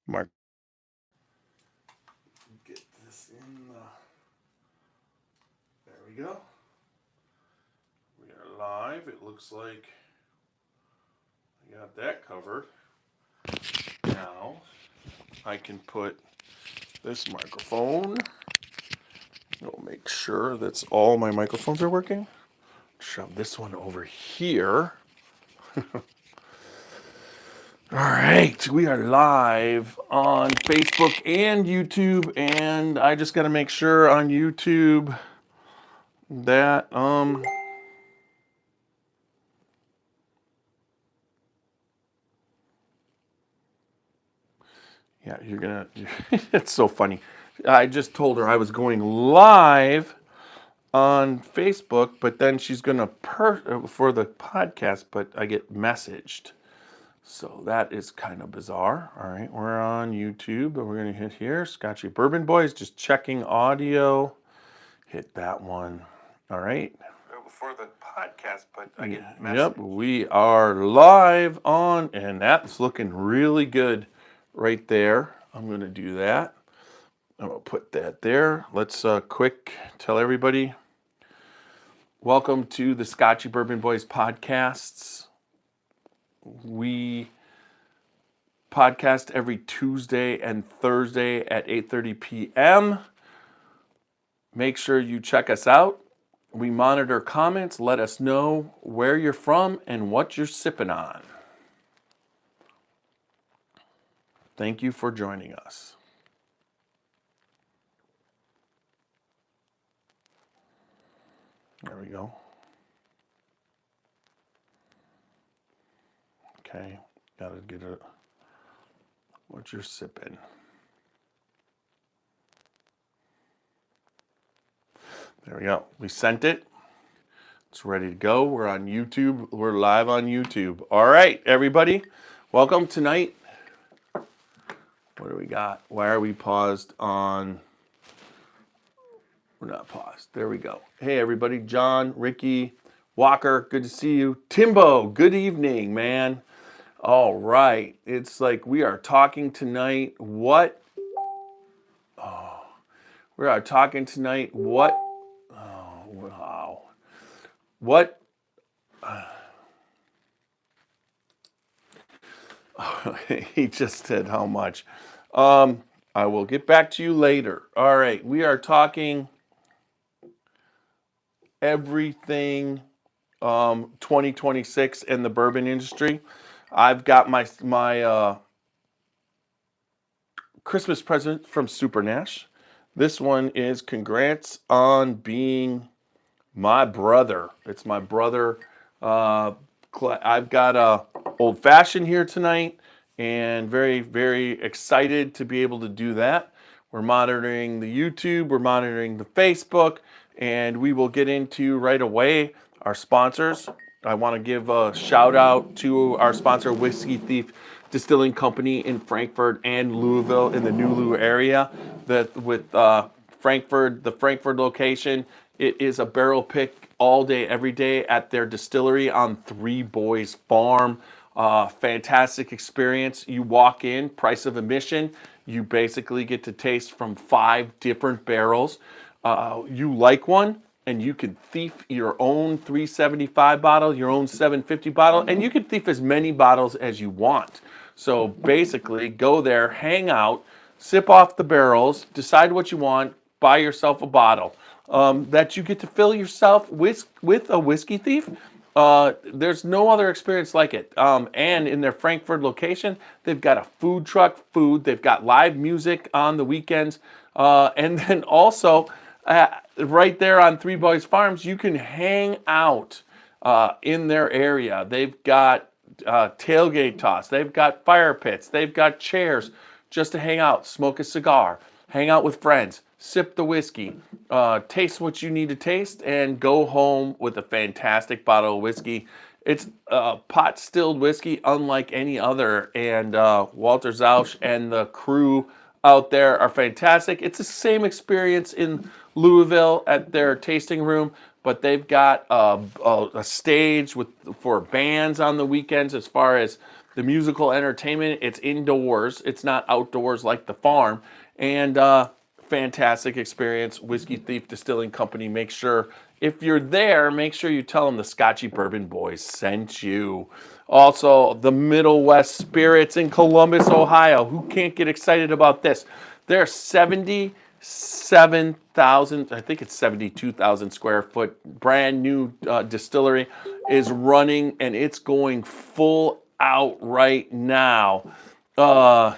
Mark. Get this in the... There we go. We are live. It looks like I got that covered. Now I can put this microphone. We'll make sure that's all my microphones are working. Shove this one over here. All right, we are live on Facebook and YouTube, and I just got to make sure on YouTube that yeah, you're gonna. It's so funny. I just told her I was going live on Facebook, but then she's gonna for the podcast, but I get messaged. So that is kind of bizarre. All right, we're on YouTube, and we're going to hit here. Scotchy Bourbon Boys, just checking audio. Hit that one. All right. For the podcast, but I get messaged. Yep, we are live on, and that's looking really good right there. I'm going to do that. I'm going to put that there. Let's quick tell everybody. Welcome to the Scotchy Bourbon Boys podcasts. We podcast every Tuesday and Thursday at 8:30 p.m. Make sure you check us out. We monitor comments. Let us know where you're from and what you're sipping on. Thank you for joining us. There we go. Okay, gotta get it. What you're sipping. There we go. We sent it. It's ready to go. We're on YouTube. We're live on YouTube. All right, everybody. Welcome tonight. What do we got? Why are we paused on? We're not paused. There we go. Hey, everybody. John, Ricky, Walker, good to see you. Timbo, good evening, man. All right. It's like we are talking tonight. What? Oh, we are talking tonight. What? Oh, wow. What? He just said how much. I will get back to you later. All right. We are talking everything 2026 in the bourbon industry. I've got my Christmas present from Super Nash. This one is congrats on being my brother. It's my brother. I've got a old fashioned here tonight, and very, very excited to be able to do that. We're monitoring the YouTube, we're monitoring the Facebook, and we will get into right away our sponsors. I want to give a shout out to our sponsor, Whiskey Thief Distilling Company in Frankfort and Louisville in the New Lou area. That with Frankfort, the Frankfort location, it is a barrel pick all day, every day at their distillery on Three Boys Farm. Fantastic experience. You walk in, price of admission. You basically get to taste from 5 different barrels. You like one, and you can thief your own 375 bottle, your own 750 bottle, and you can thief as many bottles as you want. So basically, go there, hang out, sip off the barrels, decide what you want, buy yourself a bottle that you get to fill yourself with a Whiskey Thief. There's no other experience like it. And in their Frankfurt location, they've got a food truck, they've got live music on the weekends, and then also right there on Three Boys Farms, you can hang out in their area. They've got tailgate toss, they've got fire pits, they've got chairs just to hang out, smoke a cigar, hang out with friends, sip the whiskey, taste what you need to taste, and go home with a fantastic bottle of whiskey. It's pot stilled whiskey unlike any other, and Walter Zausch and the crew out there are fantastic. It's the same experience in Louisville at their tasting room, but they've got a stage for bands on the weekends as far as the musical entertainment. It's indoors. It's not outdoors like the farm. And fantastic experience. Whiskey Thief Distilling Company. Make sure, if you're there, make sure you tell them the Scotchy Bourbon Boys sent you. Also, the Middle West Spirits in Columbus, Ohio. Who can't get excited about this? There are 77,000, I think it's 72,000 square foot, brand new distillery is running, and it's going full out right now. Uh,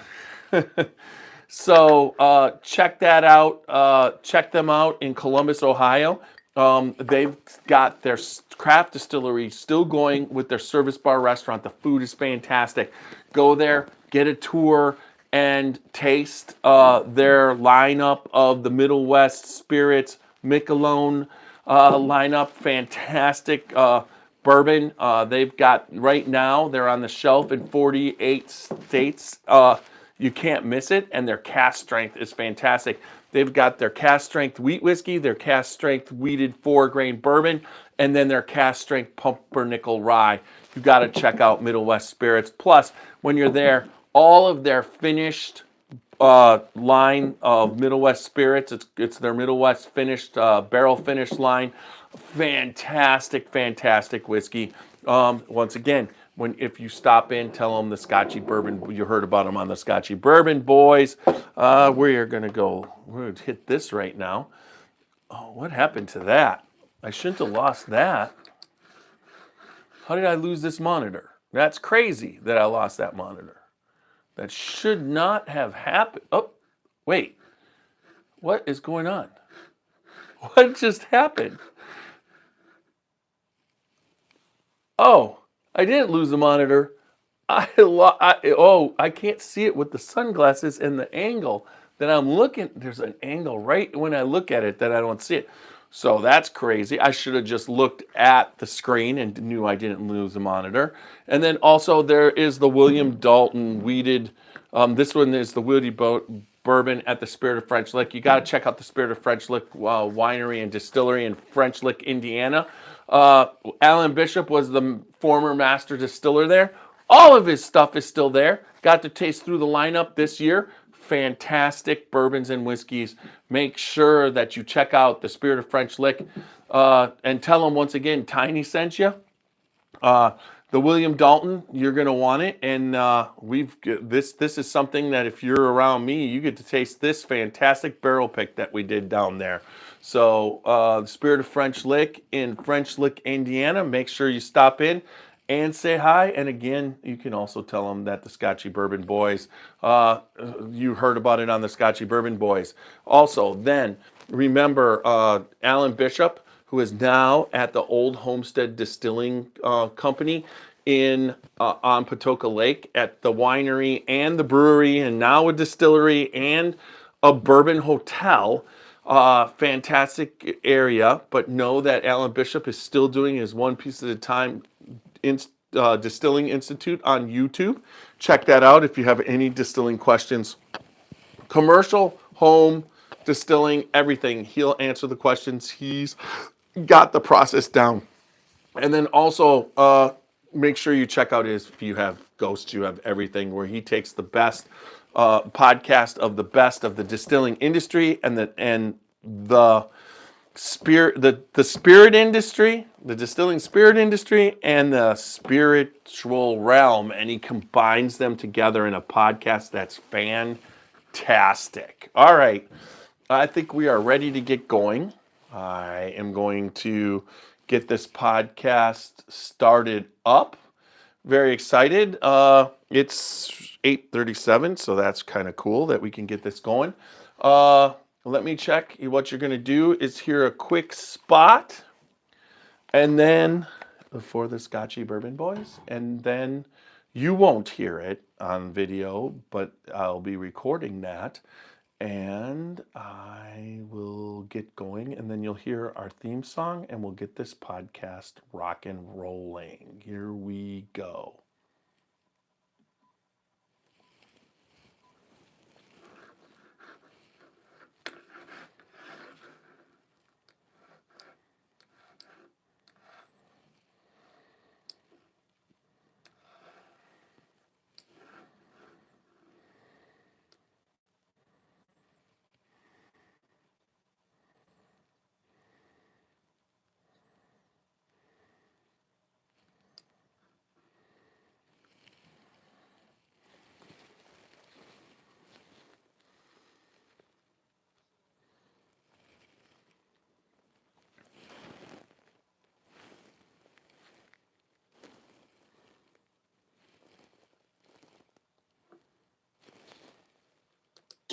So check that out. Check them out in Columbus, Ohio. They've got their craft distillery still going with their service bar restaurant. The food is fantastic. Go there, get a tour, and taste their lineup of the Middle West Spirits, Miquelon lineup. Fantastic bourbon. They've got right now, they're on the shelf in 48 states. You can't miss it, and their cask strength is fantastic. They've got their cask strength wheat whiskey, their cask strength wheated 4-grain bourbon, and then their cask strength pumpernickel rye. You got to check out Middle West Spirits. Plus, when you're there, all of their finished line of Middle West Spirits. It's their Middle West finished barrel finished line. Fantastic, fantastic whiskey. Once again, if you stop in, tell them the Scotchy Bourbon. You heard about them on the Scotchy Bourbon Boys. We are gonna go. We're gonna hit this right now. Oh, what happened to that? I shouldn't have lost that. How did I lose this monitor? That's crazy that I lost that monitor. That should not have happened. Oh, wait. What is going on? What just happened? Oh, I didn't lose the monitor. I can't see it with the sunglasses and the angle that I'm looking. There's an angle right when I look at it that I don't see it. So that's crazy. I should have just looked at the screen and knew I didn't lose the monitor. And then also there is the William Dalton wheated. This one is the Wildy Bourbon at the Spirit of French Lick. You got to check out the Spirit of French Lick winery and distillery in French Lick, Indiana. Alan Bishop was the former master distiller there. All of his stuff is still there. Got to taste through the lineup this year. Fantastic bourbons and whiskeys. Make sure that you check out the Spirit of French Lick and tell them once again, Tiny sent you. The William Dalton, you're gonna want it, and this is something that if you're around me, you get to taste this fantastic barrel pick that we did down there. So the Spirit of French Lick in French Lick, Indiana. Make sure you stop in and say hi. And again, you can also tell them that the Scotchy Bourbon Boys, you heard about it on the Scotchy Bourbon Boys. Also, then remember Alan Bishop, who is now at the Old Homestead Distilling Company on Patoka Lake at the winery and the brewery, and now a distillery and a bourbon hotel. Fantastic area, but know that Alan Bishop is still doing his one piece at a time Distilling Institute on YouTube. Check that out if you have any distilling questions. Commercial, home, distilling, everything. He'll answer the questions. He's got the process down. And then also make sure you check out if you have Ghosts, you have everything, where he takes the best podcast of the distilling industry and the spirit industry, the distilling spirit industry, and the spiritual realm, and he combines them together in a podcast that's fantastic. All right, I think we are ready to get going. I am going to get this podcast started up. Very excited. It's 8:37, so that's kind of cool that we can get this going. Let me check. What you're going to do is hear a quick spot, and then for the Scotchy Bourbon Boys, and then you won't hear it on video, but I'll be recording that, and I will get going, and then you'll hear our theme song, and we'll get this podcast rock and rolling. Here we go.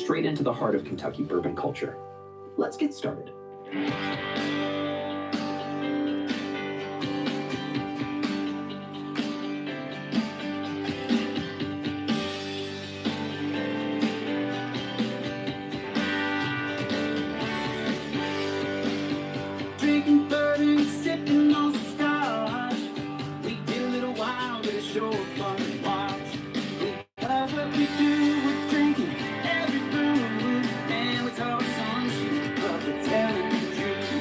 straight into the heart of Kentucky bourbon culture. Let's get started. Drinking bourbon, sipping on some scotch. We get a little wild, but it's sure fun to watch. Because what we do, we're drinking every brew, and we talk some shit, but we're telling the truth.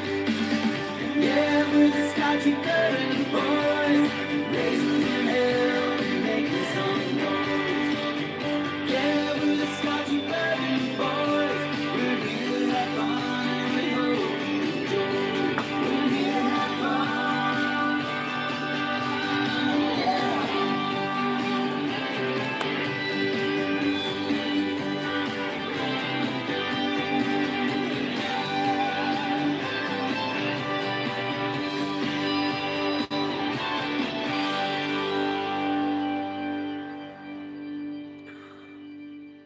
Yeah, we're the Scotchy Bourbon Boys, raising in hell, making some noise. Yeah, we're the Scotchy Bourbon Boys, we're here to have fun, and we hope you enjoy. We're here to have fun, yeah.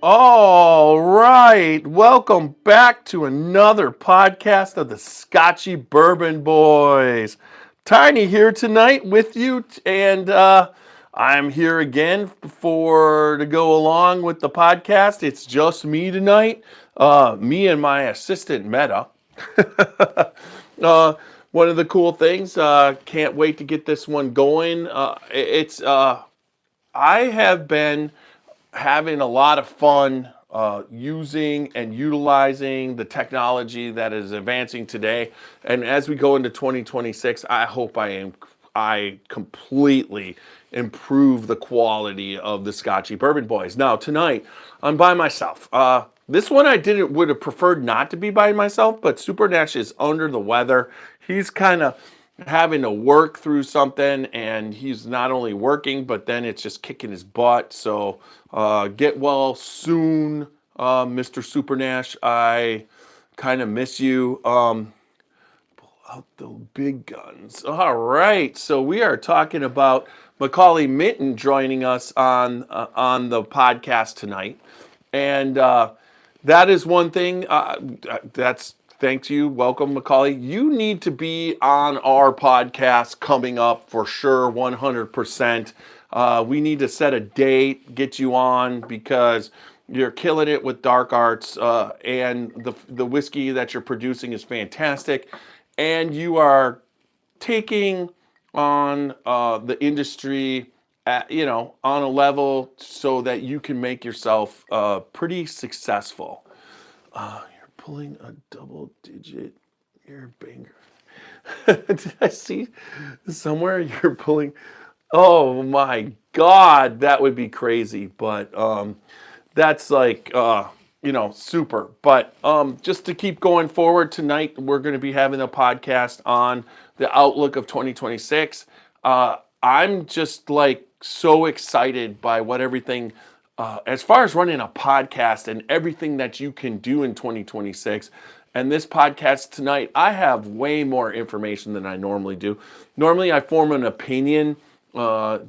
All right, welcome back to another podcast of the Scotchy Bourbon Boys. Tiny here tonight with you, and I'm here again to go along with the podcast. It's just me tonight, me and my assistant Meta. One of the cool things, can't wait to get this one going. I have been having a lot of fun using and utilizing the technology that is advancing today. And as we go into 2026, I hope I completely improve the quality of the Scotchy Bourbon Boys. Now tonight, I'm by myself. This one would have preferred not to be by myself, but Super Nash is under the weather. He's kind of having to work through something, and he's not only working, but then it's just kicking his butt. So get well soon, Mr. Super Nash. I kind of miss you. Out the big guns. All right, so we are talking about Macaulay Minton joining us on the podcast tonight, and that is one thing. That's thanks you. Welcome, Macaulay. You need to be on our podcast coming up for sure, 100%. We need to set a date, get you on, because you're killing it with dark arts, and the whiskey that you're producing is fantastic, and you are taking on the industry on a level so that you can make yourself pretty successful. You're pulling a double digit ear banger. Did I see somewhere you're pulling? Oh my God, that would be crazy. But that's like, super. But just to keep going forward tonight, we're going to be having a podcast on the outlook of 2026. I'm just like so excited by what everything, as far as running a podcast and everything that you can do in 2026. And this podcast tonight, I have way more information than I normally do. Normally, I form an opinion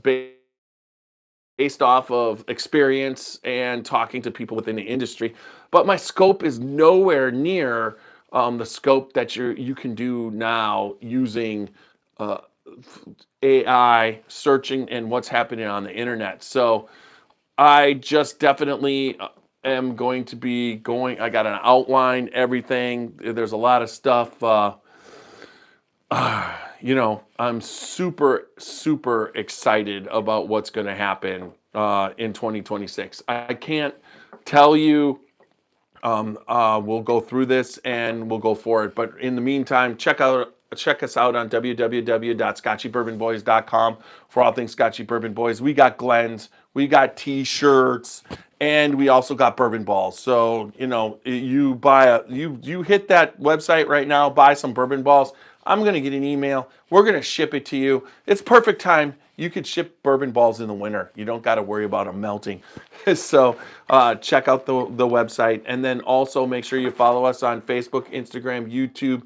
based off of experience and talking to people within the industry, but my scope is nowhere near the scope that you can do now using AI searching and what's happening on the internet. So I just definitely am going to be going. I got an outline, everything. There's a lot of stuff. I'm super, super excited about what's going to happen in 2026. I can't tell you. We'll go through this and we'll go for it. But in the meantime, check us out on www.scotchybourbonboys.com for all things Scotchy Bourbon Boys. We got Glens, we got T-shirts, and we also got bourbon balls. So you hit that website right now, buy some bourbon balls. I'm gonna get an email. We're gonna ship it to you. It's perfect time. You could ship bourbon balls in the winter. You don't got to worry about them melting. So check out the website, and then also make sure you follow us on Facebook, Instagram, YouTube,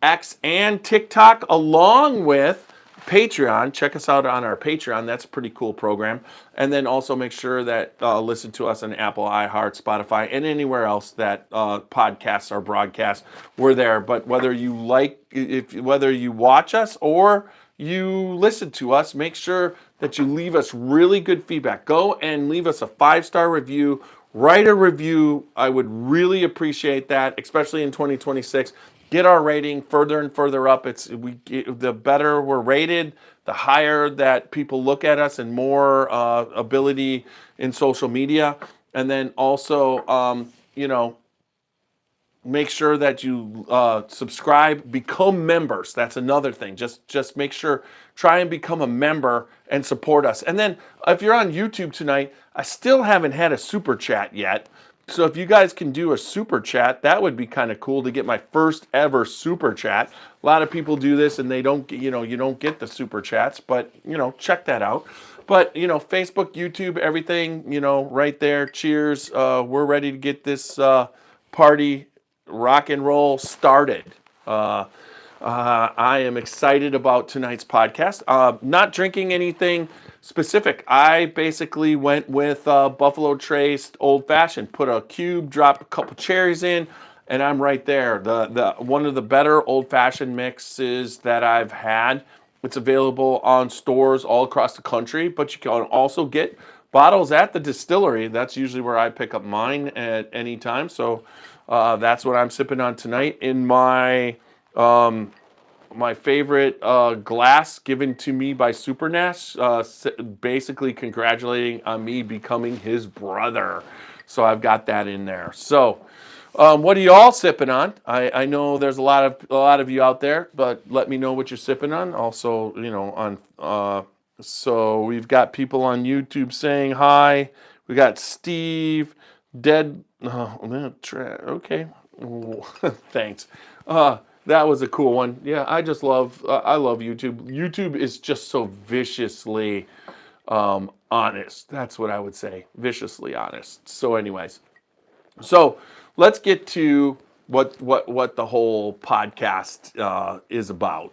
X, and TikTok, along with Patreon, check us out on our Patreon. That's a pretty cool program. And then also make sure that listen to us on Apple, iHeart, Spotify, and anywhere else that podcasts are broadcast. We're there. But whether you whether you watch us or you listen to us, make sure that you leave us really good feedback. Go and leave us a 5-star review. Write a review. I would really appreciate that, especially in 2026. Get our rating further and further up. The better we're rated, the higher that people look at us, and more ability in social media. And then also, make sure that you subscribe, become members. That's another thing. Just make sure, try and become a member and support us. And then if you're on YouTube tonight, I still haven't had a super chat yet. So if you guys can do a super chat, that would be kind of cool to get my first ever super chat. A lot of people do this and they don't, you don't get the super chats, but check that out. But Facebook, YouTube, everything, right there. Cheers. We're ready to get this party rock and roll started. I am excited about tonight's podcast. Not drinking anything specific. I basically went with Buffalo Trace Old Fashioned. Put a cube, dropped a couple cherries in, and I'm right there. The one of the better Old Fashioned mixes that I've had. It's available on stores all across the country, but you can also get bottles at the distillery. That's usually where I pick up mine at any time. So that's what I'm sipping on tonight in my my favorite glass given to me by Super Nash, basically congratulating on me becoming his brother. So I've got that in there. So what are you all sipping on? I know there's a lot of you out there, but let me know what you're sipping on. Also, on so we've got people on YouTube saying hi. We got Steve, Dead. Oh, okay. Thanks. That was a cool one. Yeah, I love YouTube. YouTube is just so viciously honest. That's what I would say. Viciously honest. So anyways, let's get to what the whole podcast is about.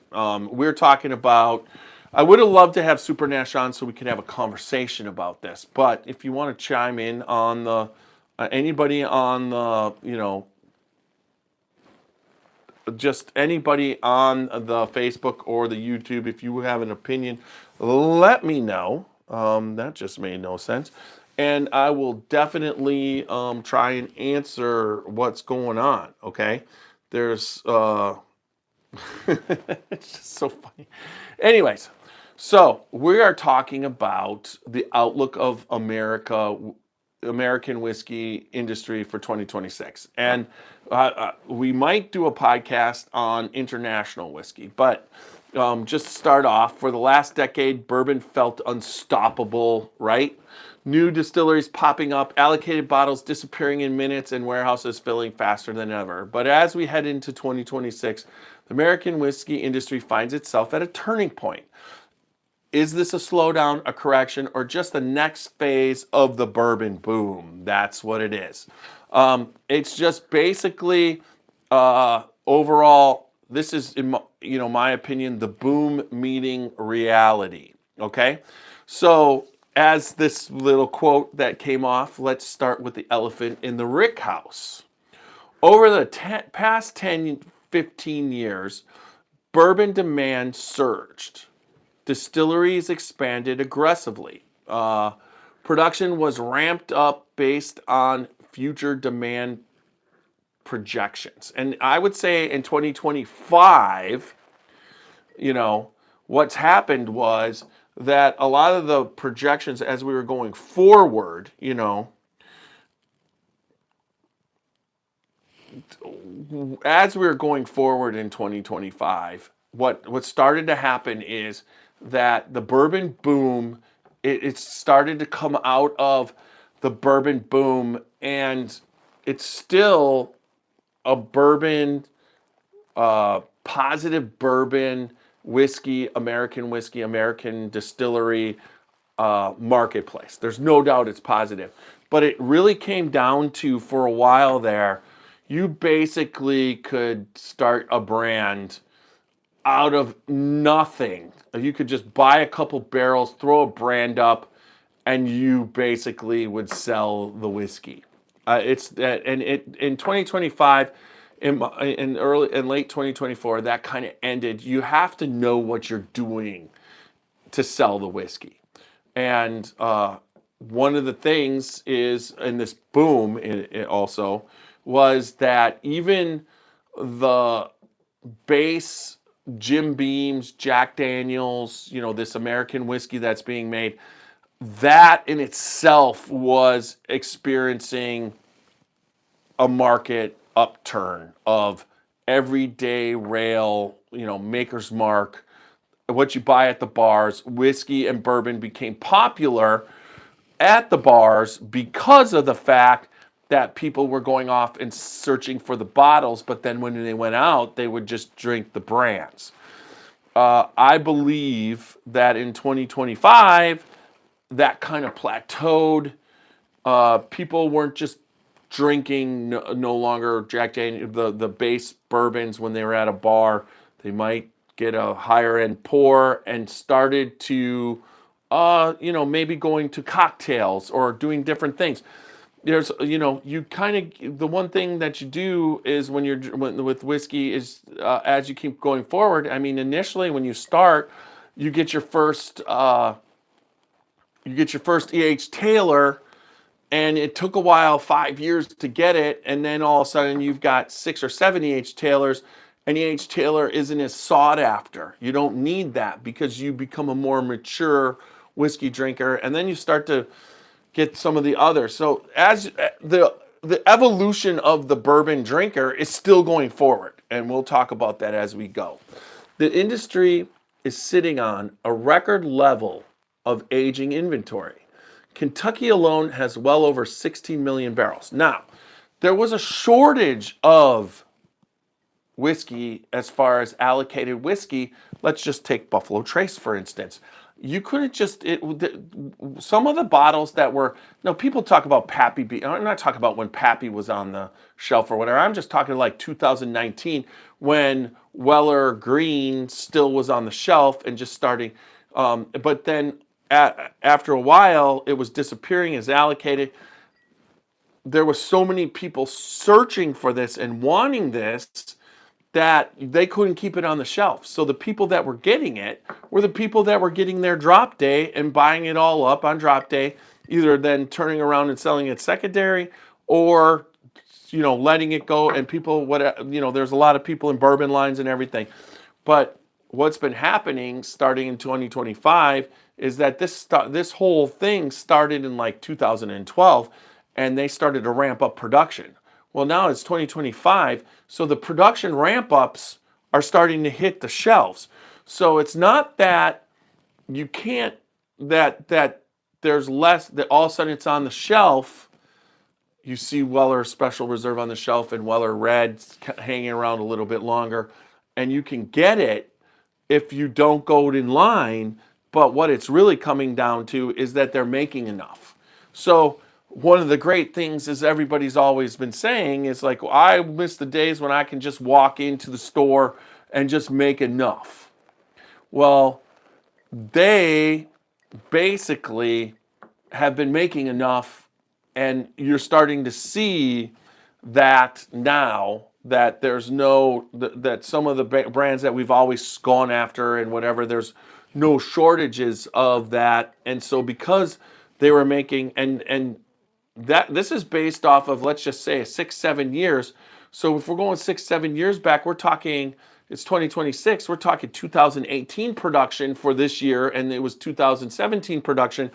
We're talking about, I would have loved to have Super Nash on so we could have a conversation about this. But if you want to chime in on the, anybody on the, just anybody on the Facebook or the YouTube, if you have an opinion, let me know. That just made no sense. And I will definitely try and answer what's going on, okay? There's, it's just so funny. Anyways, so we are talking about the outlook of American whiskey industry for 2026. And we might do a podcast on international whiskey, but just to start off, for the last decade, bourbon felt unstoppable, right? New distilleries popping up, allocated bottles disappearing in minutes, and warehouses filling faster than ever. But as we head into 2026, the American whiskey industry finds itself at a turning point. Is this a slowdown, a correction, or just the next phase of the bourbon boom? That's what it is. It's just basically overall, this is, in my opinion, the boom meeting reality. Okay, so as this little quote that came off, let's start with the elephant in the rick house. Over the past 10, 15 years, bourbon demand surged. Distilleries expanded aggressively. Production was ramped up based on future demand projections. And I would say in 2025, what's happened was that a lot of the projections as we were going forward, as we were going forward in 2025, what started to happen is that the bourbon boom, it started to come out of the bourbon boom, and it's still a bourbon, positive bourbon, American distillery marketplace. There's no doubt it's positive. But it really came down to, for a while there, you basically could start a brand out of nothing. You could just buy a couple barrels, throw a brand up, and you basically would sell the whiskey. In 2025, in late 2024, that kind of ended. You have to know what you're doing to sell the whiskey, and one of the things is, and this boom it also was that even the base Jim Beam's, Jack Daniels, this American whiskey that's being made, that in itself was experiencing a market upturn of everyday rail, Maker's Mark, what you buy at the bars. Whiskey and bourbon became popular at the bars because of the fact that people were going off and searching for the bottles, but then when they went out, they would just drink the brands. I believe that in 2025, that kind of plateaued. People weren't just drinking no longer Jack Daniels, the base bourbons when they were at a bar. They might get a higher end pour and started to, maybe going to cocktails or doing different things. There's, you kind of, the one thing that you do is with whiskey is, as you keep going forward, I mean, initially when you start, you get your first E.H. Taylor, and it took a while, 5 years to get it, and then all of a sudden you've got 6 or 7 E.H. Taylors, and E.H. Taylor isn't as sought after. You don't need that because you become a more mature whiskey drinker, and then you start to get some of the others. So as the evolution of the bourbon drinker is still going forward, and we'll talk about that as we go. The industry is sitting on a record level of aging inventory. Kentucky alone has well over 16 million barrels. Now, there was a shortage of whiskey as far as allocated whiskey. Let's just take Buffalo Trace, for instance. You couldn't just, some of the bottles that were, people talk about Pappy. I'm not talking about when Pappy was on the shelf or whatever. I'm just talking like 2019 when Weller Green still was on the shelf and just starting. But then after a while, it was disappearing as allocated. There were so many people searching for this and wanting this that they couldn't keep it on the shelf. So the people that were getting it were the people that were getting their drop day and buying it all up on drop day, either then turning around and selling it secondary or, letting it go. And people, there's a lot of people in bourbon lines and everything. But what's been happening starting in 2025 is that this whole thing started in like 2012, and they started to ramp up production. Well, now it's 2025, so the production ramp-ups are starting to hit the shelves. So it's not that you can't, that there's less, that all of a sudden it's on the shelf. You see Weller Special Reserve on the shelf and Weller Red hanging around a little bit longer, and you can get it if you don't go in line. But what it's really coming down to is that they're making enough. So one of the great things is everybody's always been saying is like, well, I miss the days when I can just walk into the store and just make enough. Well, they basically have been making enough, and you're starting to see that now that there's that some of the brands that we've always gone after and whatever, there's no shortages of that. And so because they were making, and that this is based off of, let's just say, 6-7 years. So if we're going 6-7 years back, we're talking, it's 2026, we're talking 2018 production for this year, and it was 2017 production.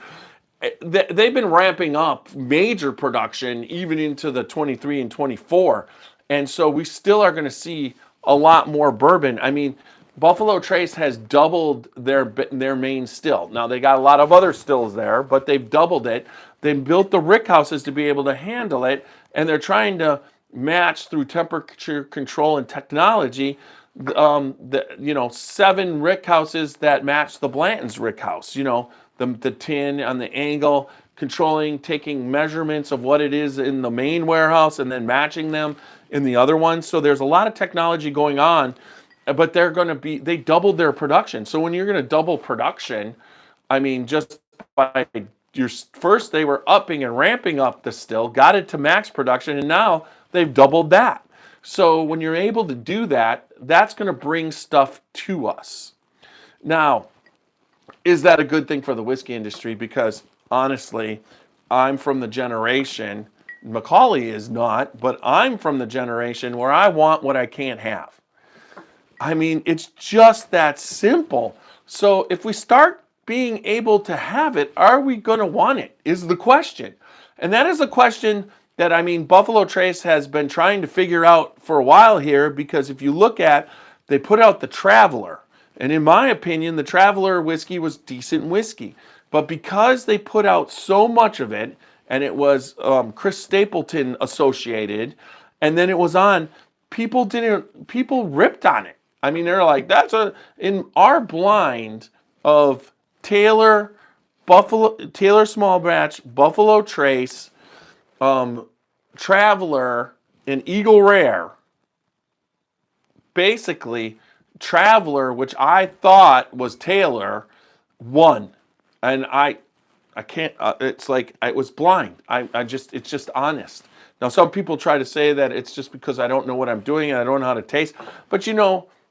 They've been ramping up major production even into the 23 and 24. And so we still are going to see a lot more bourbon. I mean, Buffalo Trace has doubled their main still. Now, they got a lot of other stills there, but they've doubled it. They built the rick houses to be able to handle it, and they're trying to match through temperature control and technology, 7 rick houses that match the Blanton's rick house. The tin on the angle, controlling, taking measurements of what it is in the main warehouse and then matching them in the other one. So there's a lot of technology going on but they doubled their production. So when you're going to double production, I mean, just by first they were upping and ramping up the still, got it to max production, and now they've doubled that. So when you're able to do that, that's going to bring stuff to us. Now, is that a good thing for the whiskey industry? Because honestly, I'm from the generation, Macaulay is not, but I'm from the generation where I want what I can't have. I mean, it's just that simple. So if we start being able to have it, are we going to want it? Is the question. And that is a question that, I mean, Buffalo Trace has been trying to figure out for a while here, because if you look at, they put out the Traveler. And in my opinion, the Traveler whiskey was decent whiskey. But because they put out so much of it, and it was Chris Stapleton associated, and then it was on, people ripped on it. I mean, they're like, in our blind of Taylor Small Batch, Buffalo Trace, Traveler, and Eagle Rare. Basically, Traveler, which I thought was Taylor, won. And I can't, it's like, I was blind. It's just honest. Now, some people try to say that it's just because I don't know what I'm doing and I don't know how to taste. But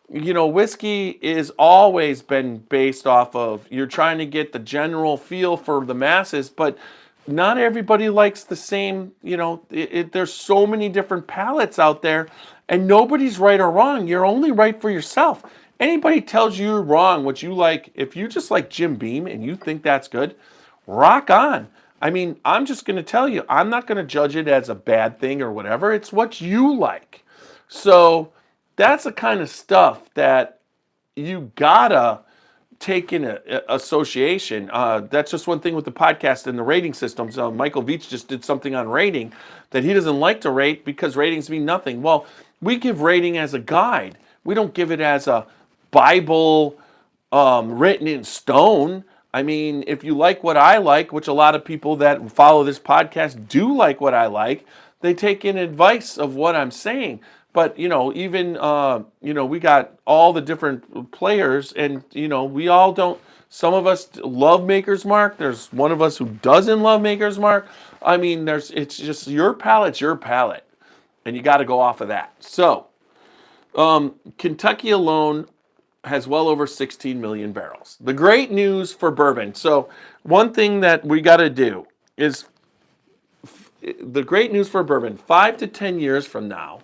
whiskey is always been based off of, you're trying to get the general feel for the masses, but not everybody likes the same, there's so many different palates out there, and nobody's right or wrong. You're only right for yourself. Anybody tells you you're wrong, what you like, if you just like Jim Beam and you think that's good, rock on. I mean, I'm just going to tell you, I'm not going to judge it as a bad thing or whatever. It's what you like. So that's the kind of stuff that you gotta take in association. That's just one thing with the podcast and the rating systems. Michael Veach just did something on rating that he doesn't like to rate because ratings mean nothing. Well, we give rating as a guide. We don't give it as a Bible written in stone. I mean, if you like what I like, which a lot of people that follow this podcast do like what I like, they take in advice of what I'm saying. But, even, we got all the different players, and, we all don't, some of us love Maker's Mark. There's one of us who doesn't love Maker's Mark. I mean, it's just your palate's your palate, and you got to go off of that. So, Kentucky alone has well over 16 million barrels. The great news for bourbon. So, one thing that we got to do is, the great news for bourbon, 5 to 10 years from now,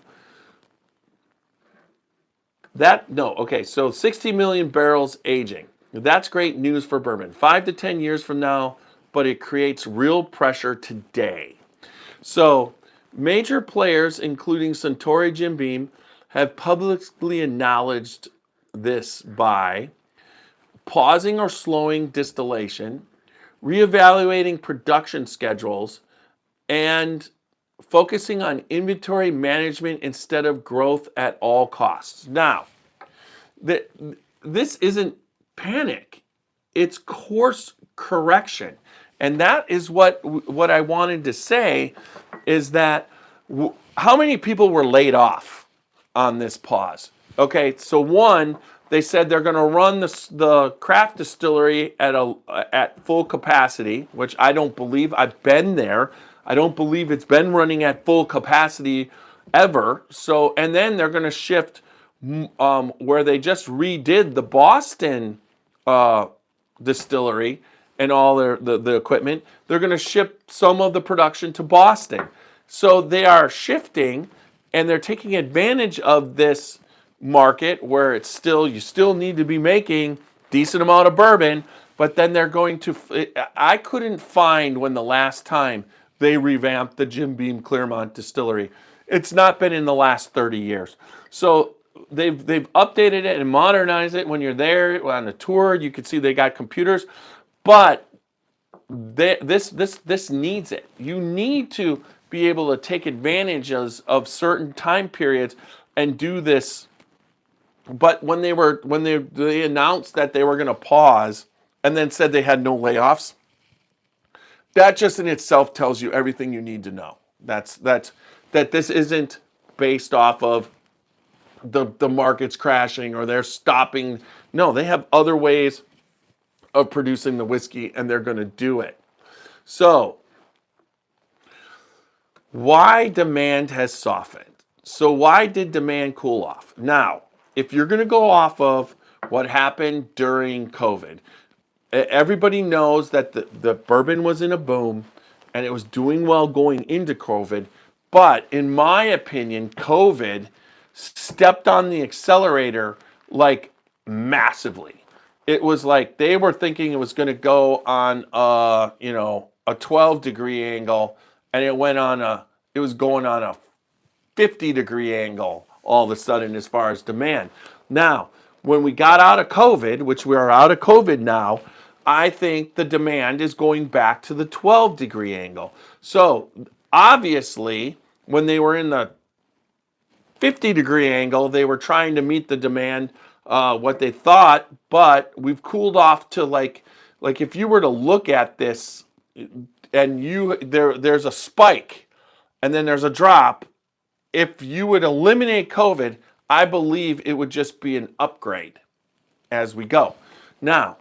so 60 million barrels aging. That's great news for bourbon. 5 to 10 years from now, but it creates real pressure today. So major players, including Suntory Jim Beam, have publicly acknowledged this by pausing or slowing distillation, reevaluating production schedules, and focusing on inventory management instead of growth at all costs. Now, this isn't panic. It's course correction. And that is what I wanted to say, is that how many people were laid off on this pause? Okay, so one, they said they're going to run the craft distillery at full capacity, which I don't believe. I've been there. I don't believe it's been running at full capacity ever. So, and then they're going to shift where they just redid the Boston distillery and all the equipment. They're going to ship some of the production to Boston. So they are shifting, and they're taking advantage of this market where you still need to be making decent amount of bourbon, but then they're going to. I couldn't find when the last time they revamped the Jim Beam Claremont distillery. It's not been in the last 30 years. So they've updated it and modernized it. When you're there on the tour, you can see they got computers, but this needs it. You need to be able to take advantage of certain time periods and do this. But when they announced that they were going to pause and then said they had no layoffs, that just in itself tells you everything you need to know. That this isn't based off of the market's crashing or they're stopping. No, they have other ways of producing the whiskey, and they're going to do it. So, why demand has softened? So, why did demand cool off? Now, if you're going to go off of what happened during COVID, everybody knows that the bourbon was in a boom and it was doing well going into COVID. But in my opinion, COVID stepped on the accelerator like massively. It was like they were thinking it was going to go on a 12-degree angle, and it was going on a 50-degree angle all of a sudden as far as demand. Now, when we got out of COVID, which we are out of COVID now, I think the demand is going back to the 12-degree angle. So obviously, when they were in the 50-degree angle, they were trying to meet the demand, what they thought, but we've cooled off to like if you were to look at this and there's a spike and then there's a drop. If you would eliminate COVID, I believe it would just be an upgrade as we go. Now,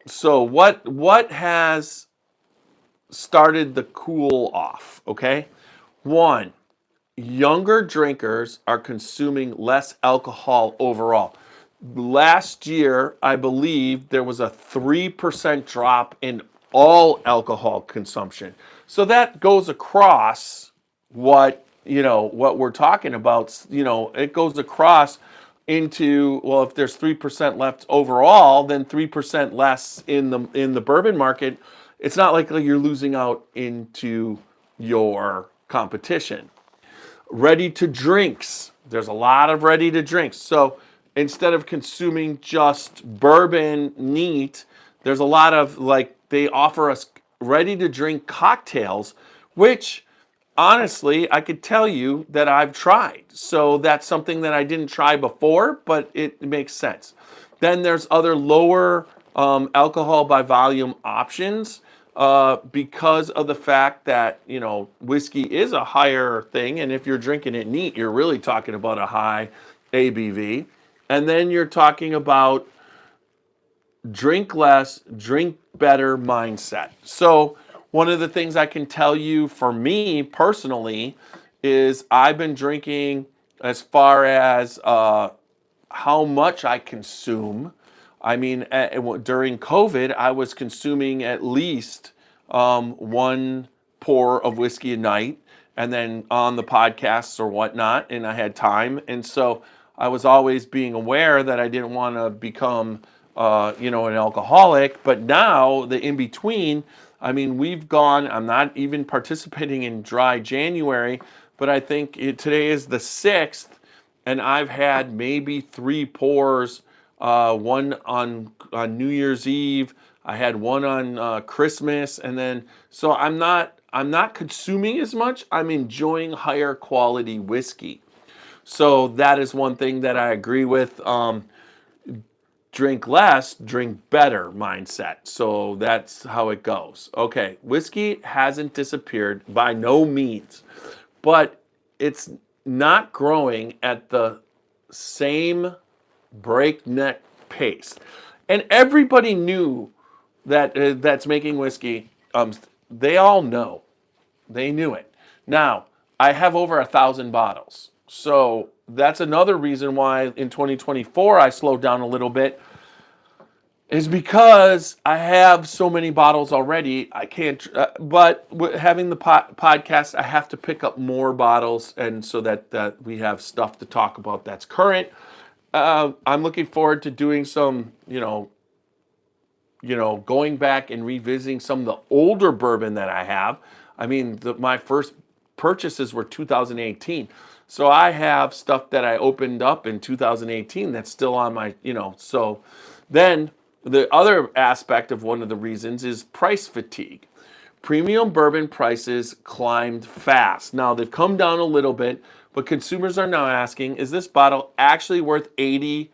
so what has started the cool off? Okay, one, younger drinkers are consuming less alcohol overall. Last year, I believe there was a 3% drop in all alcohol consumption. So that goes across what we're talking about. It goes across into, well, if there's 3% left overall, then 3% less in the bourbon market. It's not like you're losing out into your competition. Ready to drinks. There's a lot of ready to drinks. So instead of consuming just bourbon neat, there's a lot of they offer us ready to drink cocktails, which honestly, I could tell you that I've tried. So that's something that I didn't try before, but it makes sense. Then there's other lower alcohol by volume options because of the fact that, whiskey is a higher thing. And if you're drinking it neat, you're really talking about a high ABV. And then you're talking about drink less, drink better mindset. So one of the things I can tell you for me personally is I've been drinking as far as how much I consume. I mean, during COVID, I was consuming at least one pour of whiskey a night, and then on the podcasts or whatnot, and I had time. And so I was always being aware that I didn't want to become, an alcoholic. But now, the in-between, I mean, I'm not even participating in dry January, but I think today is the 6th, and I've had maybe 3 pours, one on New Year's Eve. I had one on Christmas, and then so I'm not consuming as much. I'm enjoying higher quality whiskey. So that is one thing that I agree with. Drink less, drink better mindset. So that's how it goes. Okay, whiskey hasn't disappeared by no means, but it's not growing at the same breakneck pace. And everybody knew that that's making whiskey. They all know. They knew it. Now, I have over 1,000 bottles. So that's another reason why in 2024 I slowed down a little bit, is because I have so many bottles already. I can't, but having the podcast, I have to pick up more bottles, and so that we have stuff to talk about that's current. I'm looking forward to doing some, going back and revisiting some of the older bourbon that I have. I mean, my first purchases were 2018. So I have stuff that I opened up in 2018 that's still on my, so then the other aspect of one of the reasons is price fatigue. Premium bourbon prices climbed fast. Now they've come down a little bit, but consumers are now asking, is this bottle actually worth $80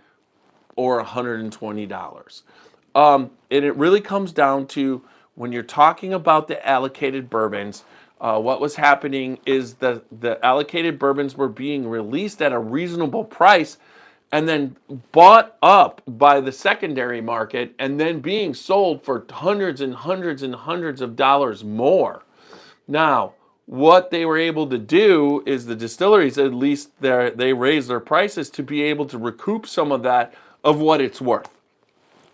or $120? And it really comes down to when you're talking about the allocated bourbons, What was happening is the allocated bourbons were being released at a reasonable price and then bought up by the secondary market and then being sold for hundreds and hundreds and hundreds of dollars more. Now, what they were able to do is the distilleries, at least they raised their prices to be able to recoup some of that of what it's worth.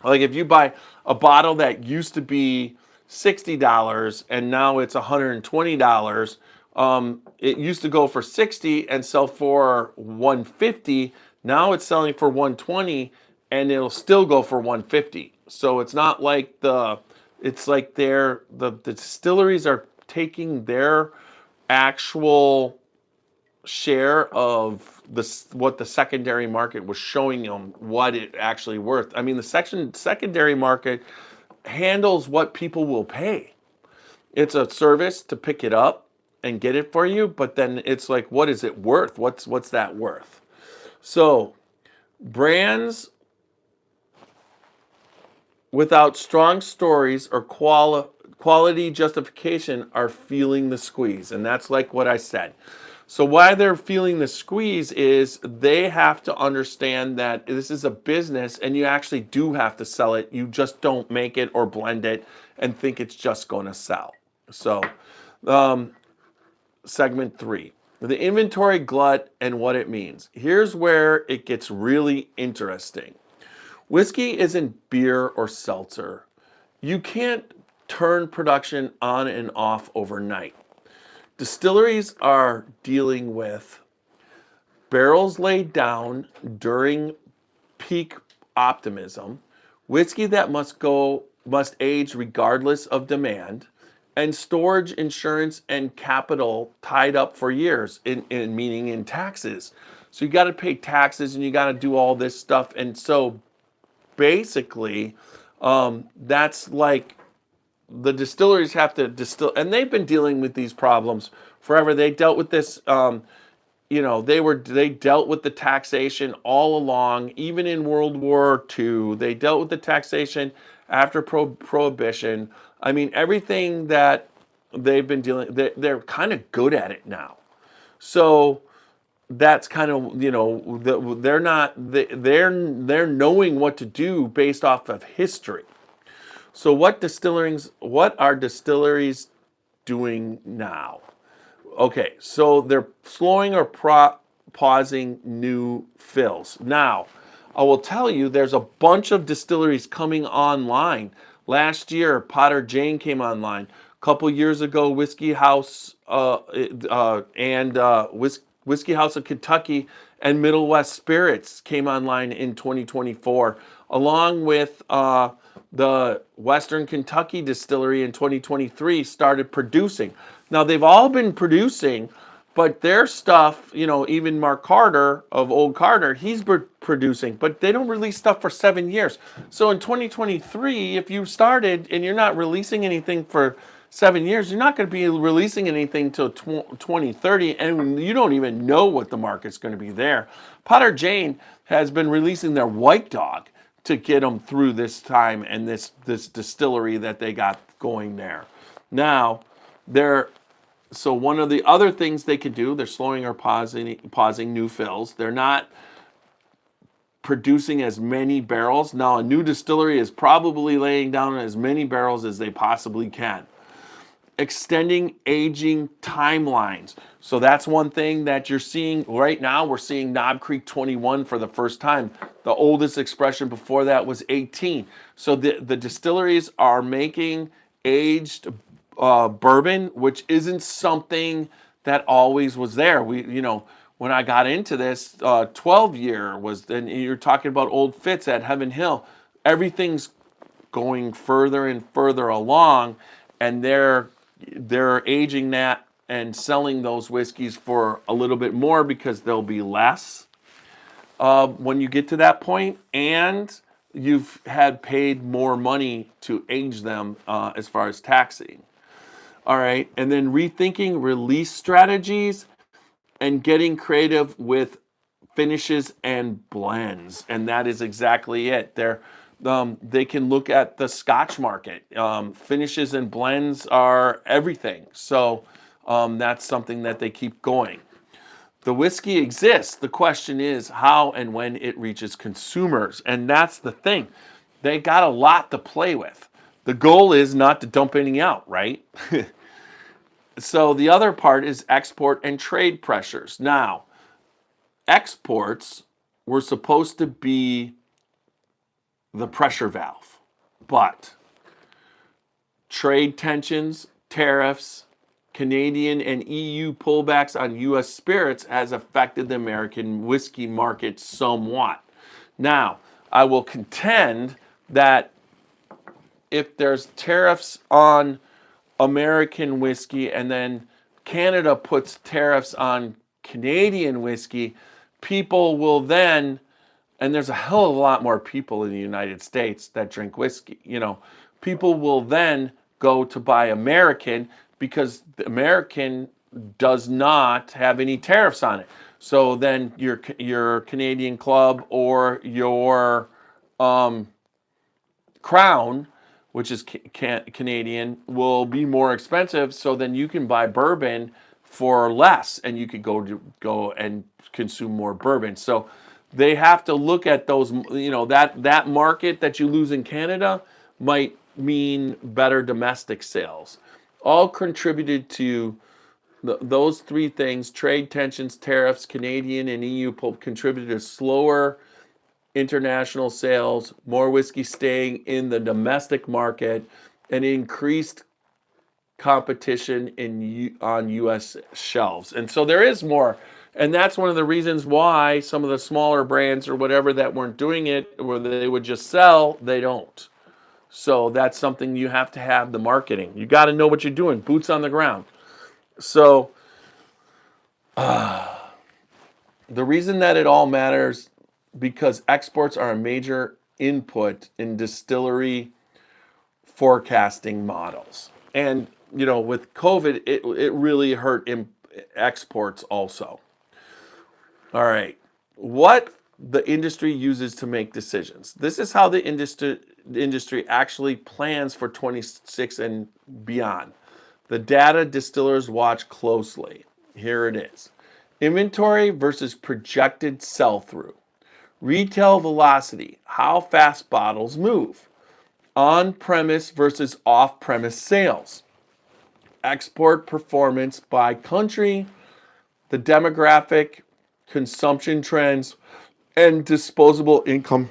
Like if you buy a bottle that used to be $60 and now it's $120, it used to go for 60 and sell for 150. Now it's selling for 120 and it'll still go for 150. So it's not like it's like the distilleries are taking their actual share of what the secondary market was showing them what it actually worth. I mean, the secondary market handles what people will pay. It's a service to pick it up and get it for you, but then it's like, what is it worth? What's that worth? So brands without strong stories or quality justification are feeling the squeeze, and that's like what I said. So why they're feeling the squeeze is they have to understand that this is a business and you actually do have to sell it. You just don't make it or blend it and think it's just going to sell. So segment 3, the inventory glut and what it means. Here's where it gets really interesting. Whiskey isn't beer or seltzer. You can't turn production on and off overnight. Distilleries are dealing with barrels laid down during peak optimism, whiskey that must age regardless of demand, and storage, insurance, and capital tied up for years, meaning in taxes. So you got to pay taxes and you got to do all this stuff. And so basically, that's like the distilleries have to distill, and they've been dealing with these problems forever. They dealt with this, they dealt with the taxation all along, even in World War II. They dealt with the taxation after Prohibition. I mean, everything that they've been dealing, they're kind of good at it now. So that's kind of, they're knowing what to do based off of history. So what are distilleries doing now? Okay, so they're slowing or pausing new fills. Now, I will tell you, there's a bunch of distilleries coming online. Last year, Potter Jane came online. A couple years ago, Whiskey House Whiskey House of Kentucky and Middle West Spirits came online in 2024, along with the Western Kentucky Distillery in 2023 started producing. Now, they've all been producing, but their stuff, even Mark Carter of Old Carter, he's producing, but they don't release stuff for 7 years. So in 2023, if you started and you're not releasing anything for 7 years, you're not going to be releasing anything till 2030, and you don't even know what the market's going to be there. Potter Jane has been releasing their White Dog to get them through this time and this distillery that they got going there. Now, so one of the other things they could do, they're slowing or pausing new fills. They're not producing as many barrels. Now, a new distillery is probably laying down as many barrels as they possibly can. Extending aging timelines. So that's one thing that you're seeing right now. We're seeing Knob Creek 21 for the first time. The oldest expression before that was 18. So the distilleries are making aged bourbon, which isn't something that always was there. When I got into this, 12-year was, and you're talking about Old Fitz at Heaven Hill. Everything's going further and further along, and they're aging that and selling those whiskeys for a little bit more because there'll be less when you get to that point, and you've had paid more money to age them as far as taxing. All right, and then rethinking release strategies and getting creative with finishes and blends, and that is exactly it. They can look at the Scotch market. Finishes and blends are everything. So That's something that they keep going. The whiskey exists. The question is how and when it reaches consumers. And that's the thing. They got a lot to play with. The goal is not to dump any out, right? So the other part is export and trade pressures. Now, exports were supposed to be the pressure valve, but trade tensions, tariffs, Canadian and EU pullbacks on U.S. spirits has affected the American whiskey market somewhat. Now, I will contend that if there's tariffs on American whiskey and then Canada puts tariffs on Canadian whiskey, people will then, and there's a hell of a lot more people in the United States that drink whiskey, people will then go to buy American because the American does not have any tariffs on it. So then your Canadian Club or your Crown, which is Canadian, will be more expensive. So then you can buy bourbon for less, and you could go and consume more bourbon. So they have to look at those. That market that you lose in Canada might mean better domestic sales. All contributed to those three things: trade tensions, tariffs, Canadian and EU contributed to slower international sales, more whiskey staying in the domestic market, and increased competition on U.S. shelves. And so there is more. And that's one of the reasons why some of the smaller brands or whatever that weren't doing it, where they would just sell, they don't. So that's something you have to have the marketing. You got to know what you're doing, boots on the ground. So the reason that it all matters, because exports are a major input in distillery forecasting models. And, with COVID, it really hurt exports also. All right. What the industry uses to make decisions. This is how the industry actually plans for 26 and beyond. The data distillers watch closely. Here it is. Inventory versus projected sell-through. Retail velocity, how fast bottles move. On-premise versus off-premise sales. Export performance by country, the demographic, consumption trends, and disposable income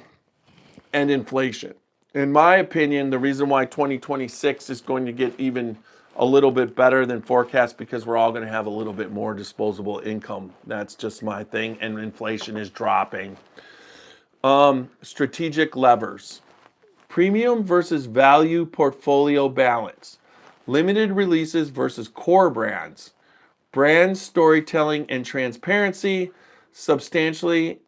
and inflation. In my opinion, the reason why 2026 is going to get even a little bit better than forecast, because we're all going to have a little bit more disposable income. That's just my thing, and inflation is dropping. Strategic levers. Premium versus value portfolio balance. Limited releases versus core brands. Brand storytelling and transparency. Sustainability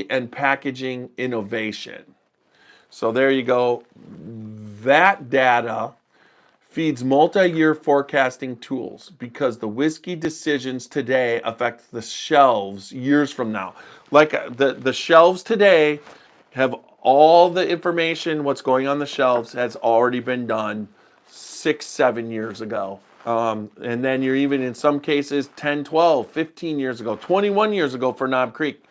and packaging innovation. So there you go. That data feeds multi-year forecasting tools, because the whiskey decisions today affect the shelves years from now. Like the shelves today have all the information, what's going on the shelves has already been done 6-7 years ago. And then you're even in some cases 10, 12, 15 years ago, 21 years ago for Knob Creek.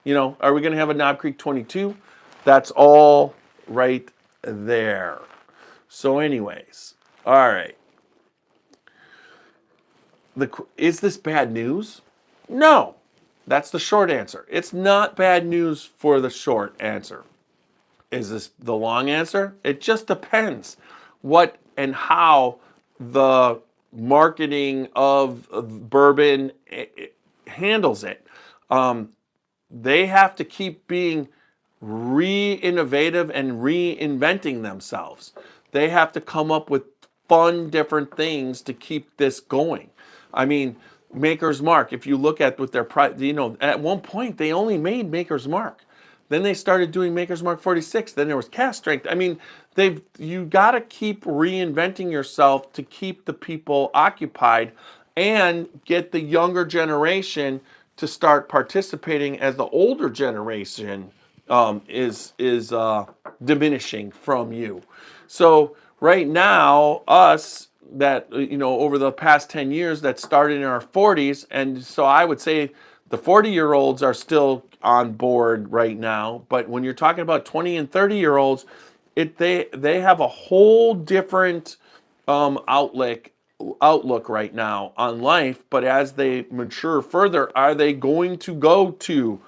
Are we going to have a Knob Creek 22? That's all right there. So anyways, all right. Is this bad news? No. That's the short answer. It's not bad news for the short answer. Is this the long answer? It just depends what and how the marketing of bourbon handles it. They have to keep being re-innovative and reinventing themselves. They have to come up with fun, different things to keep this going. I mean, Maker's Mark, if you look at with their, at one point they only made Maker's Mark. Then they started doing Maker's Mark 46. Then there was cask strength. I mean, you got to keep reinventing yourself to keep the people occupied and get the younger generation to start participating, as the older generation is diminishing from you. So right now, us over the past 10 years that started in our 40s. And so I would say the 40-year-olds are still on board right now. But when you're talking about 20 and 30-year-olds, they have a whole different outlook right now on life. But as they mature further, are they going to go to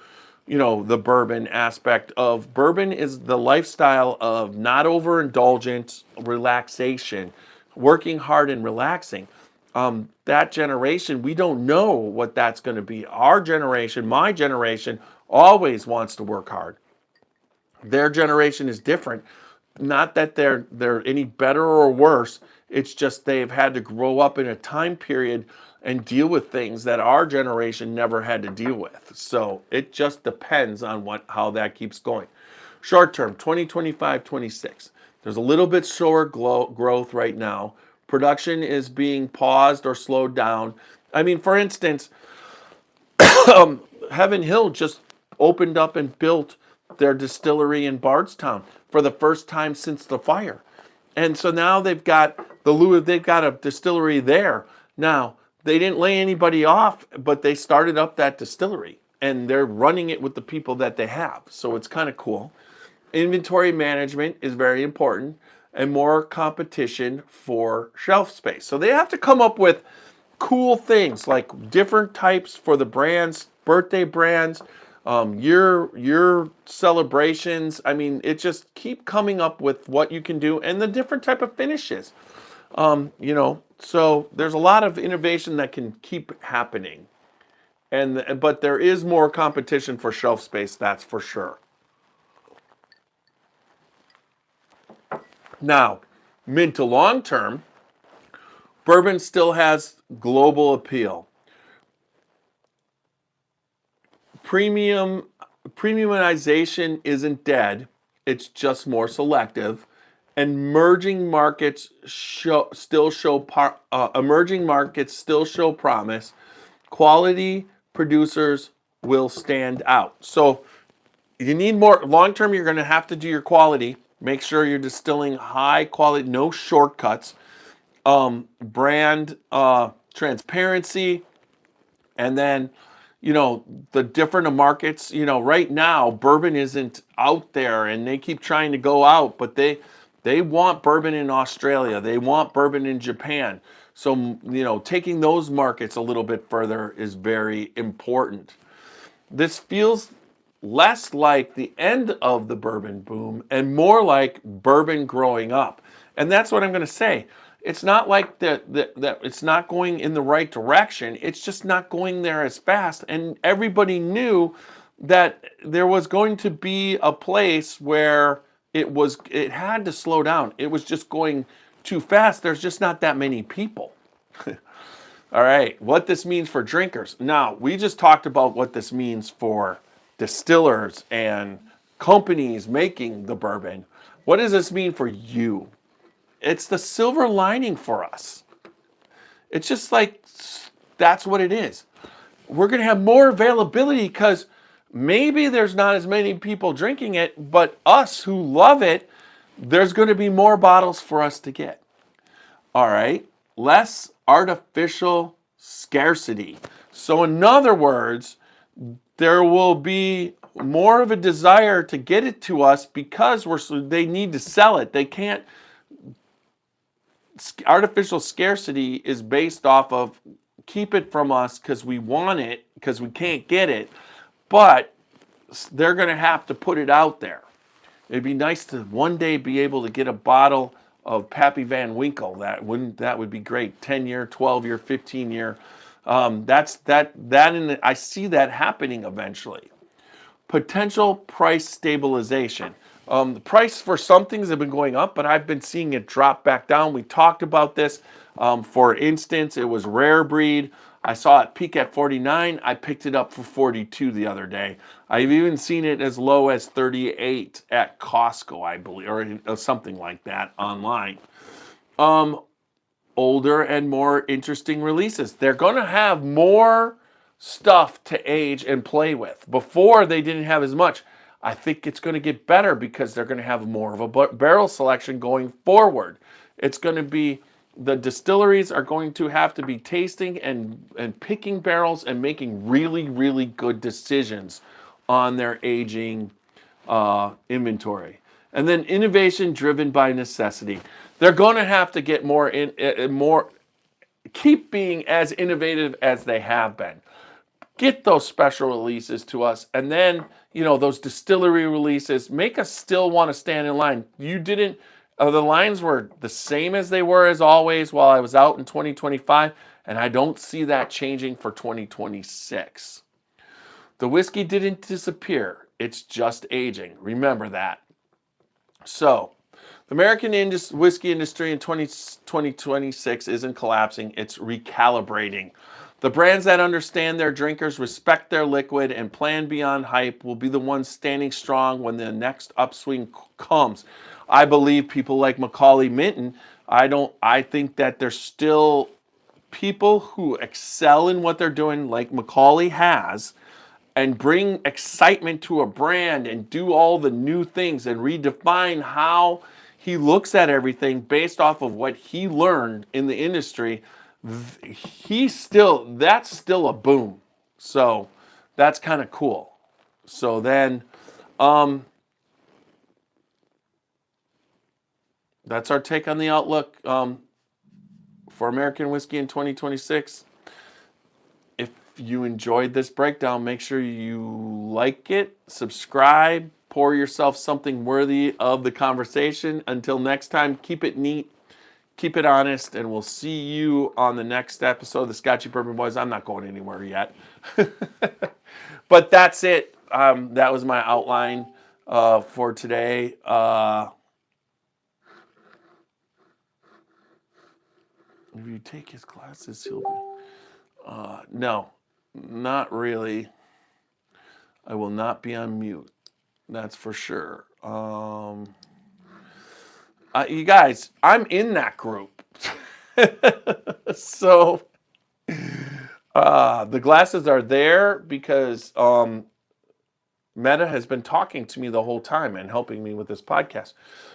the bourbon aspect of bourbon is the lifestyle of not overindulgence, relaxation, working hard and relaxing. That generation, we don't know what that's going to be. Our generation, my generation, always wants to work hard. Their generation is different. Not that they're any better or worse. It's just they've had to grow up in a time period and deal with things that our generation never had to deal with. So it just depends on how that keeps going. Short term, 2025, 26. There's a little bit slower growth right now. Production is being paused or slowed down. I mean, for instance, Heaven Hill just opened up and built their distillery in Bardstown for the first time since the fire. And so now they've got a distillery there. Now, they didn't lay anybody off, but they started up that distillery and they're running it with the people that they have. So it's kind of cool. Inventory management is very important and more competition for shelf space. So they have to come up with cool things like different types for the brands, birthday brands, your celebrations. I mean, it just keep coming up with what you can do and the different type of finishes. So there's a lot of innovation that can keep happening. But there is more competition for shelf space, that's for sure. Now, mid to long term, bourbon still has global appeal. Premiumization isn't dead, it's just more selective. And emerging markets still show promise. Quality producers will stand out. So you need more long term. You're going to have to do your quality. Make sure you're distilling high quality, no shortcuts. Brand transparency, and then the different markets. Right now bourbon isn't out there, and they keep trying to go out, but they want bourbon in Australia. They want bourbon in Japan. So, taking those markets a little bit further is very important. This feels less like the end of the bourbon boom and more like bourbon growing up. And that's what I'm going to say. It's not like that it's not going in the right direction. It's just not going there as fast. And everybody knew that there was going to be a place where it had to slow down. It was just going too fast. There's just not that many people. All right, what this means for drinkers. Now, we just talked about what this means for distillers and companies making the bourbon. What does this mean for you? It's the silver lining for us. It's just like, that's what it is. We're going to have more availability because maybe there's not as many people drinking it, but us who love it, there's going to be more bottles for us to get. All right, less artificial scarcity. So in other words, there will be more of a desire to get it to us because they need to sell it. They can't. Artificial scarcity is based off of keep it from us because we want it, because we can't get it, but they're going to have to put it out there. It'd be nice to one day be able to get a bottle of Pappy Van Winkle. That would be great. 10-year, 12-year, 15-year. I see that happening eventually. Potential price stabilization. The price for some things have been going up, but I've been seeing it drop back down. We talked about this. For instance, it was Rare Breed. I saw it peak at 49. I picked it up for 42 the other day. I've even seen it as low as 38 at Costco, I believe, or something like that online. Older and more interesting releases. They're going to have more stuff to age and play with. Before, they didn't have as much. I think it's going to get better because they're going to have more of a barrel selection going forward. It's going to be the distilleries are going to have to be tasting and picking barrels and making really, really good decisions on their aging inventory. And then innovation driven by necessity. They're going to have to get more, keep being as innovative as they have been. Get those special releases to us, and then those distillery releases make us still want to stand in line. You didn't. The lines were the same as they were as always while I was out in 2025, and I don't see that changing for 2026. The whiskey didn't disappear. It's just aging. Remember that. So, the American whiskey industry in 2026 isn't collapsing. It's recalibrating. The brands that understand their drinkers, respect their liquid, and plan beyond hype will be the ones standing strong when the next upswing comes. I believe people like Macaulay Minton. I think that there's still people who excel in what they're doing, like Macaulay has, and bring excitement to a brand and do all the new things and redefine how he looks at everything based off of what he learned in the industry. That's still a boom. So that's kind of cool. So then that's our take on the outlook for American whiskey in 2026. If you enjoyed this breakdown, make sure you like it, subscribe, pour yourself something worthy of the conversation. Until next time, keep it neat, keep it honest, and we'll see you on the next episode of the Scotchy Bourbon Boys. I'm not going anywhere yet. But that's it. That was my outline for today. If you take his glasses, he'll be... no, not really. I will not be on mute. That's for sure. You guys, I'm in that group. So the glasses are there because Meta has been talking to me the whole time and helping me with this podcast.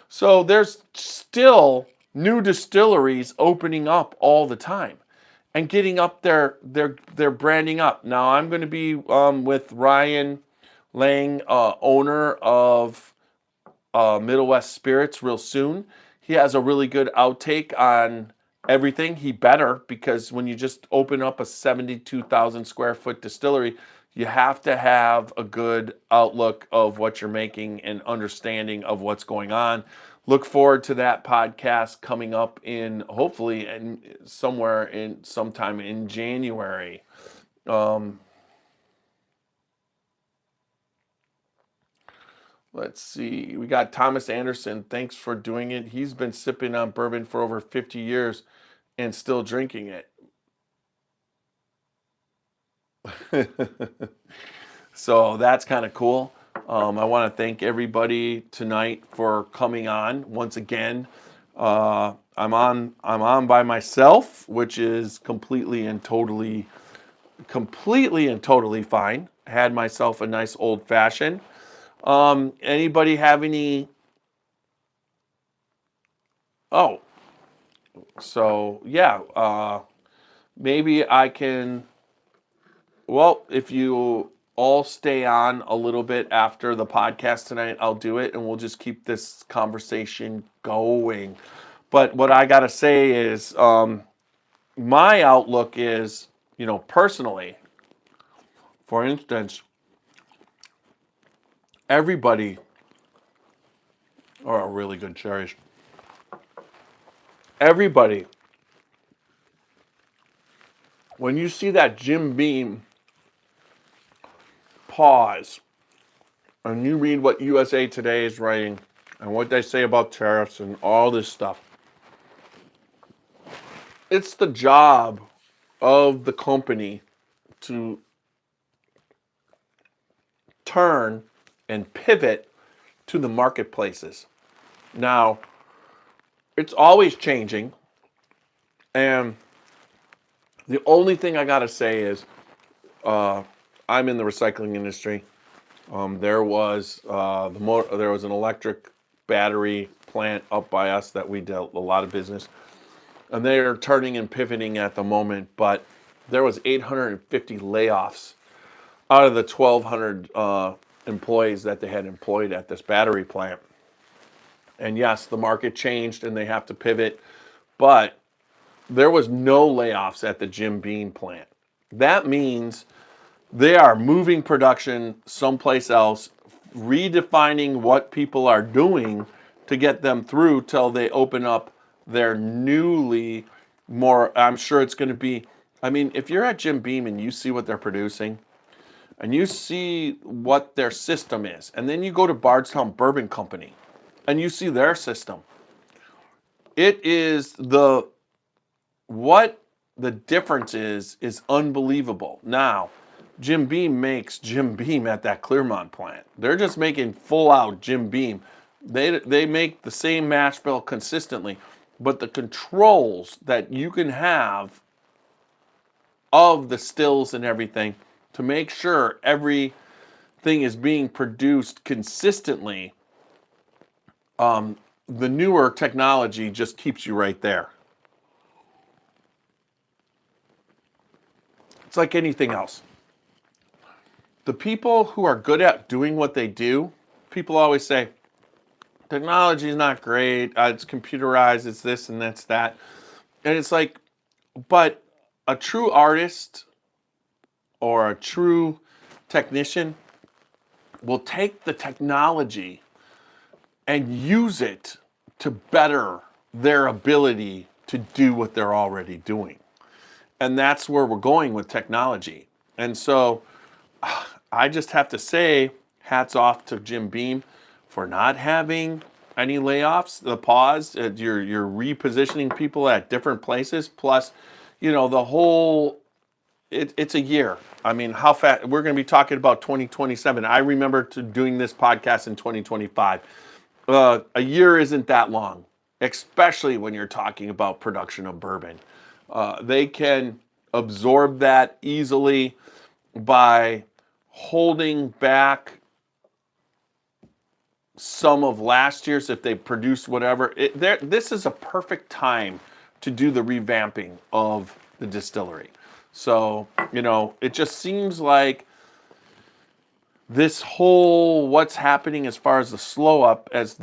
So there's still new distilleries opening up all the time and getting up their branding up. Now I'm going to be with Ryan Lang, owner of Middle West Spirits, real soon. He has a really good outtake on everything. He better, because when you just open up a 72,000 square foot distillery, you have to have a good outlook of what you're making and understanding of what's going on. Look forward to that podcast coming up in, hopefully, sometime in January. Let's see. We got Thomas Anderson. Thanks for doing it. He's been sipping on bourbon for over 50 years and still drinking it. So that's kind of cool. I want to thank everybody tonight for coming on once again. I'm on by myself, which is completely and totally fine. Had myself a nice old fashioned. Anybody have any? Oh, so yeah. Maybe I can. Well, if you all stay on a little bit after the podcast tonight, I'll do it, and we'll just keep this conversation going. But what I gotta say is, my outlook is, personally, for instance, everybody are really good cherries. Everybody, when you see that Jim Beam pause and you read what USA Today is writing and what they say about tariffs and all this stuff, it's the job of the company to turn and pivot to the marketplaces. Now, it's always changing, and the only thing I gotta say is, I'm in the recycling industry. There was an electric battery plant up by us that we dealt a lot of business. and they are turning and pivoting at the moment. But there was 850 layoffs out of the 1,200 employees that they had employed at this battery plant. And yes, the market changed and they have to pivot, but there was no layoffs at the Jim Beam plant. That means they are moving production someplace else, redefining what people are doing to get them through till they open up their newly more, I'm sure it's going to be, I mean, if you're at Jim Beam and you see what they're producing and you see what their system is, and then you go to Bardstown Bourbon Company and you see their system, it is what the difference is unbelievable. Now, Jim Beam makes Jim Beam at that Clearmont plant. They're just making full out Jim Beam. They make the same mash bill consistently, but the controls that you can have of the stills and everything to make sure everything is being produced consistently, the newer technology just keeps you right there. It's like anything else. The people who are good at doing what they do, people always say, technology is not great, it's computerized, it's this and that's that. And it's like, but a true artist or a true technician will take the technology and use it to better their ability to do what they're already doing. And that's where we're going with technology. And so I just have to say, hats off to Jim Beam for not having any layoffs, the pause, you're repositioning people at different places. Plus, the whole, it's a year. I mean, how fast, we're going to be talking about 2027. I remember doing this podcast in 2025. A year isn't that long, especially when you're talking about production of bourbon. They can absorb that easily by holding back some of last year's if they produced whatever. This is a perfect time to do the revamping of the distillery. So, it just seems like this whole what's happening as far as the slow up, as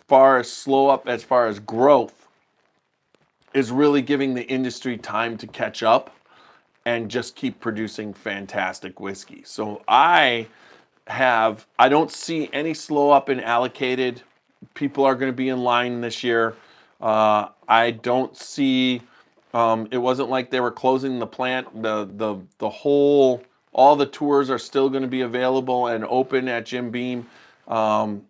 far as growth, is really giving the industry time to catch up and just keep producing fantastic whiskey. So I don't see any slow up in allocated. People are going to be in line this year. I don't see, it wasn't like they were closing the plant. All the tours are still going to be available and open at Jim Beam. The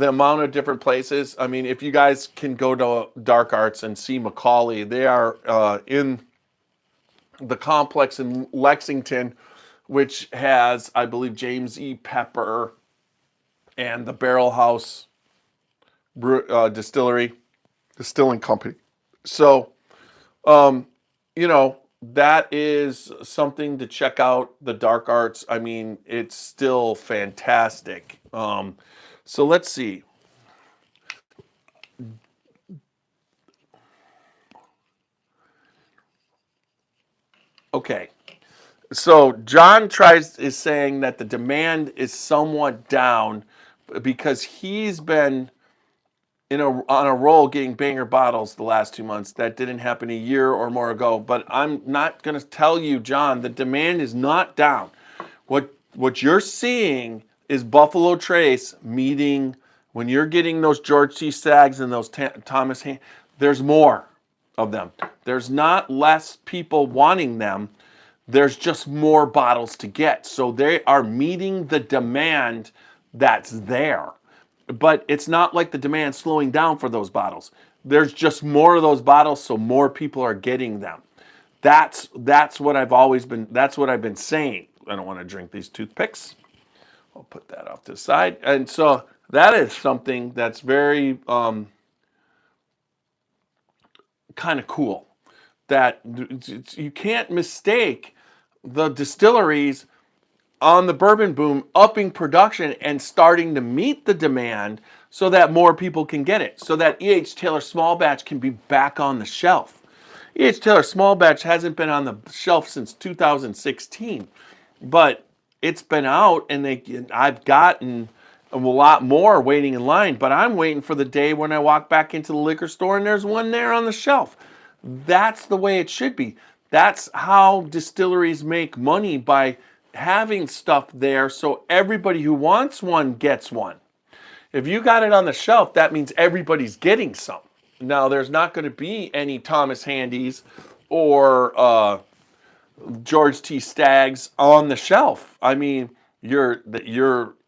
amount of different places. I mean, if you guys can go to Dark Arts and see Macaulay, they are in the complex in Lexington, which has, I believe, James E. Pepper and the Barrel House distilling company. So, that is something to check out, the Dark Arts. I mean, it's still fantastic. So let's see. Okay. So John is saying that the demand is somewhat down because he's been on a roll getting banger bottles the last 2 months. That didn't happen a year or more ago. But I'm not going to tell you, John, the demand is not down. What you're seeing is Buffalo Trace meeting, when you're getting those George T. Staggs and those Thomas Haynes, there's more of them. There's not less people wanting them. There's just more bottles to get. So they are meeting the demand that's there. But it's not like the demand slowing down for those bottles. There's just more of those bottles, so more people are getting them. That's what I've been saying. I don't want to drink these toothpicks. I'll put that off to the side. And so that is something that's very kind of cool. That you can't mistake the distilleries on the bourbon boom upping production and starting to meet the demand so that more people can get it, so that E.H. Taylor Small Batch can be back on the shelf. E.H. Taylor Small Batch hasn't been on the shelf since 2016, but it's been out, and I've gotten a lot more waiting in line, but I'm waiting for the day when I walk back into the liquor store and there's one there on the shelf. That's the way it should be. That's how distilleries make money, by having stuff there so everybody who wants one gets one. If you got it on the shelf, that means everybody's getting some. Now, there's not going to be any Thomas Handys or George T. Staggs on the shelf. I mean, you're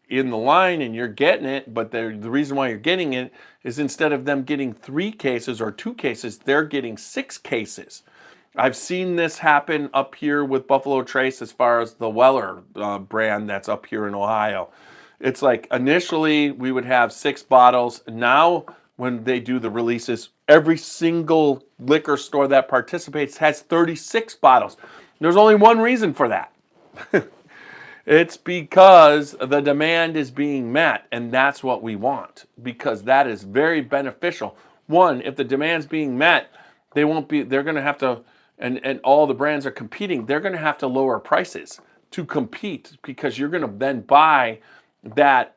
in the line and you're getting it, but the reason why you're getting it is instead of them getting 3 cases or 2 cases, they're getting 6 cases. I've seen this happen up here with Buffalo Trace as far as the Weller brand that's up here in Ohio. It's like initially we would have 6 bottles. Now when they do the releases, every single liquor store that participates has 36 bottles. There's only one reason for that. It's because the demand is being met, and that's what we want, because that is very beneficial. One, if the demand's being met, they're going to have to, and all the brands are competing, they're going to have to lower prices to compete, because you're going to then buy that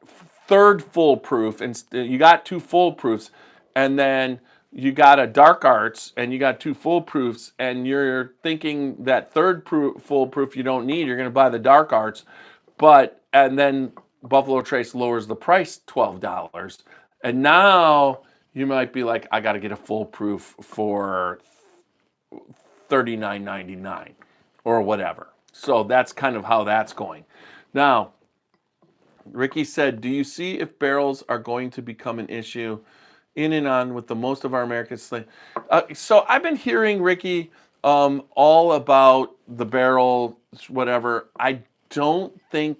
third foolproof, and you got 2 foolproofs, and then you got a dark arts and you got 2 foolproofs, and you're thinking that third foolproof you don't need, you're going to buy the dark arts, and then Buffalo Trace lowers the price $12, and now you might be like, I got to get a foolproof for $39.99 or whatever. So that's kind of how that's going. Now, Ricky said, do you see if barrels are going to become an issue in and on with the most of our Americans? So I've been hearing, Ricky, all about the barrel, whatever. I don't think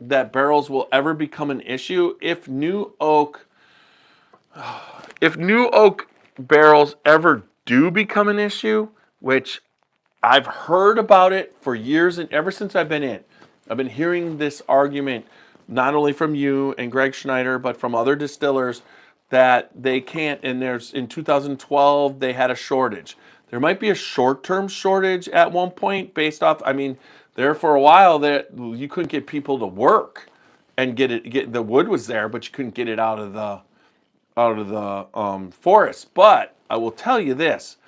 that barrels will ever become an issue. If new oak barrels ever do become an issue, which I've heard about it for years, and ever since I've been hearing this argument, not only from you and Greg Schneider, but from other distillers, that they can't, and in 2012, they had a shortage. There might be a short-term shortage at one point based off, there for a while that you couldn't get people to work and the wood was there, but you couldn't get it out of the forest. But I will tell you this,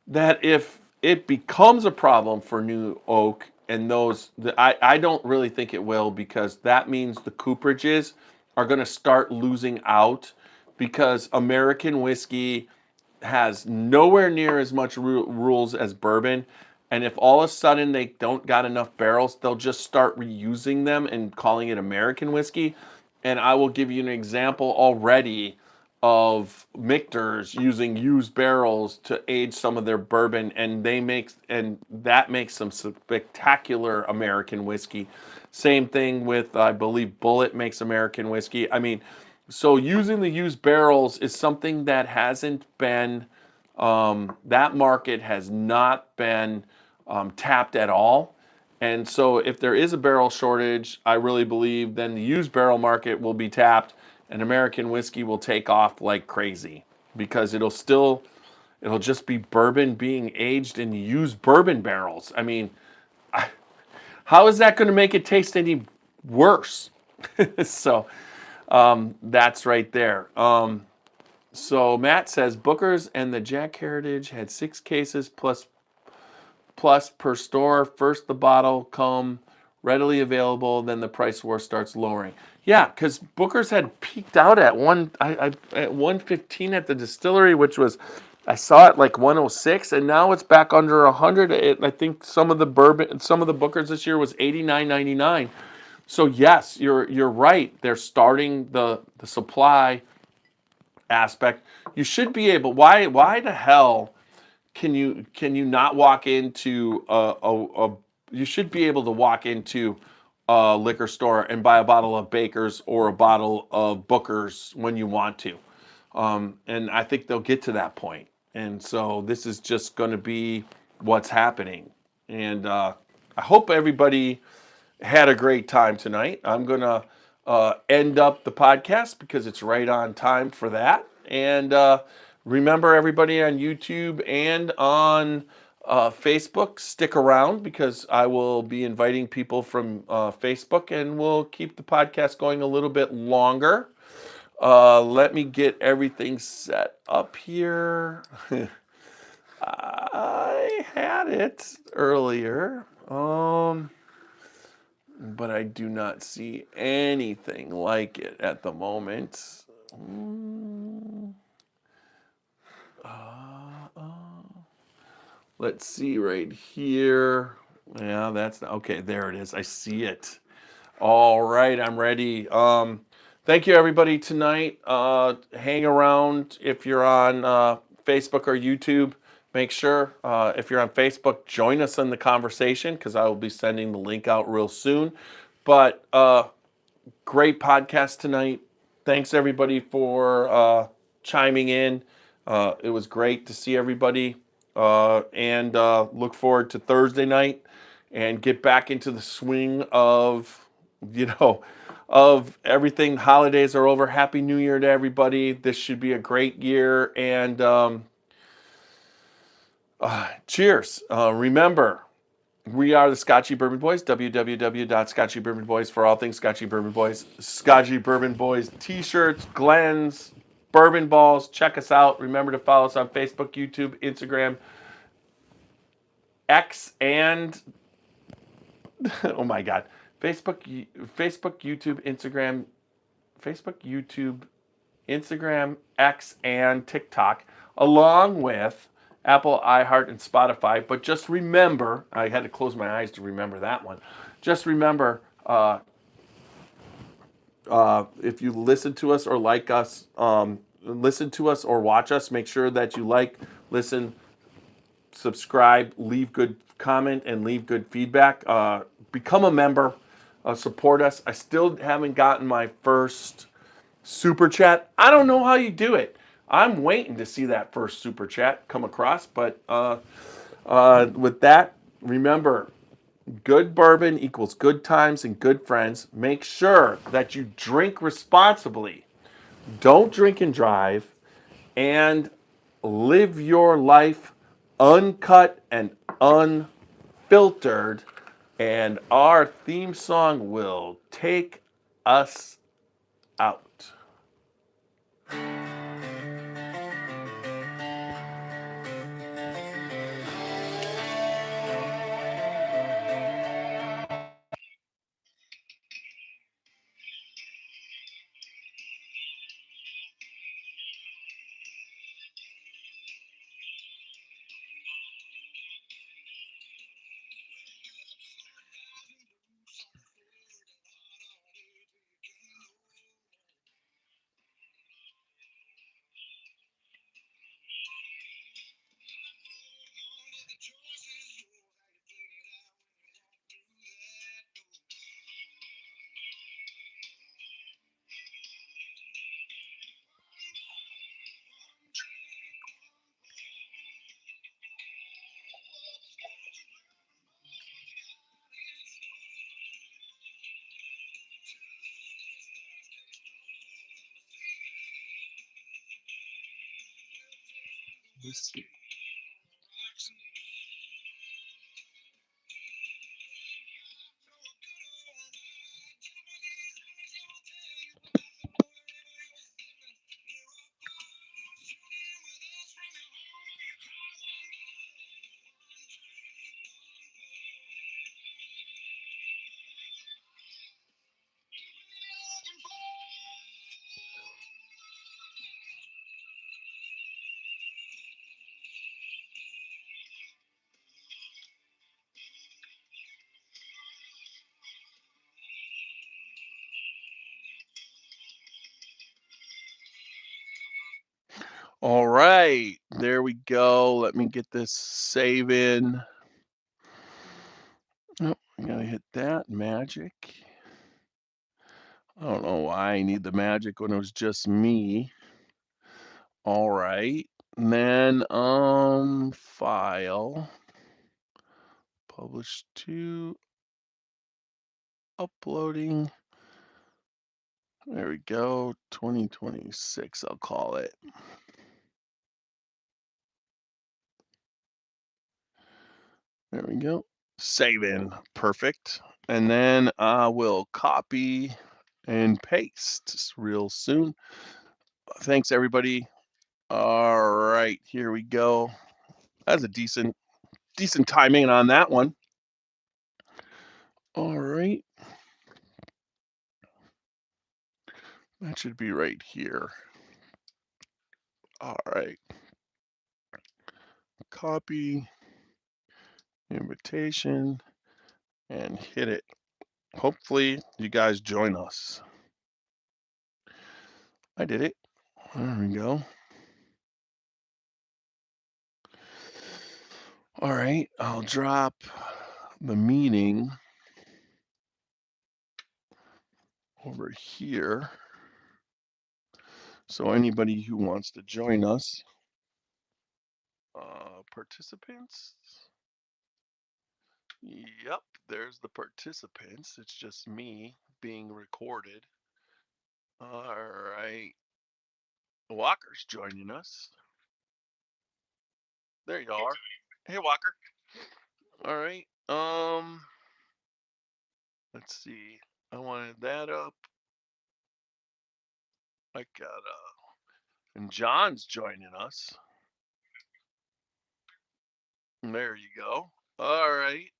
that if it becomes a problem for new oak, and I don't really think it will, because that means the cooperages are going to start losing out, because American whiskey has nowhere near as much rules as bourbon. And if all of a sudden they don't got enough barrels, they'll just start reusing them and calling it American whiskey. And I will give you an example already of Michter's using used barrels to age some of their bourbon, and that makes some spectacular American whiskey. Same thing with, I believe, Bullet makes American whiskey. So using the used barrels is something that hasn't been, that market has not been tapped at all. And so if there is a barrel shortage, I really believe then the used barrel market will be tapped, and American whiskey will take off like crazy, because it'll just be bourbon being aged in used bourbon barrels. How is that going to make it taste any worse? So that's right there. So Matt says Booker's and the Jack Heritage had 6 cases plus per store. First the bottle come readily available, then the price war starts lowering. Yeah, because Booker's had peaked out at at 115 at the distillery, which was, I saw it like 106, and now it's back under 100. I think some of the Booker's this year was $89.99. So yes, you're right. They're starting the supply aspect. You should be able. Why the hell can you not walk into you should be able to walk into a liquor store and buy a bottle of Baker's or a bottle of Booker's when you want to. And I think they'll get to that point. And so this is just going to be what's happening. And I hope everybody had a great time tonight. I'm going to end up the podcast because it's right on time for that. And remember, everybody on YouTube and on Facebook, stick around because I will be inviting people from Facebook and we'll keep the podcast going a little bit longer. Let me get everything set up here. I had it earlier, but I do not see anything like it at the moment. Let's see right here. Yeah, that's okay. There it is. I see it. All right, I'm ready. Thank you, everybody, tonight. Hang around if you're on Facebook or YouTube. Make sure if you're on Facebook, join us in the conversation because I will be sending the link out real soon. But great podcast tonight. Thanks, everybody, for chiming in. It was great to see everybody and look forward to Thursday night and get back into the swing of, of everything. Holidays are over. Happy New Year to everybody. This should be a great year. And cheers. Remember, we are the Scotchy Bourbon Boys. www.scotchybourbonboys for all things Scotchy Bourbon Boys. Scotchy Bourbon Boys t-shirts, Glens, bourbon balls. Check us out. Remember to follow us on Facebook, YouTube, Instagram, X, and oh my God, Facebook, YouTube, Instagram, X, and TikTok, along with Apple, iHeart, and Spotify. But just remember, I had to close my eyes to remember that one. Just remember, if you listen to us or like us, listen to us or watch us, make sure that you like, listen, subscribe, leave good comment, and leave good feedback. Become a member, support us. I still haven't gotten my first super chat. I don't know how you do it. I'm waiting to see that first super chat come across. But with that, remember, good bourbon equals good times and good friends. Make sure that you drink responsibly. Don't drink and drive. And live your life uncut and unfiltered. And our theme song will take us out. All right, there we go. Let me get this save in. Oh, I gotta hit that magic. I don't know why I need the magic when it was just me. All right, and then file, publish to, uploading. There we go. 2026, I'll call it. There we go. Save in. Perfect. And then I will copy and paste real soon. Thanks, everybody. All right, here we go. That's a decent timing on that one. All right. That should be right here. All right. Copy invitation and hit it. Hopefully you guys join us. I did it. There we go. All right, I'll drop the meeting over here. So anybody who wants to join us, participants. Yep, there's the participants. It's just me being recorded. All right. Walker's joining us. There you are. Hey, Walker. All right. Let's see. I wanted that up. I got and John's joining us. There you go. All right.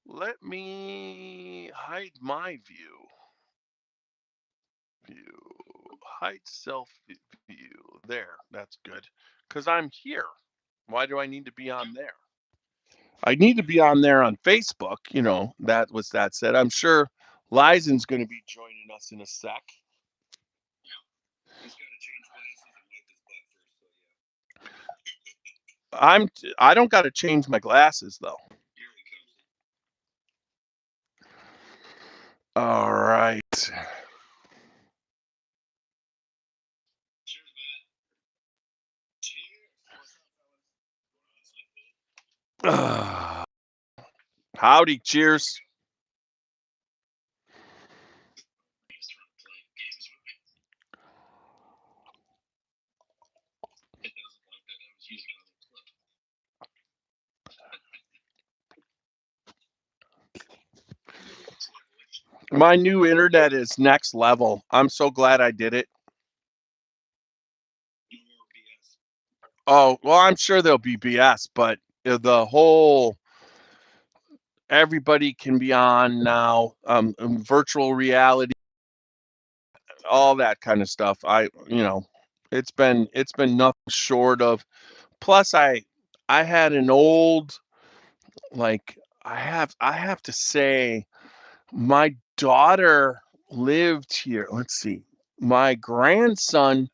Let me hide my view. Hide self view. There, that's good. Because I'm here. Why do I need to be on there? I need to be on there on Facebook. You know, that was that said. I'm sure Lizen's going to be joining us in a sec. I don't got to change my glasses though. All right. Howdy, cheers. My new internet is next level. I'm so glad I did it. Oh, well, I'm sure there'll be BS, but the whole everybody can be on now, virtual reality, all that kind of stuff. It's been nothing short of. Plus, I had an old like I have to say, my daughter lived here. Let's see, my grandson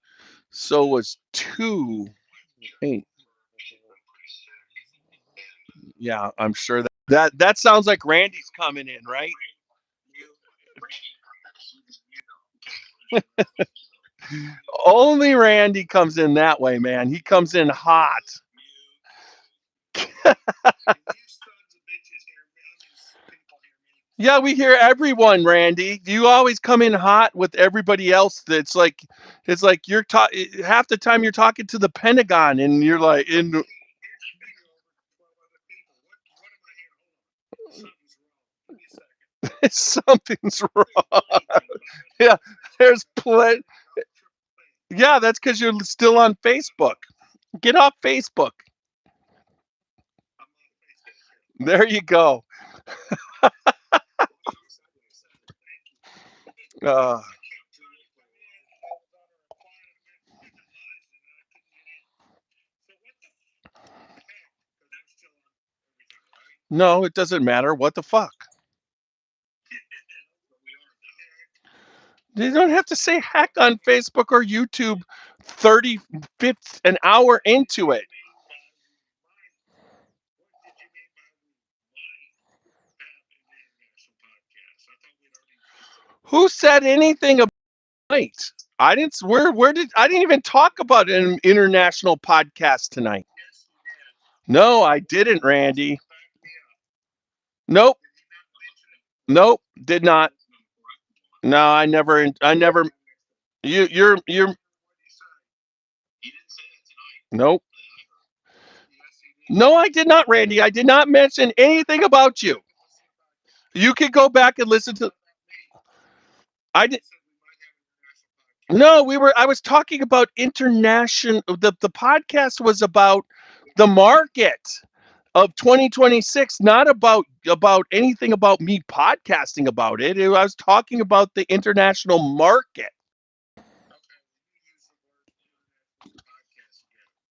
was 2. Hey, yeah, I'm sure that sounds like Randy's coming in, right? Only Randy comes in that way, man. He comes in hot. Yeah, we hear everyone, Randy. You always come in hot with everybody else. It's like you're half the time you're talking to the Pentagon, and you're like in. Something's wrong. Yeah, there's plenty. Yeah, that's because you're still on Facebook. Get off Facebook. There you go. Uh, no, it doesn't matter. What the fuck? You don't have to say heck on Facebook or YouTube 35th an hour into it. Who said anything about it? I didn't. Where did I didn't even talk about an international podcast tonight. No, I didn't, Randy. Nope. Nope, did not. No, I never. You're. Nope. No, I did not, Randy. I did not mention anything about you. You can go back and listen to. I did. No, we were. I was talking about international. The podcast was about the market of 2026, not about anything about me podcasting about it. I was talking about the international market.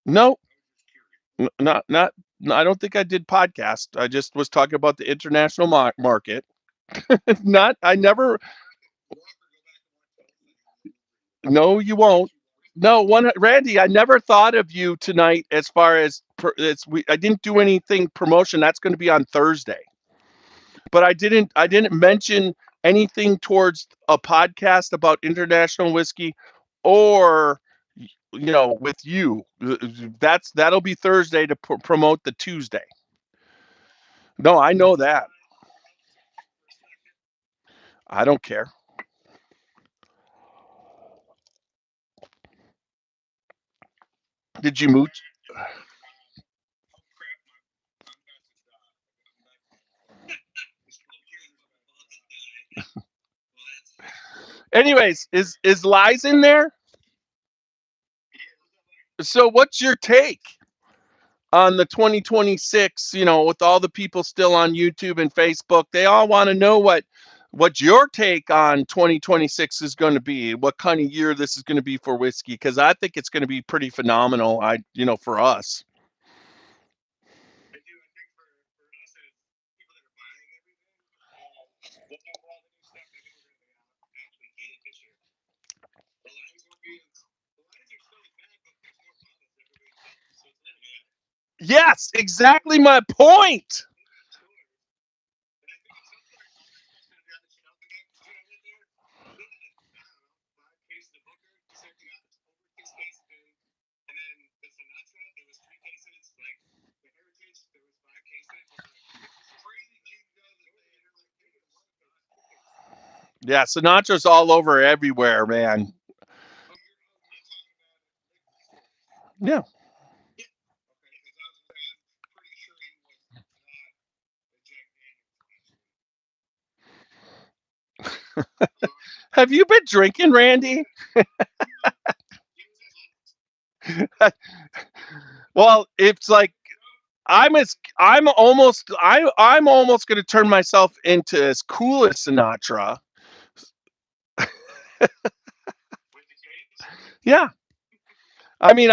No, not. No, I don't think I did podcast. I just was talking about the international market. Not. I never. No, you won't. No, one Randy, I never thought of you tonight as far as I didn't do anything promotion. That's going to be on Thursday. But I didn't mention anything towards a podcast about international whiskey or with you. That'll be Thursday to promote the Tuesday. No, I know that. I don't care. Did you mooch? Anyways, is Lies in there? So what's your take on the 2026, with all the people still on YouTube and Facebook? They all want to know what your take on 2026 is going to be, what kind of year this is going to be for whiskey, because I think it's going to be pretty phenomenal, for us. Yes, exactly my point. Yeah, Sinatra's all over everywhere, man. Yeah. Have you been drinking, Randy? Well, it's like I'm almost going to turn myself into as cool as Sinatra. Yeah. I mean,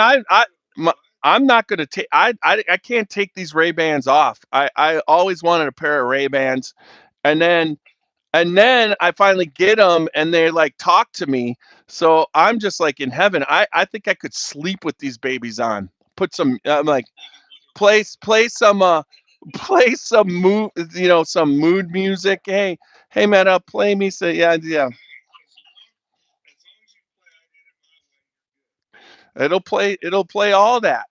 my, I'm not going to take. I can't take these Ray Bans off. I always wanted a pair of Ray Bans, and then I finally get them, and they like talk to me. So I'm just like in heaven. I think I could sleep with these babies on. Put some. I'm like play some play some mood some mood music. Hey man, play me. So yeah. It'll play all that.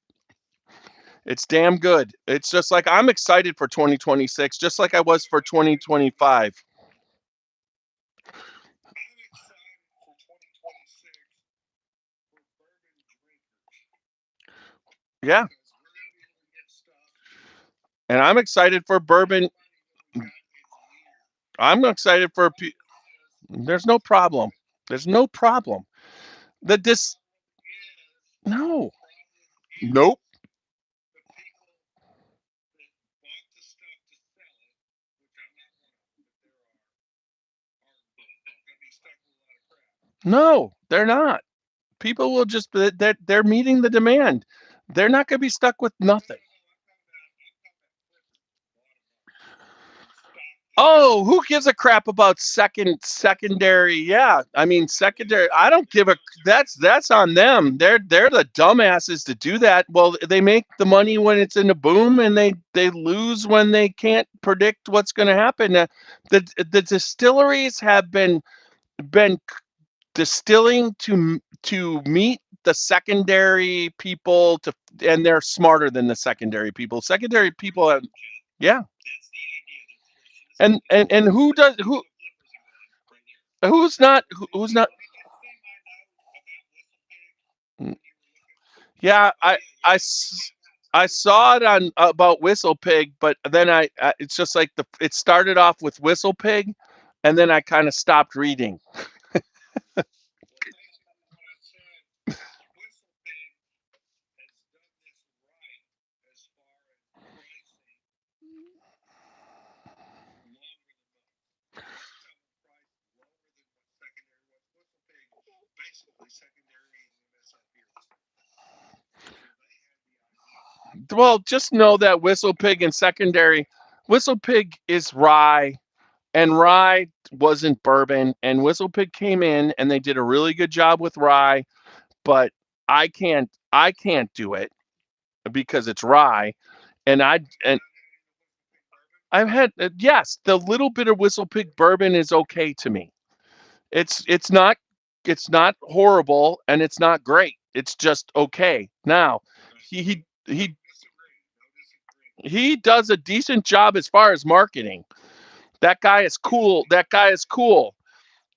It's damn good. It's just like I'm excited for 2026, just like I was for 2025. Yeah, and I'm excited for bourbon. I'm excited for. There's no problem. There's no problem. The this No. Nope. No, they're not. People will just they're meeting the demand. They're not going to be stuck with nothing. Oh, who gives a crap about secondary? Yeah, I mean secondary. I don't give a. That's on them. They're the dumbasses to do that. Well, they make the money when it's in a boom, and they lose when they can't predict what's going to happen. The distilleries have been distilling to meet the secondary people and they're smarter than the secondary people. Secondary people, yeah. And who's not. Yeah, I saw it on about Whistle Pig, but then it's just like it started off with Whistle Pig, and then I kind of stopped reading. Well, just know that Whistle Pig and secondary, Whistle Pig is rye, and rye wasn't bourbon, and Whistle Pig came in and they did a really good job with rye, but I can't do it because it's rye, and I've had yes, the little bit of Whistle Pig bourbon is okay to me. It's not it's not horrible and it's not great. It's just okay. Now, he he he he does a decent job as far as marketing. That guy is cool. That guy is cool.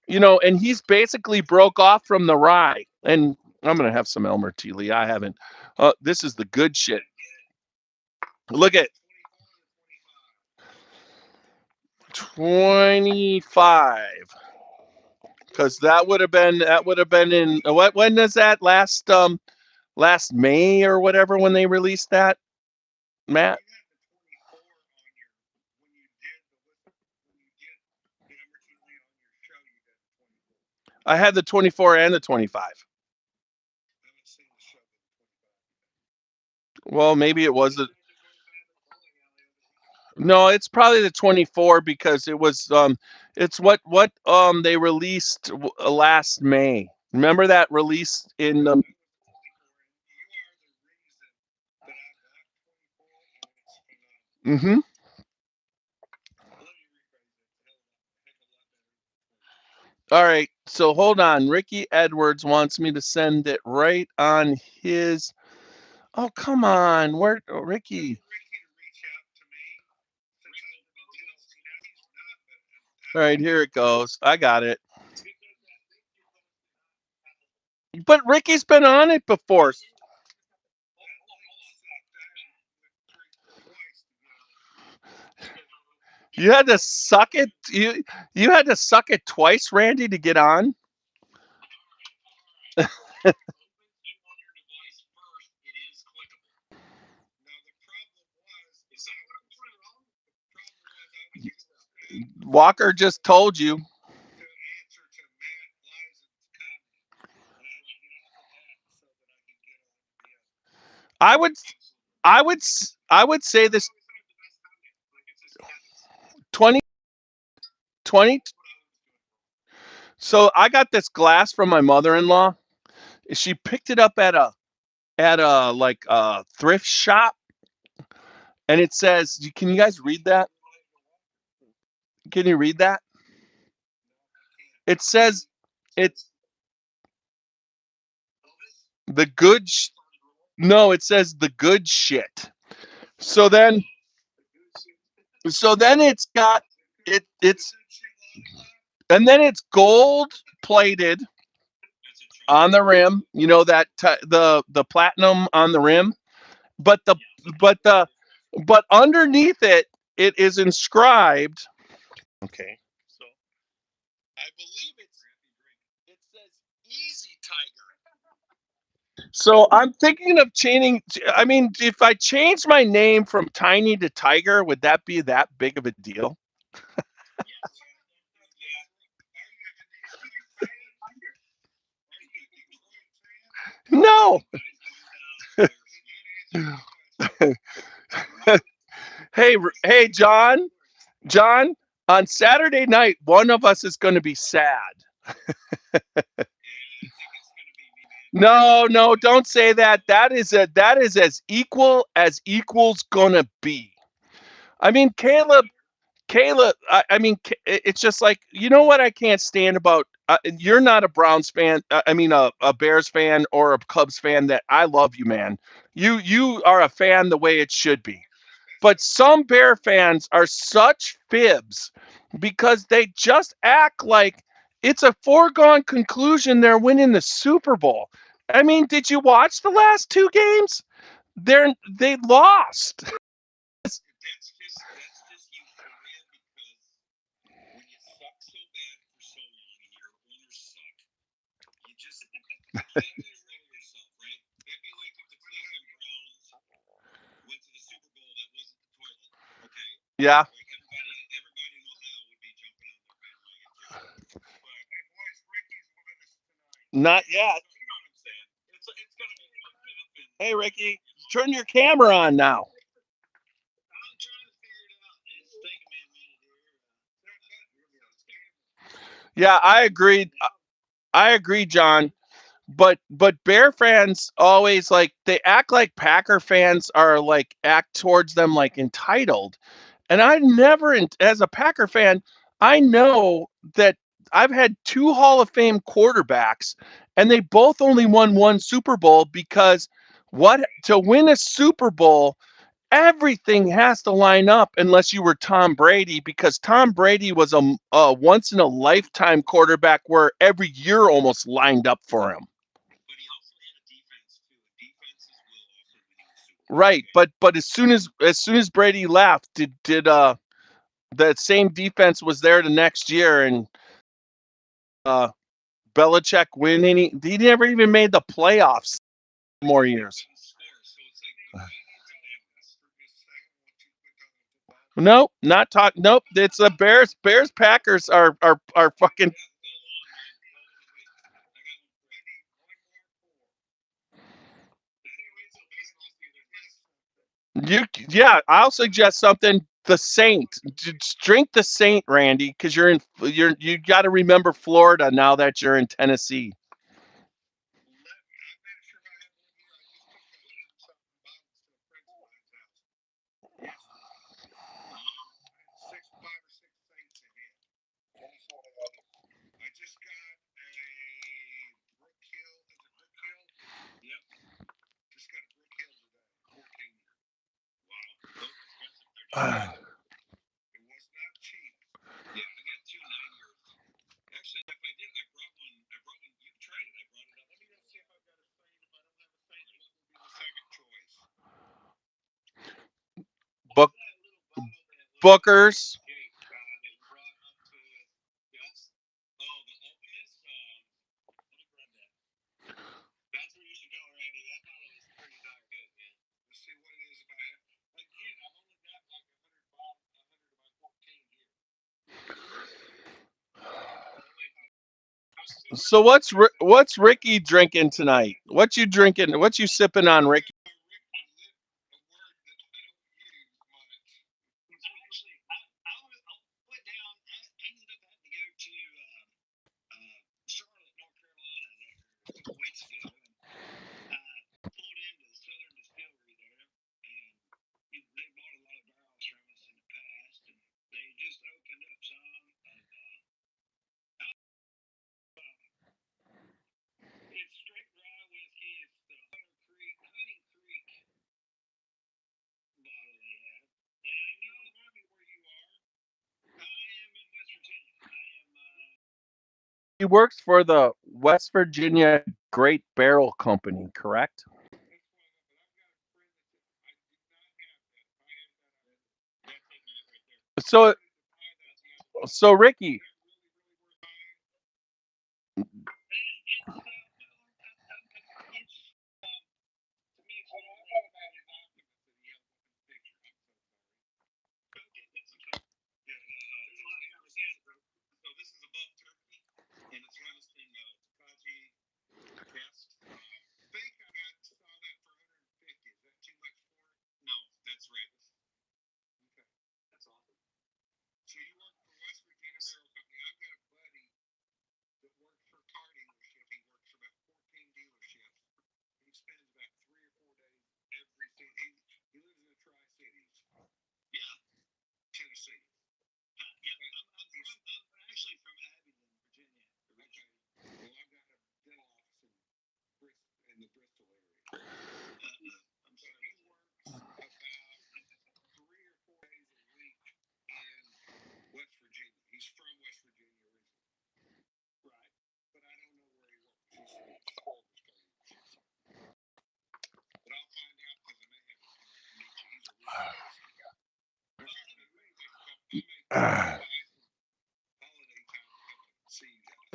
And he's basically broke off from the rye. And I'm gonna have some Elmer T. Lee. I haven't. This is the good shit. Look at 25, because that would have been in what? When is that last May or whatever when they released that, Matt? I had the 24 and the 25. Well, maybe it was the no, it's probably the 24 because it's what they released last May. Remember that release in mhm. All right. So hold on. Ricky Edwards wants me to send it right on his. Oh, come on. Where Ricky? All right, here it goes. I got it. But Ricky's been on it before. You had to suck it. You had to suck it twice, Randy, to get on. Walker just told you. I would I would say this 20 20. So I got this glass from my mother-in-law. She picked it up at a like a thrift shop, and it says, can you guys read that? Can you read that? It says it's the good no, it says the good shit. So then it's got it's and then it's gold plated on the rim, that the platinum on the rim, but but the but underneath it is inscribed. Okay. So I believe it says Easy Tiger. So I'm thinking of changing. I mean, if I change my name from Tiny to Tiger, would that be that big of a deal? No. Hey, hey, John. On Saturday night, one of us is going to be sad. No, no, don't say that. That is as equal as equal's gonna be. I mean, Caleb. I mean, it's just like, what I can't stand about. You're not a Browns fan. I mean, a Bears fan or a Cubs fan. That I love you, man. You are a fan the way it should be. But some Bear fans are such fibs because they just act like it's a foregone conclusion they're winning the Super Bowl. I mean, did you watch the last two games? They lost. Yeah, not yet. Hey, Ricky, turn your camera on now. Yeah, I agree. I agree, John. But Bear fans always like they act like Packer fans are like act towards them like entitled. And I never, as a Packer fan, I know that I've had two Hall of Fame quarterbacks, and they both only won one Super Bowl because what to win a Super Bowl, everything has to line up unless you were Tom Brady, because Tom Brady was a once in a lifetime quarterback where every year almost lined up for him. Right, but as soon as Brady left, did that same defense was there the next year, and uh Belichick win any? He never even made the playoffs more years. Nope, not talk. Nope, it's the Bears. Bears Packers are fucking. Yeah. I'll suggest something. The Saint. Just drink the Saint, Randy, because you got to remember Florida now that you're in Tennessee. Book Bookers. So what's Ricky drinking tonight? What you drinking? What you sipping on, Ricky? He works for the West Virginia Great Barrel Company, correct? So so Ricky,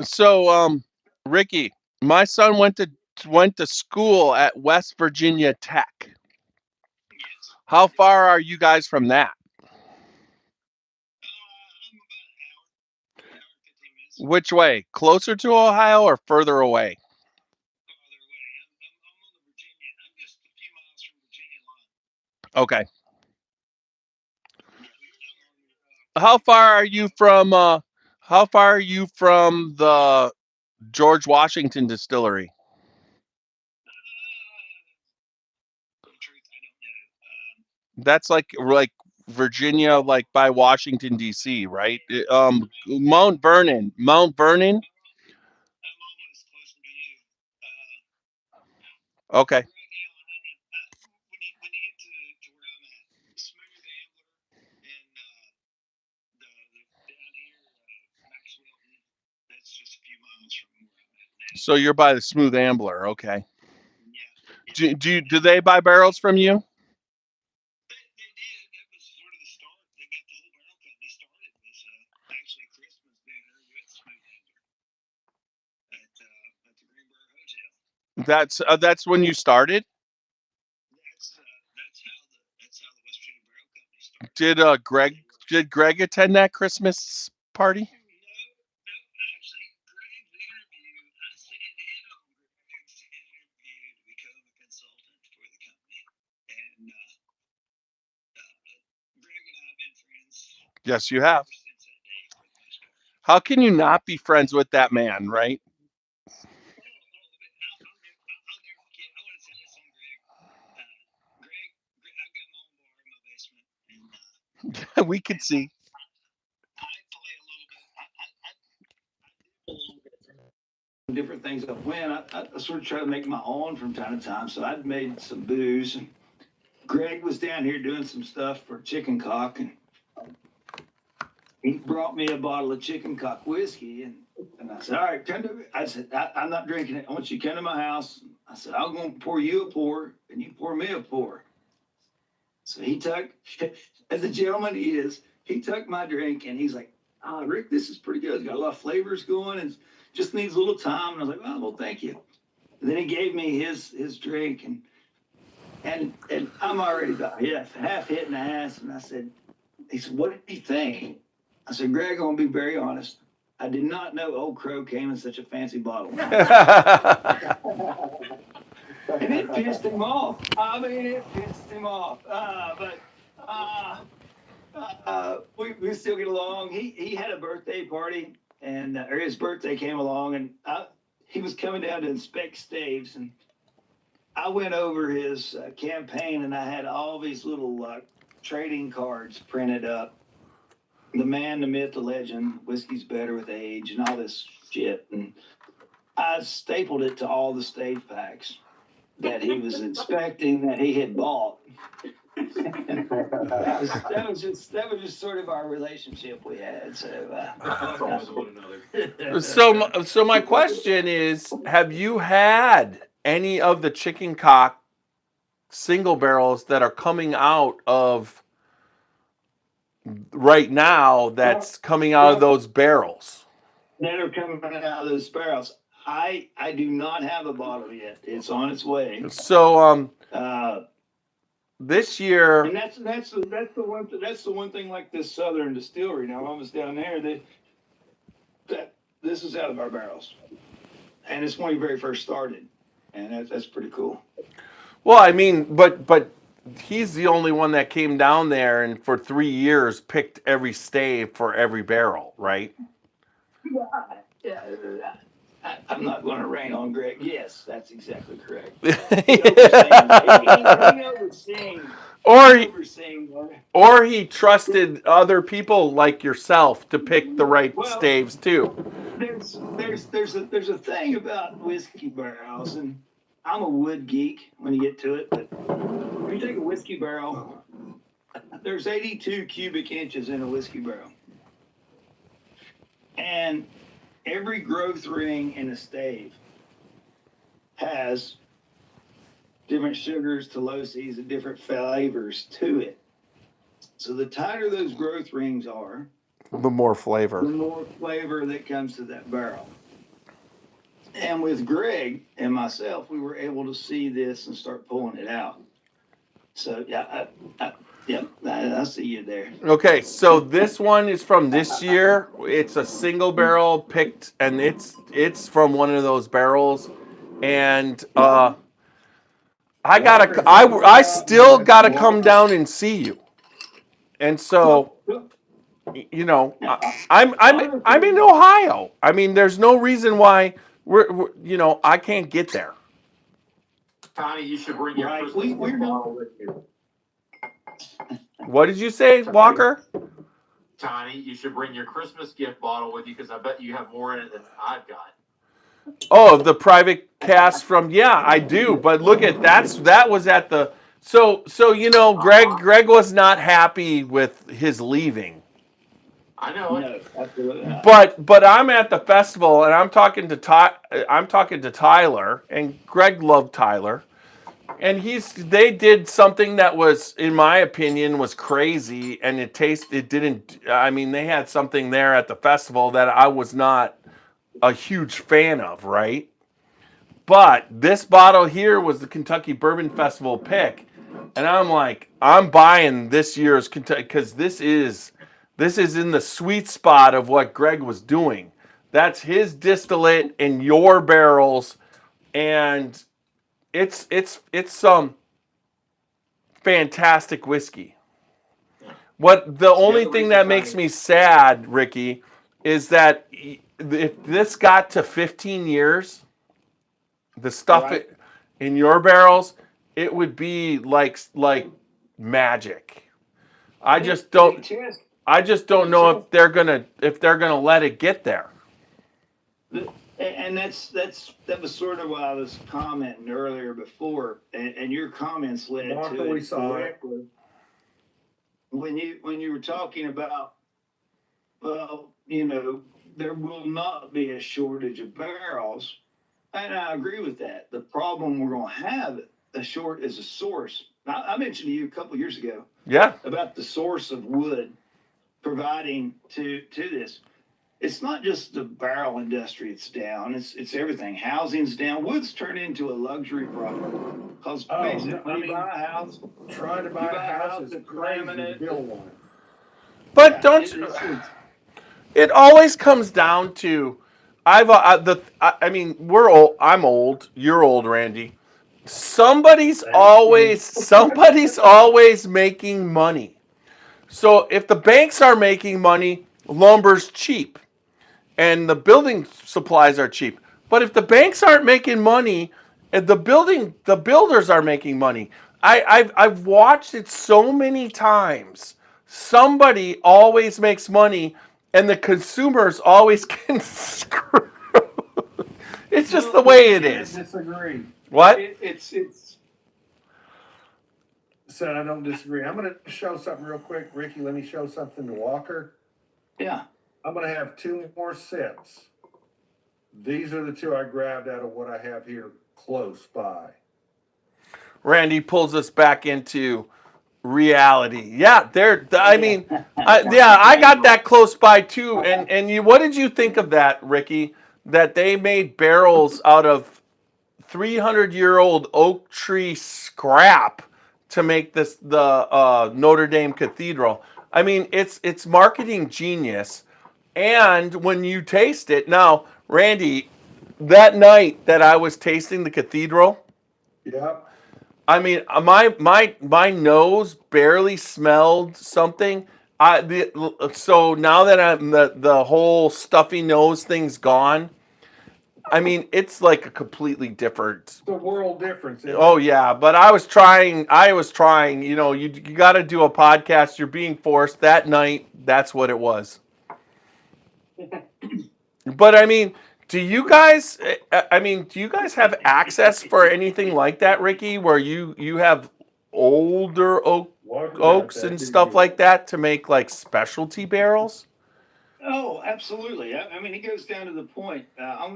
So, Ricky, my son went to school at West Virginia Tech. How far are you guys from that? Which way? Closer to Ohio or further away? Okay. How far are you from the George Washington distillery? That's like Virginia, like by Washington D.C., right? Mount Vernon. Mount Vernon. Okay. So you're by the Smooth Ambler. Okay. Do they buy barrels from you? That's when you started. Did Greg attend that Christmas party? Yes, you have. How can you not be friends with that man, right? We could see. Different things I win. I sort of try to make my own from time to time. So I'd made some booze. And Greg was down here doing some stuff for chicken cock, and he brought me a bottle of chicken cock whiskey. And I said, all right, I said, I'm not drinking it. I want you to come to my house. I said, I'm going to pour you a pour, and you pour me a pour. So he took, as a gentleman he is, he took my drink, and he's like, oh, Rick, this is pretty good. It's got a lot of flavors going, and just needs a little time. And I was like, oh, well, thank you. And then he gave me his drink, and I'm already about half hit in the ass. And I said, he said, what did you think? I said, Greg, I'm going to be very honest. I did not know Old Crow came in such a fancy bottle. And it pissed him off. I mean, it pissed him off. We still get along. He had a birthday party, and or his birthday came along, and he was coming down to inspect staves, and I went over his campaign, and I had all these little trading cards printed up. The man, the myth, the legend, whiskey's better with age, and all this shit. And I stapled it to all the stave packs that he was inspecting that he had bought. that was just sort of our relationship we had. So my question is, have you had any of the chicken cock single barrels that are coming out of right now that's coming out of those barrels? That are coming out of those barrels. I do not have a bottle yet. It's on its way. So this year, and that's the one thing like this Southern distillery. Now I was down there. This is out of our barrels, and it's when we very first started, and that's pretty cool. Well, I mean, but he's the only one that came down there and for 3 years picked every stave for every barrel, right? Yeah, I'm not going to rain on Greg. Yes, that's exactly correct. Or he trusted other people like yourself to pick the right staves too. There's a thing about whiskey barrels, and I'm a wood geek when you get to it, but if you take a whiskey barrel, there's 82 cubic inches in a whiskey barrel. And every growth ring in a stave has different sugars, teloses, and different flavors to it. So the tighter those growth rings are, The more the flavor. more flavor that comes to that barrel. And with Greg and myself, we were able to see this and start pulling it out. So yeah, I see you there. Okay, so this one is from this year. It's a single barrel picked, and it's from one of those barrels, and I still gotta come down and see you. And so, you know, I'm in Ohio. I mean, there's no reason why I can't get there. Connie, you should bring your Right, Christmas we're gift not. bottle with you. What did you say, Walker? Connie, you should bring your Christmas gift bottle with you because I bet you have more in it than I've got. Oh, the private cast from I do. But look at that was at the so Greg was not happy with his leaving. I know it. No, absolutely not. But I'm at the festival and I'm talking to Tyler, and Greg loved Tyler. And they did something that was, in my opinion, was crazy, and it didn't. I mean, they had something there at the festival that I was not a huge fan of, right? But this bottle here was the Kentucky Bourbon Festival pick, and I'm like, I'm buying this year's Kentucky because this is in the sweet spot of what Greg was doing. That's his distillate in your barrels, and it's some fantastic whiskey. What the only thing that makes me sad, Ricky, is that if this got to 15 years, the stuff in your barrels, it would be like magic. I just don't know if they're gonna let it get there. And that was sort of what I was commenting earlier before, and your comments led Martha, to we it saw it. directly. When you were talking about, well, there will not be a shortage of barrels, and I agree with that. The problem we're going to have a short is a source. I mentioned to you a couple years ago about the source of wood providing to this. It's not just the barrel industry it's down. It's everything. Housing's down. Wood's turned into a luxury product. Because basically, when you buy a house, Trying to buy a house is that's crazy to laminate. build one. But it always comes down to I mean, we're old. I'm old. You're old, Randy. Somebody's always making money. So if the banks are making money, lumber's cheap, and the building supplies are cheap. But if the banks aren't making money, and the builders are making money. I've watched it so many times. Somebody always makes money, and the consumers always can screw. It's just the way it is. I disagree. What? It's So I don't disagree. I'm going to show something real quick. Ricky, let me show something to Walker. yeah. I'm going to have two more sips. These are the two I grabbed out of what I have here close by. Randy pulls us back into reality. Yeah, I mean, I got that close by too. And what did you think of that, Ricky? That they made barrels out of 300-year-old oak tree scrap to make the Notre Dame Cathedral. I mean, it's marketing genius. And when you taste it now, Randy, that night that I was tasting the cathedral, Yep. I mean, my nose barely smelled something. So now that I'm the whole stuffy nose thing's gone, I mean, it's like a completely different. It's a world difference. Isn't Oh it? yeah, but I was trying. You know, you got to do a podcast. You're being forced that night. That's what it was. But I mean, do you guys? Do you guys have access for anything like that, Ricky? Where you have older Walker got oaks that and too. stuff like that to make like specialty barrels? Oh, absolutely. I mean, he goes down to the point. Let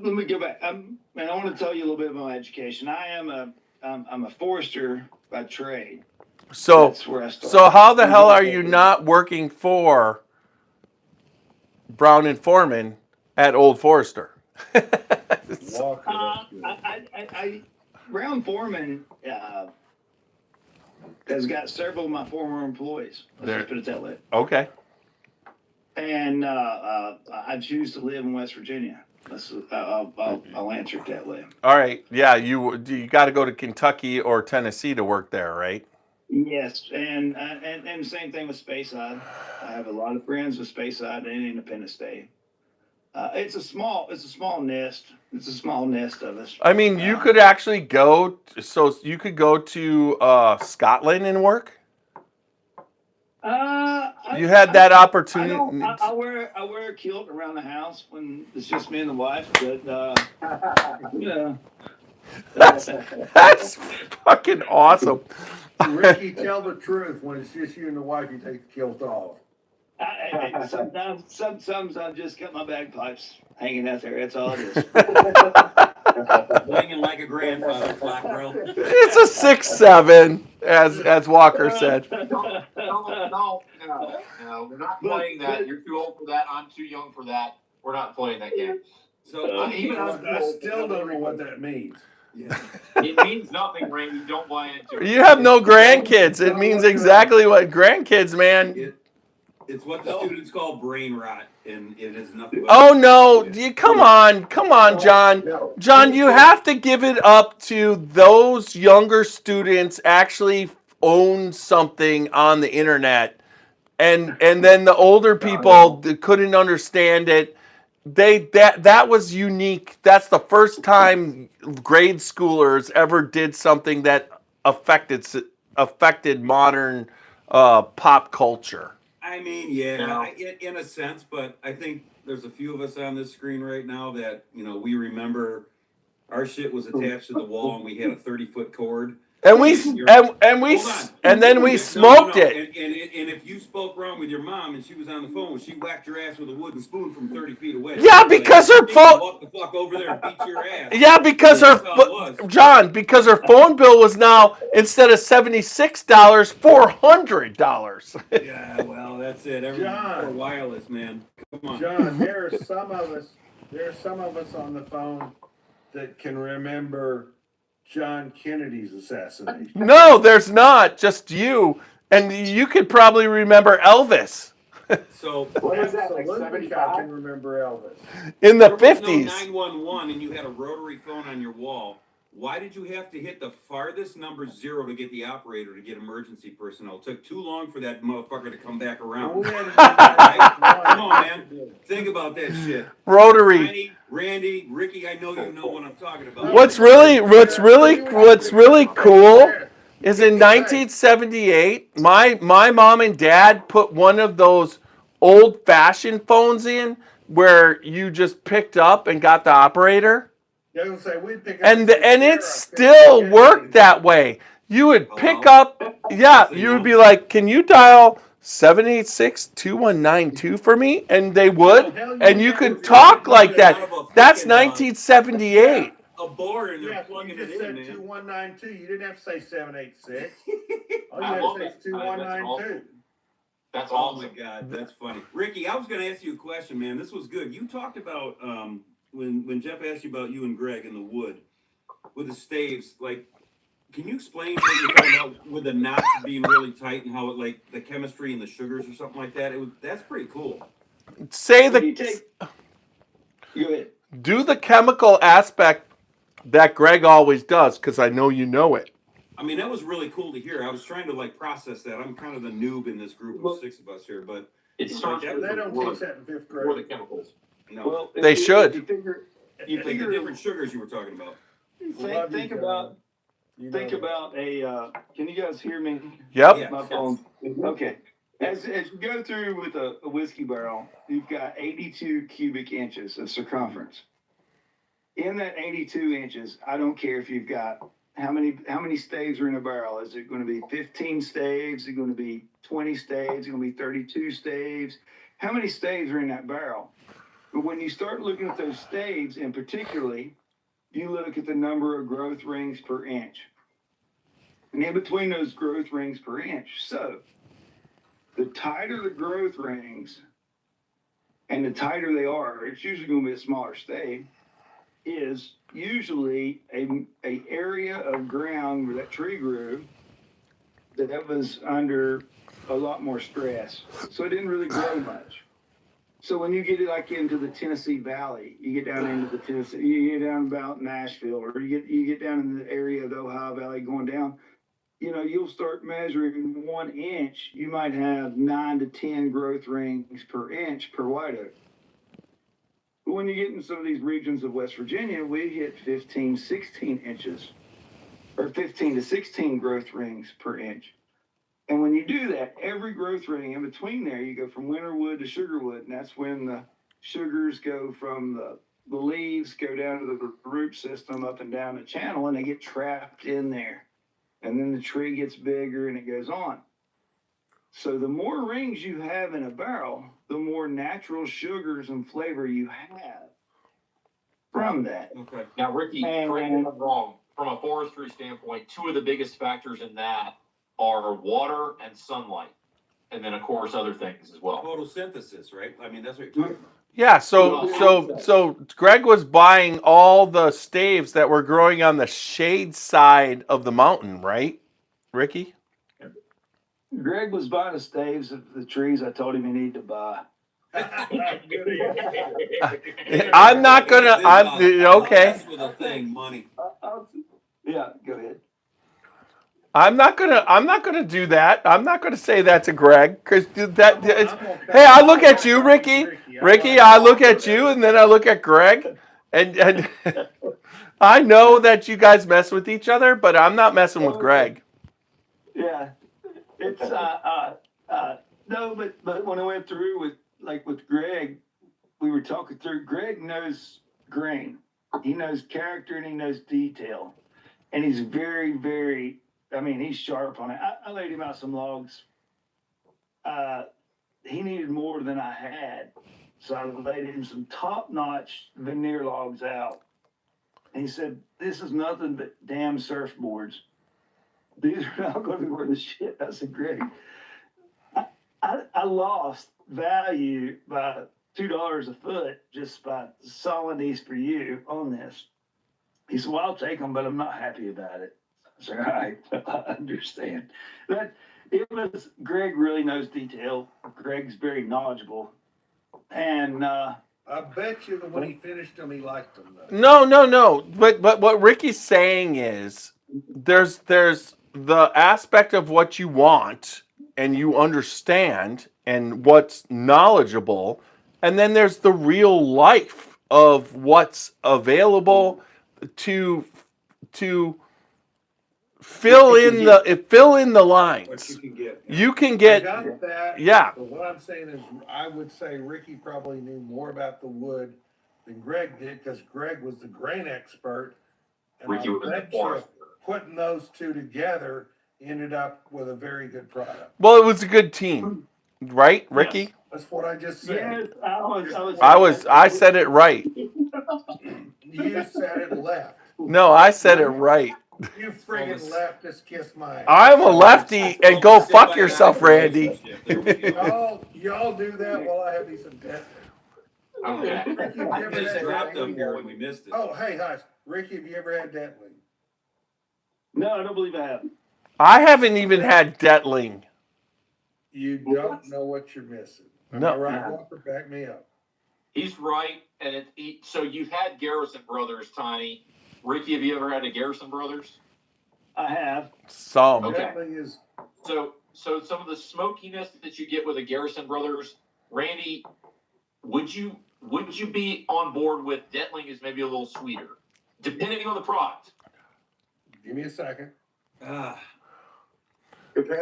me go back. And I want to tell you a little bit about my education. I'm a forester by trade. So, that's where I started. so how the hell are you not working for Brown and Foreman at Old Forester? Walker, Brown Foreman has got several of my former employees. Let's just put it that way. Okay. And I choose to live in West Virginia. I'll answer it that way. All right. Yeah, you got to go to Kentucky or Tennessee to work there, right? Yes, and same thing with Speyside. I have a lot of friends with Speyside and Independence Day. It's a small nest. It's a small nest of us. I mean, you could actually go. So you could go to Scotland and work. You had that opportunity. I wear a kilt around the house when it's just me and the wife, but yeah. That's fucking awesome. Ricky, tell the truth. When it's just you and the wife, you take the kilt off. Sometimes I just got my bagpipes hanging out there. That's all it is. Blinging like a grandfather, Black Bro. It's a 6'7", as Walker said. No, we're not playing that. You're too old for that. I'm too young for that. We're not playing that game. So even I still don't know what that means. Yeah. It means nothing, Randy. Don't buy into it. You have no grandkids. It means exactly what grandkids, man. It's what the students call brain rot, and it is nothing. Oh no! Come on, John. John, you have to give it up to those younger students actually own something on the internet, and then the older people couldn't understand it. That was unique. That's the first time grade schoolers ever did something that affected modern pop culture. I mean, yeah, in a sense, but I think there's a few of us on this screen right now that, we remember our shit was attached to the wall and we had a 30-foot cord. And then we smoked it. And if you spoke wrong with your mom and she was on the phone, she whacked your ass with a wooden spoon from 30 feet away. Yeah, because her phone. Walk the fuck over there and beat your ass. Yeah, because because her phone bill was now, instead of $76, $400. Yeah, well, that's it. Everyone's wireless, man. Come on, John. There are some of us on the phone that can remember John Kennedy's assassination. No, there's not. Just you. And you could probably remember Elvis. So What is that, like Absolutely, I 75? can remember Elvis. In the there was no 50s. 911 and you had a rotary phone on your wall. Why did you have to hit the farthest number 0 to get the operator to get emergency personnel? It took too long for that motherfucker to come back around. Come on, man. Think about that shit. Rotary. Tiny, Randy, Ricky, I know you know what I'm talking about. What's really cool is in 1978, my mom and dad put one of those old-fashioned phones in where you just picked up and got the operator. Yeah, I was gonna say, we'd pick up And the it sheriff, still worked that way. You would pick up, you would be like, "Can you dial 786-2192 for me?" And they would, and you could talk like that. That's 1978. A board and they're Yeah, plugging you it just in, said man. 2192. You didn't have to say 786. All you I had to love say it. is 2192. That's Oh awesome. my God, that's funny. Ricky, I was going to ask you a question, man. This was good. You talked about when Jeff asked you about you and Greg in the wood with the staves. Like, can you explain what you're talking about with the knots being really tight and how it, like, the chemistry and the sugars or something like that? That's pretty cool. Go ahead. Do the chemical aspect that Greg always does, because I know you know it. I mean, that was really cool to hear. I was trying to process that. I'm kind of the noob in this group of 6 of us here, but It starts They with They don't the teach that in 5th for the grade. chemicals. no. Well, They should. You Like the figure. different sugars you were talking about. Think about. You know Think that. about a. Can you guys hear me? Yep. Yeah. My phone. Okay. As you go through with a whiskey barrel, you've got 82 cubic inches of circumference. In that 82 inches, I don't care if you've got how many staves are in a barrel. Is it going to be 15 staves? Is it going to be 20 staves? Is it going to be 32 staves? How many staves are in that barrel? But when you start looking at those staves, and particularly, you look at the number of growth rings per inch. and in between those growth rings per inch. So the tighter the growth rings and the tighter they are, it's usually going to be a smaller stave, is usually a area of ground where that tree grew that was under a lot more stress. So it didn't really grow much. So when you get it like into the Tennessee Valley, you get down into the Tennessee, you get down about Nashville, or you get down in the area of the Ohio Valley going down, you know, you'll start measuring 1 inch. You might have 9 to 10 growth rings per inch per white oak. But when you get in some of these regions of West Virginia, we hit 15, 16 inches, or 15 to 16 growth rings per inch. And when you do that, every growth ring in between there, you go from winter wood to sugar wood, and that's when the sugars go from the leaves, go down to the root system up and down the channel, and they get trapped in there. And then the tree gets bigger and it goes on. So the more rings you have in a barrel, the more natural sugars and flavor you have from that. Okay. Now, Ricky, correct me if I'm wrong. From a forestry standpoint, two of the biggest factors in that are water and sunlight, and then of course other things as well. Photosynthesis, right? I mean, that's what you're talking about. Yeah, so Greg was buying all the staves that were growing on the shade side of the mountain, right, Ricky? Greg was buying the staves of the trees I told him he needed to buy. I'm not gonna. Okay. That's with a thing, money. Yeah, go ahead. I'm not gonna do that. I'm not gonna say that to Greg because that. Hey, I look at you, Ricky. Ricky, I look at you, and then I look at Greg, and I know that you guys mess with each other, but I'm not messing with Greg. Yeah, it's no, but when I went through with Greg, we were talking through. Greg knows grain, he knows character, and he knows detail, and he's very, very. I mean, he's sharp on it. I laid him out some logs. He needed more than I had, so I laid him some top-notch veneer logs out. And he said, "This is nothing but damn surfboards. These are not going to be worth the shit." I said, "Greg, I lost value by $2 a foot just by selling these for you on this." He said, "Well, I'll take them, but I'm not happy about it." I said, "All right, I understand." But it was, Greg really knows detail. Greg's very knowledgeable. And I bet you that when he finished them, he liked them. Though. No. But what Ricky's saying is there's the aspect of what you want and you understand and what's knowledgeable, and then there's the real life of what's available to fill in the lines. What you can get. You can I get got that. yeah. But what I'm saying is, I would say Ricky probably knew more about the wood than Greg did because Greg was the grain expert. And Ricky I was the bet you forester. putting those two together ended up with a very good product. Well, it was a good team, right, Ricky? That's what I just said. yes, I said it right. You said it left. No, I said it right. You friggin' leftist kiss my ass. I'm a lefty, and go fuck yourself, Randy. Y'all do that while I have me some debt. Okay. Ricky, have you I ever just had dropped them Deathling? here when we missed it. Oh, hey, hush. Ricky, have you ever had Deathling? No, I don't believe I have. I haven't even had Detling. You don't know what you're missing. Am No. I right, Walker? Back me up. He's right, and so you've had Garrison Brothers, Tiny. Ricky, have you ever had a Garrison Brothers? I have. Some. Okay. Deathling is So some of the smokiness that you get with a Garrison Brothers, Randy, would you be on board with Detling is maybe a little sweeter, depending on the product? Give me a second. Compare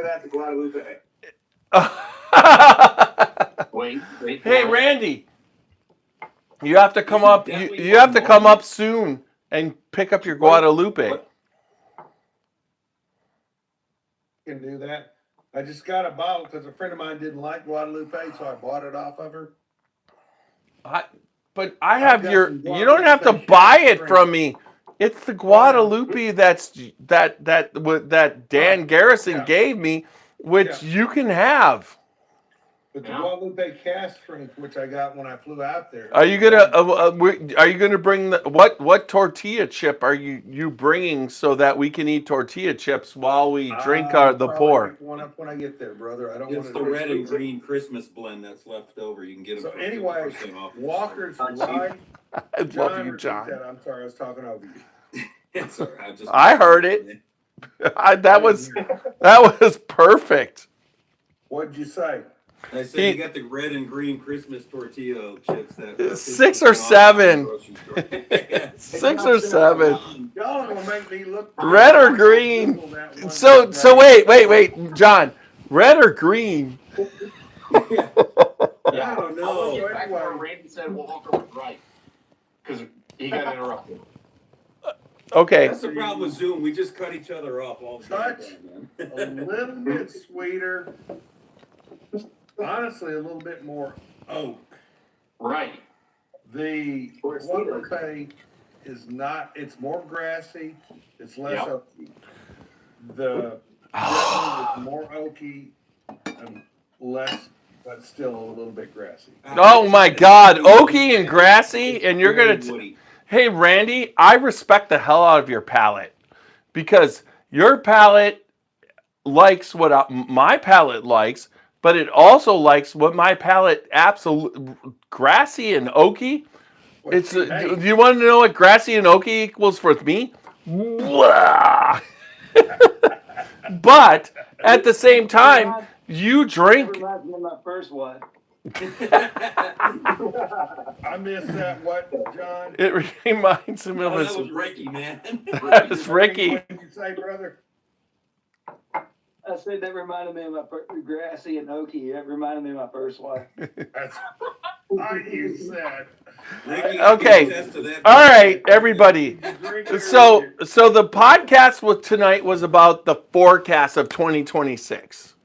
that to Guadalupe. Wait. Hey, Randy, you have to come up. You have to come up soon and pick up your Guadalupe. Can do that. I just got a bottle because a friend of mine didn't like Guadalupe, so I bought it off of her. But I have got your. some You don't have to Guadalupe buy it drink. from me. It's the Guadalupe that Dan Garrison Yeah. gave me, which you can have. But the Yeah. Guadalupe cast strength, which I got when I flew out there. Are you gonna bring what tortilla chip are you bringing so that we can eat tortilla chips while we drink I'll the probably pour? pick one up when I get there, brother. I don't It's want the red and green Christmas blend that's left over. You can get them So for anyway, 50% off. Walker's right. I love John, you, repeat John. that. I'm sorry, I was talking over you. It's all right. I heard it. That was perfect. What'd you say? I said you got the red and green Christmas tortilla chips that 6 or 50% off at the 7. grocery store. 6 or 7. Y'all are gonna make me look for Red or that. green? Google that one So day. wait, John. Red or green? Yeah. Yeah. I don't I'll know. get back where Randy said Walker was right. Because he got interrupted. Okay. That's the problem with Zoom. We just cut each other off all the time, A man. little bit sweeter. Honestly, a little bit more oak. Right. The Guadalupe is not. It's more grassy. It's less Yep. oaky. The Jetling is more oaky and less, but still a little bit grassy. Oh my God, oaky and grassy, and you're gonna. Hey Randy, I respect the hell out of your palate because your palate likes what my palate likes, but it also likes what my palate absolutely grassy and oaky. It's. Do you want to know what grassy and oaky equals for me? But at the same time, you drink. Reminds me of my first wife. I missed that. What, John? It reminds him of Oh, his. that was Ricky, man. That was Ricky. What did you say, brother? I said that reminded me of my grassy and oaky. That reminded me of my first wife. That's what you said. Ricky, Okay. can attest to that. All right, everybody. So the podcast with tonight was about the forecast of 2026.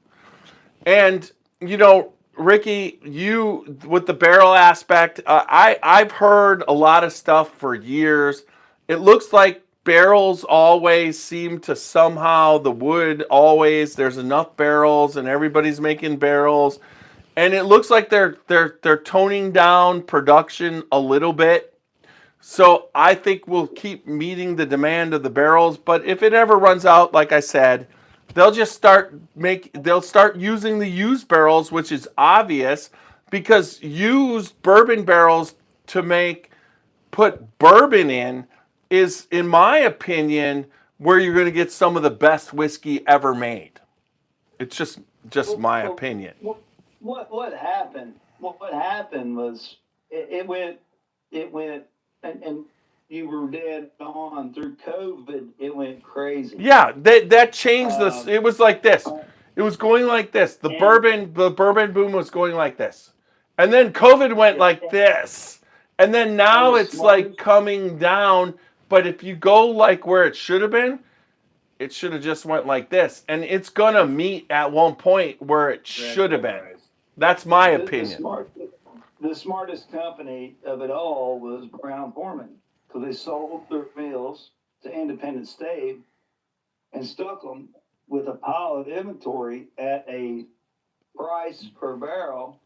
And you know, Ricky, you with the barrel aspect, I've heard a lot of stuff for years. It looks like barrels always seem to somehow the wood always there's enough barrels and everybody's making barrels. And it looks like they're toning down production a little bit. So I think we'll keep meeting the demand of the barrels, but if it ever runs out, like I said, they'll start using the used barrels, which is obvious because used bourbon barrels to put bourbon in is, in my opinion, where you're going to get some of the best whiskey ever made. It's just my opinion. What happened? What happened was it went and you were dead on through COVID. It went crazy. Yeah, that changed this. It was like this. It was going like this. The bourbon boom was going like this, and then COVID went like this, and then now it's like coming down. But if you go like where it should have been, it should have just went like this, and it's gonna meet at one point where it should have been. That's my opinion. The smartest company of it all was Brown-Forman, because they sold their mills to Independent Stave and stuck them with a pile of inventory at a price per barrel,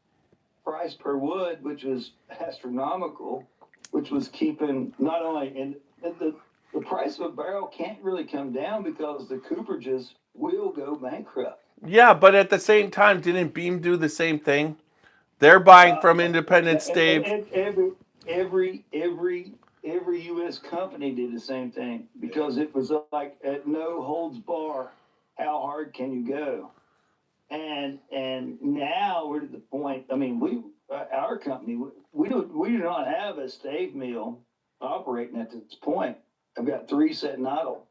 price per wood, which was astronomical, which was keeping not only in the price of a barrel can't really come down because the cooperages will go bankrupt. Yeah, but at the same time, didn't Beam do the same thing? They're buying from Independent Stave. Every U.S. company did the same thing because it was like at no holds bar. How hard can you go? And now we're to the point. I mean, our company we do not have a stave mill operating at this point. I've got 3 sitting idle,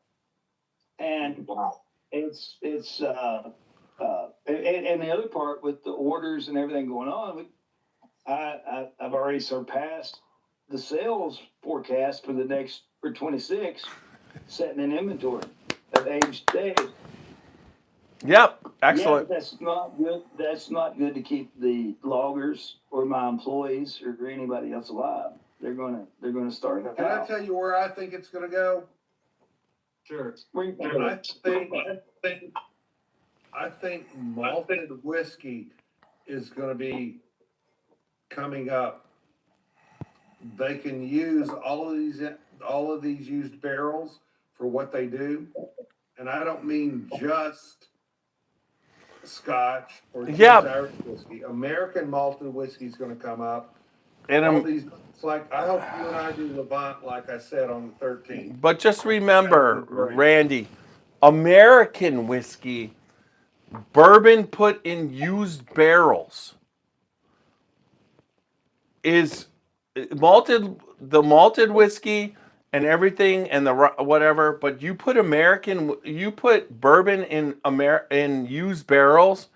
and it's and the other part with the orders and everything going on, I've already surpassed the sales forecast for 26, setting in inventory of aged stave. Yep, excellent. Yeah, that's not good. That's not good to keep the loggers or my employees or anybody else alive. they're gonna start it Can I out. tell you where I think it's gonna go? Sure. I think malted whiskey is gonna be coming up. They can use all of these used barrels for what they do. And I don't mean just Scotch or just Yeah. Irish whiskey. American malted whiskey is gonna come up. And All these, it's like, I hope you and I do Levant, like I said, on the 13th. but just remember, That'd be great. Randy, American whiskey, bourbon put in used barrels is the malted whiskey and everything and the whatever, but you put bourbon in used barrels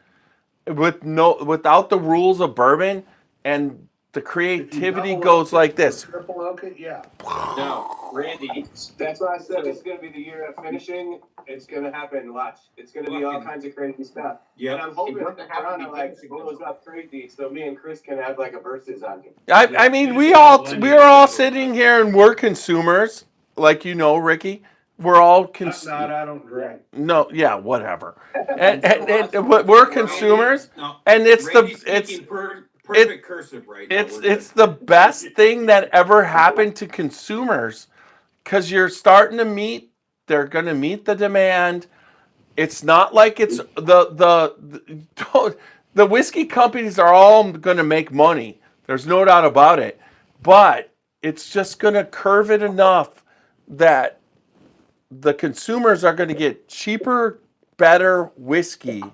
without the rules of bourbon, and the If you creativity double goes oak it like or this. Triple oak it, yeah. No, Randy. That's why I said it's gonna be the year of finishing. It's gonna happen. Watch. It's gonna be all kinds of crazy stuff. Yep. And I'm hoping It doesn't have to be Toronto like finishing, blows up crazy, so me and Chris can have like a versus on here. I mean, we're all sitting here and we're consumers, like Ricky. We're all I don't drink. No, yeah, whatever. But we're consumers, No, and it's Randy's it's speaking perfect cursive right now. We're it's the best thing that ever happened to consumers, because they're going to meet the demand. It's not like it's the whiskey companies are all going to make money. There's no doubt about it. But it's just going to curve it enough that the consumers are going to get cheaper, better whiskey.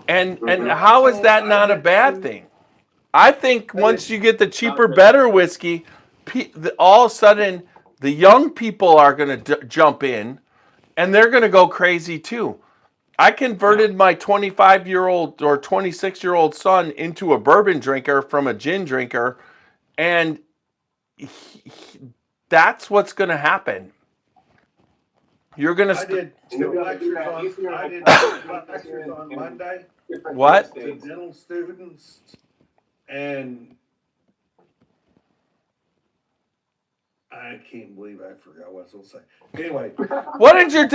And how is that not a bad thing? I think once you get the cheaper, better whiskey, all of a sudden the young people are going to jump in, and they're going to go crazy too. I converted my 25-year-old or 26-year-old son into a bourbon drinker from a gin drinker, and that's what's going to happen. You're going I to did two lectures on Monday what? to dental students, and I can't believe I forgot what I was going to say. Anyway, What did your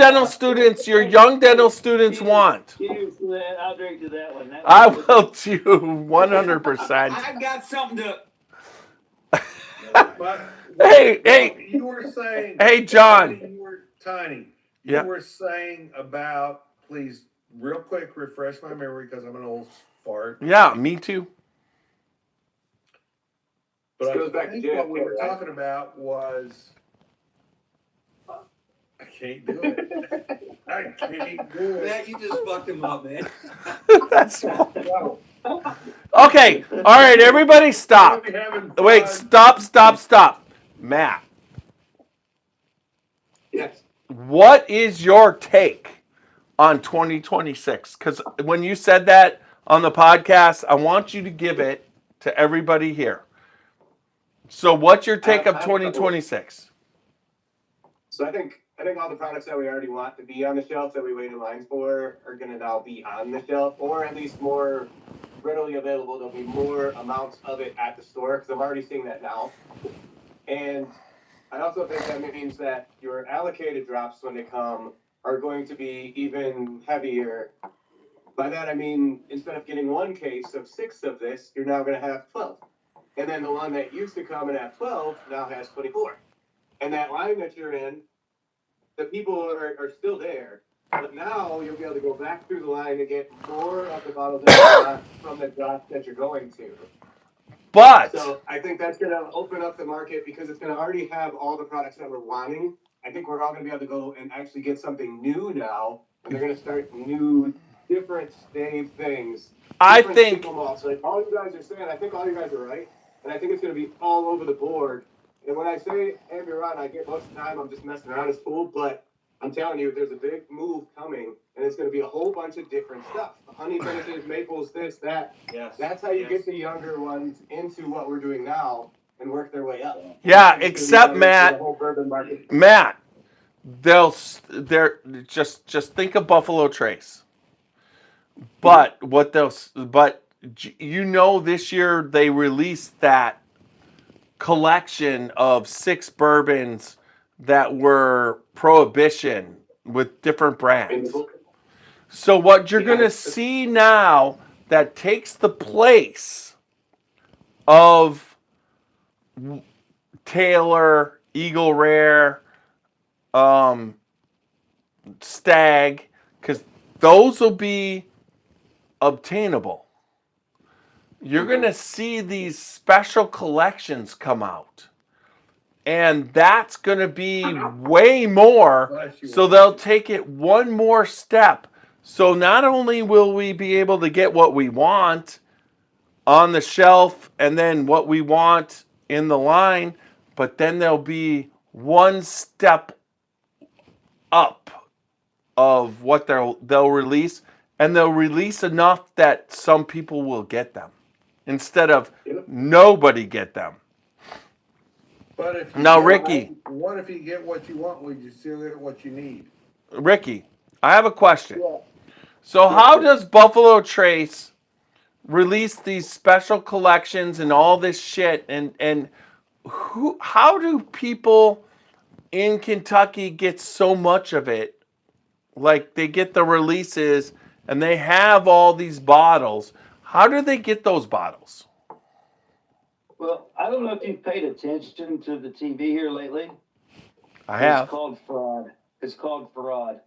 young dental students want? I'll drink to that one. I will too, 100%. I got something to. but Hey, you were saying, hey, John. Tiny. Yeah. You were saying about, please, real quick, refresh my memory because I'm an old fart. Yeah, me too. But This goes I back to think what we JFK, were right? talking about was, I can't do it. I can't do it. Matt, you just fucked him up, man. That's okay. All right, everybody, stop. We're having Wait, fun. stop. Matt, Yes. what is your take on 2026? Because when you said that on the podcast, I want you to give it to everybody here. So, what's your take of 2026? So I think all the products that we already want to be on the shelf that we wait in lines for are gonna now be on the shelf, or at least more readily available. There'll be more amounts of it at the store because I'm already seeing that now. And I also think that means that your allocated drops when they come are going to be even heavier. By that I mean, instead of getting one case of 6 of this, you're now going to have 12. And then the one that used to come in at 12 now has 24. And that line that you're in, the people are still there. But now you'll be able to go back through the line and get more of the bottles that you got from the drops that you're going to. But So I think that's going to open up the market because it's going to already have all the products that we're wanting. I think we're all going to be able to go and actually get something new now, and they're going to start new, different stave things. I different think single malts. So like all you guys are saying, I think all you guys are right, and I think it's going to be all over the board. And when I say Amiron, I get most of the time I'm just messing around as fool, but I'm telling you, there's a big move coming, and it's going to be a whole bunch of different stuff. Honey finishes, maples, this, that. Yes. That's how you get the younger ones into what we're doing now and work their way up. yeah, It's except gonna be better for Matt. the whole bourbon market. Matt, they're just think of Buffalo Trace. But this year they released that collection of 6 bourbons that were prohibition with different brands. So what you're going to see now that takes the place of Taylor, Eagle Rare, Stag, because those will be obtainable. You're going to see these special collections come out. And that's going to be way more. So they'll take it one more step. So not only will we be able to get what we want on the shelf and then what we want in the line, but then there'll be one step up of what they'll release, and they'll release enough that some people will get them instead of nobody get them. But if you Now, get- Ricky. What if you get what you want? Would you still get what you need? Ricky, I have a question. So how does Buffalo Trace release these special collections and all this shit, and how do people in Kentucky get so much of it? Like, they get the releases and they have all these bottles. How do they get those bottles? Well, I don't know if you've paid attention to the TV here lately. I have. It's called fraud. It's called fraud.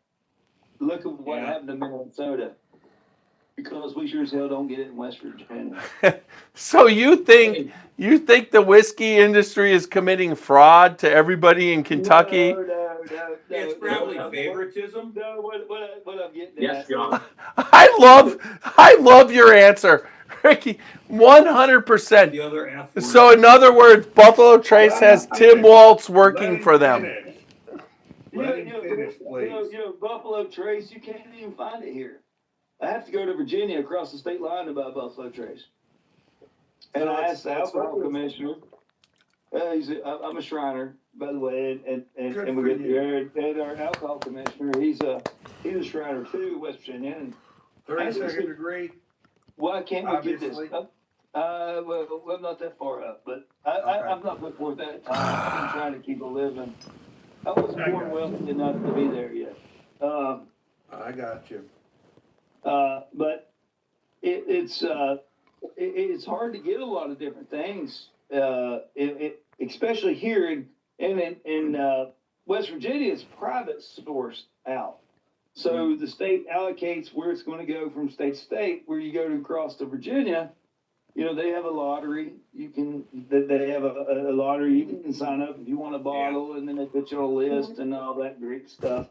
Look at what happened to Minnesota. Because we sure as hell don't get it in West Virginia. So you think the whiskey industry is committing fraud to everybody in Kentucky? No. It's probably favoritism. No, what I'm getting Yes, at. John. I love your answer, Ricky. 100%. The other F word. So in other words, Buffalo Trace has Tim Waltz working for them. Let him finish, please. Buffalo Trace, you can't even find it here. I have to go to Virginia across the state line to buy Buffalo Trace. And I asked the alcohol commissioner. I'm a Shriner, by the way, and we get there. And our alcohol commissioner, he's a Shriner too, West Virginia. And 32nd degree. why can't we get this? Obviously. Well, I'm not that far up, but I'm not looking for it that time. I've been trying to keep a living. I wasn't born wealthy enough to be there yet. I got you. But it's hard to get a lot of different things, especially here in West Virginia. It's private sourced out, so the state allocates where it's going to go from state to state. Where you go to cross to Virginia, they have a lottery. They have a lottery. You can sign up if you want a bottle, and then they put you on a list and all that great stuff.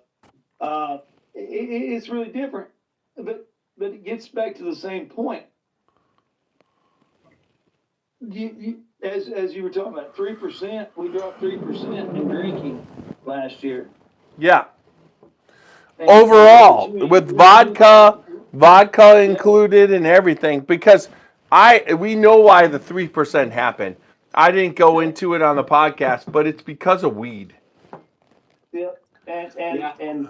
It's really different. But it gets back to the same point. As you were talking about, 3%, we dropped 3% in drinking last year. Yeah. And Overall, with vodka included and everything, because we know why the 3% happened. I didn't go into it on the podcast, but it's because of weed. Yeah, and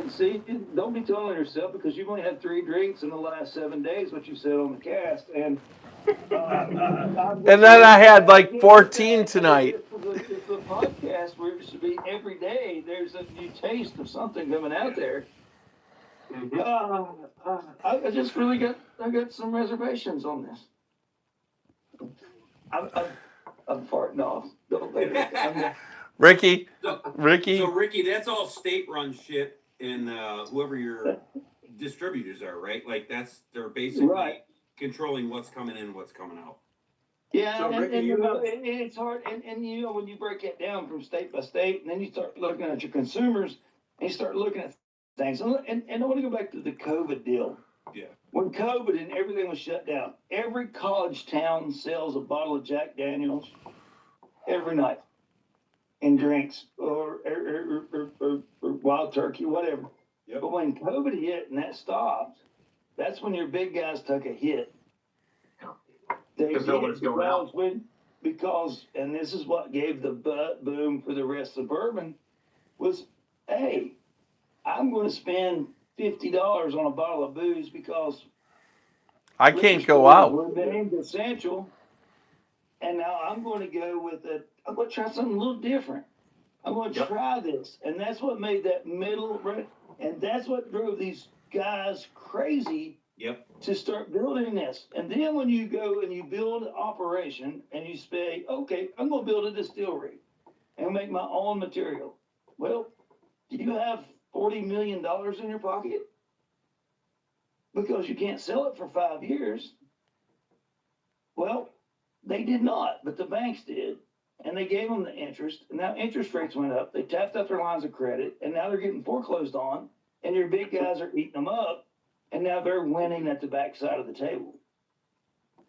see, don't be telling yourself because you've only had 3 drinks in the last 7 days, what you said on the cast, and And then I had like 14 tonight. It's a podcast where it should be every day. There's a new taste of something coming out there. I just really got some reservations on this. I'm farting off. Don't let me. Ricky. So Ricky, that's all state-run shit, and whoever your distributors are, right? Like they're basically controlling what's coming in, and what's coming out. Yeah, So, Ricky, it's hard, and when you break it down from state by state, and then you start looking at your consumers, and you start looking at things, and I want to go back to the COVID deal. Yeah. When COVID and everything was shut down, every college town sells a bottle of Jack Daniels every night, and drinks or Wild Turkey, whatever. Yep. But when COVID hit and that stopped, that's when your big guys took a hit. They Because nobody's did, going out. because, and this is what gave the boom for the rest of bourbon, was, hey, I'm going to spend $50 on a bottle of booze because I can't go out. we're deemed essential, And now I'm going to go with I'm going to try something a little different. I'm going to try this. And that's what made that middle, right? And that's what drove these guys crazy Yep. to start building this. And then when you go and you build an operation and you say, okay, I'm going to build a distillery and make my own material. Well, do you have $40 million in your pocket? Because you can't sell it for 5 years. Well, they did not, but the banks did. And they gave them the interest. And now interest rates went up. They tapped up their lines of credit. And now they're getting foreclosed on. And your big guys are eating them up. And now they're winning at the backside of the table.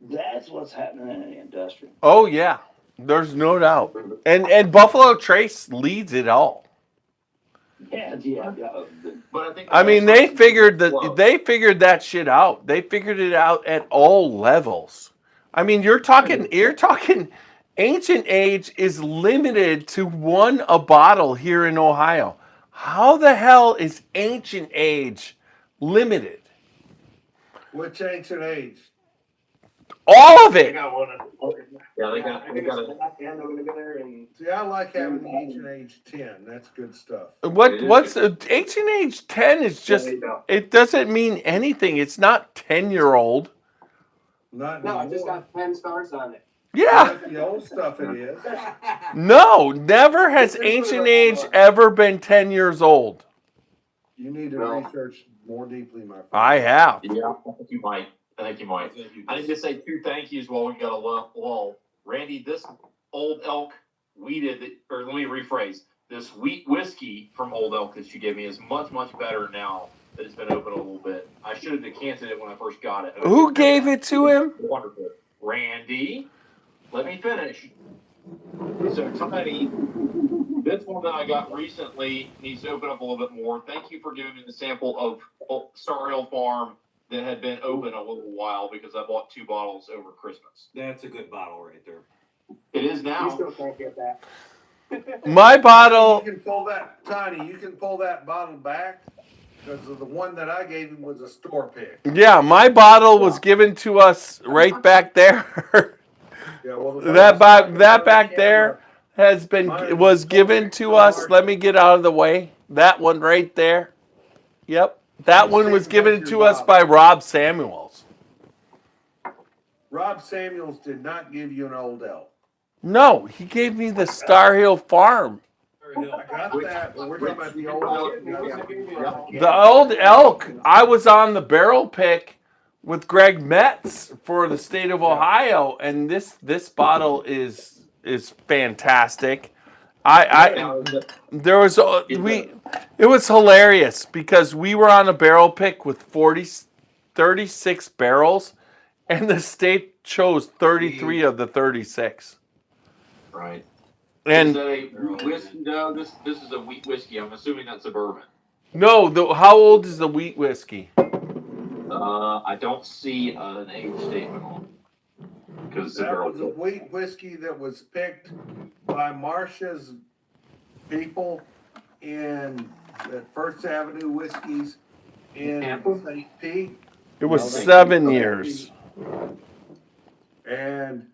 That's what's happening in the industry. Oh yeah, there's no doubt. And Buffalo Trace leads it all. Yeah. But I think I mean, they figured that shit out. They figured it out at all levels. I mean, you're talking Ancient Age is limited to one a bottle here in Ohio. How the hell is Ancient Age limited? Which Ancient Age? All of They it. got one. Yeah, they got And over there and See, I like having the Ancient Age 10. That's good stuff. What's Ancient Age 10 is just, it doesn't mean anything. It's not 10-year-old. Not no, I anymore. just got 10 stars on it. Yeah. But the old stuff it is. No, never has Ancient Age ever been 10 years old. You need to research more deeply, my friend. I have. Yeah, I think you might. I need to say two thank yous while we got a lull. Randy, this Old Elk wheated, or let me rephrase, this wheat whiskey from Old Elk that you gave me is much, much better now that it's been open a little bit. I should have decanted it when I first got it. Who gave it to him? Wonderful. Randy, let me finish. So, Tiny, this one that I got recently needs to open up a little bit more. Thank you for giving me the sample of Star Hill Farm that had been open a little while because I bought 2 bottles over Christmas. That's a good bottle right there. It is You now. still can't get that. My bottle. You can pull that, Tiny, you can pull that bottle back because the one that I gave him was a store pick. Yeah, my bottle was given to us right back there. Yeah, well, that back there was given to us. Let me get out of the way. That one right there. Yep. That one was given to us by Rob Samuels. Rob Samuels did not give you an Old Elk. No, he gave me the Star Hill Farm. I got that, but we're talking about the Old Elk. The Old Elk, I was on the barrel pick with Greg Metz for the state of Ohio, and this bottle is fantastic. It was hilarious because we were on a barrel pick with 36 barrels, and the state chose 33 of the 36. Right. And is that a whiskey? No, this is a wheat whiskey. I'm assuming that's a bourbon. no, how old is the wheat whiskey? I don't see an age statement on it because that was a wheat whiskey that was picked by Marcia's people in the First Avenue Whiskeys in St. Pete. It was 7 years. And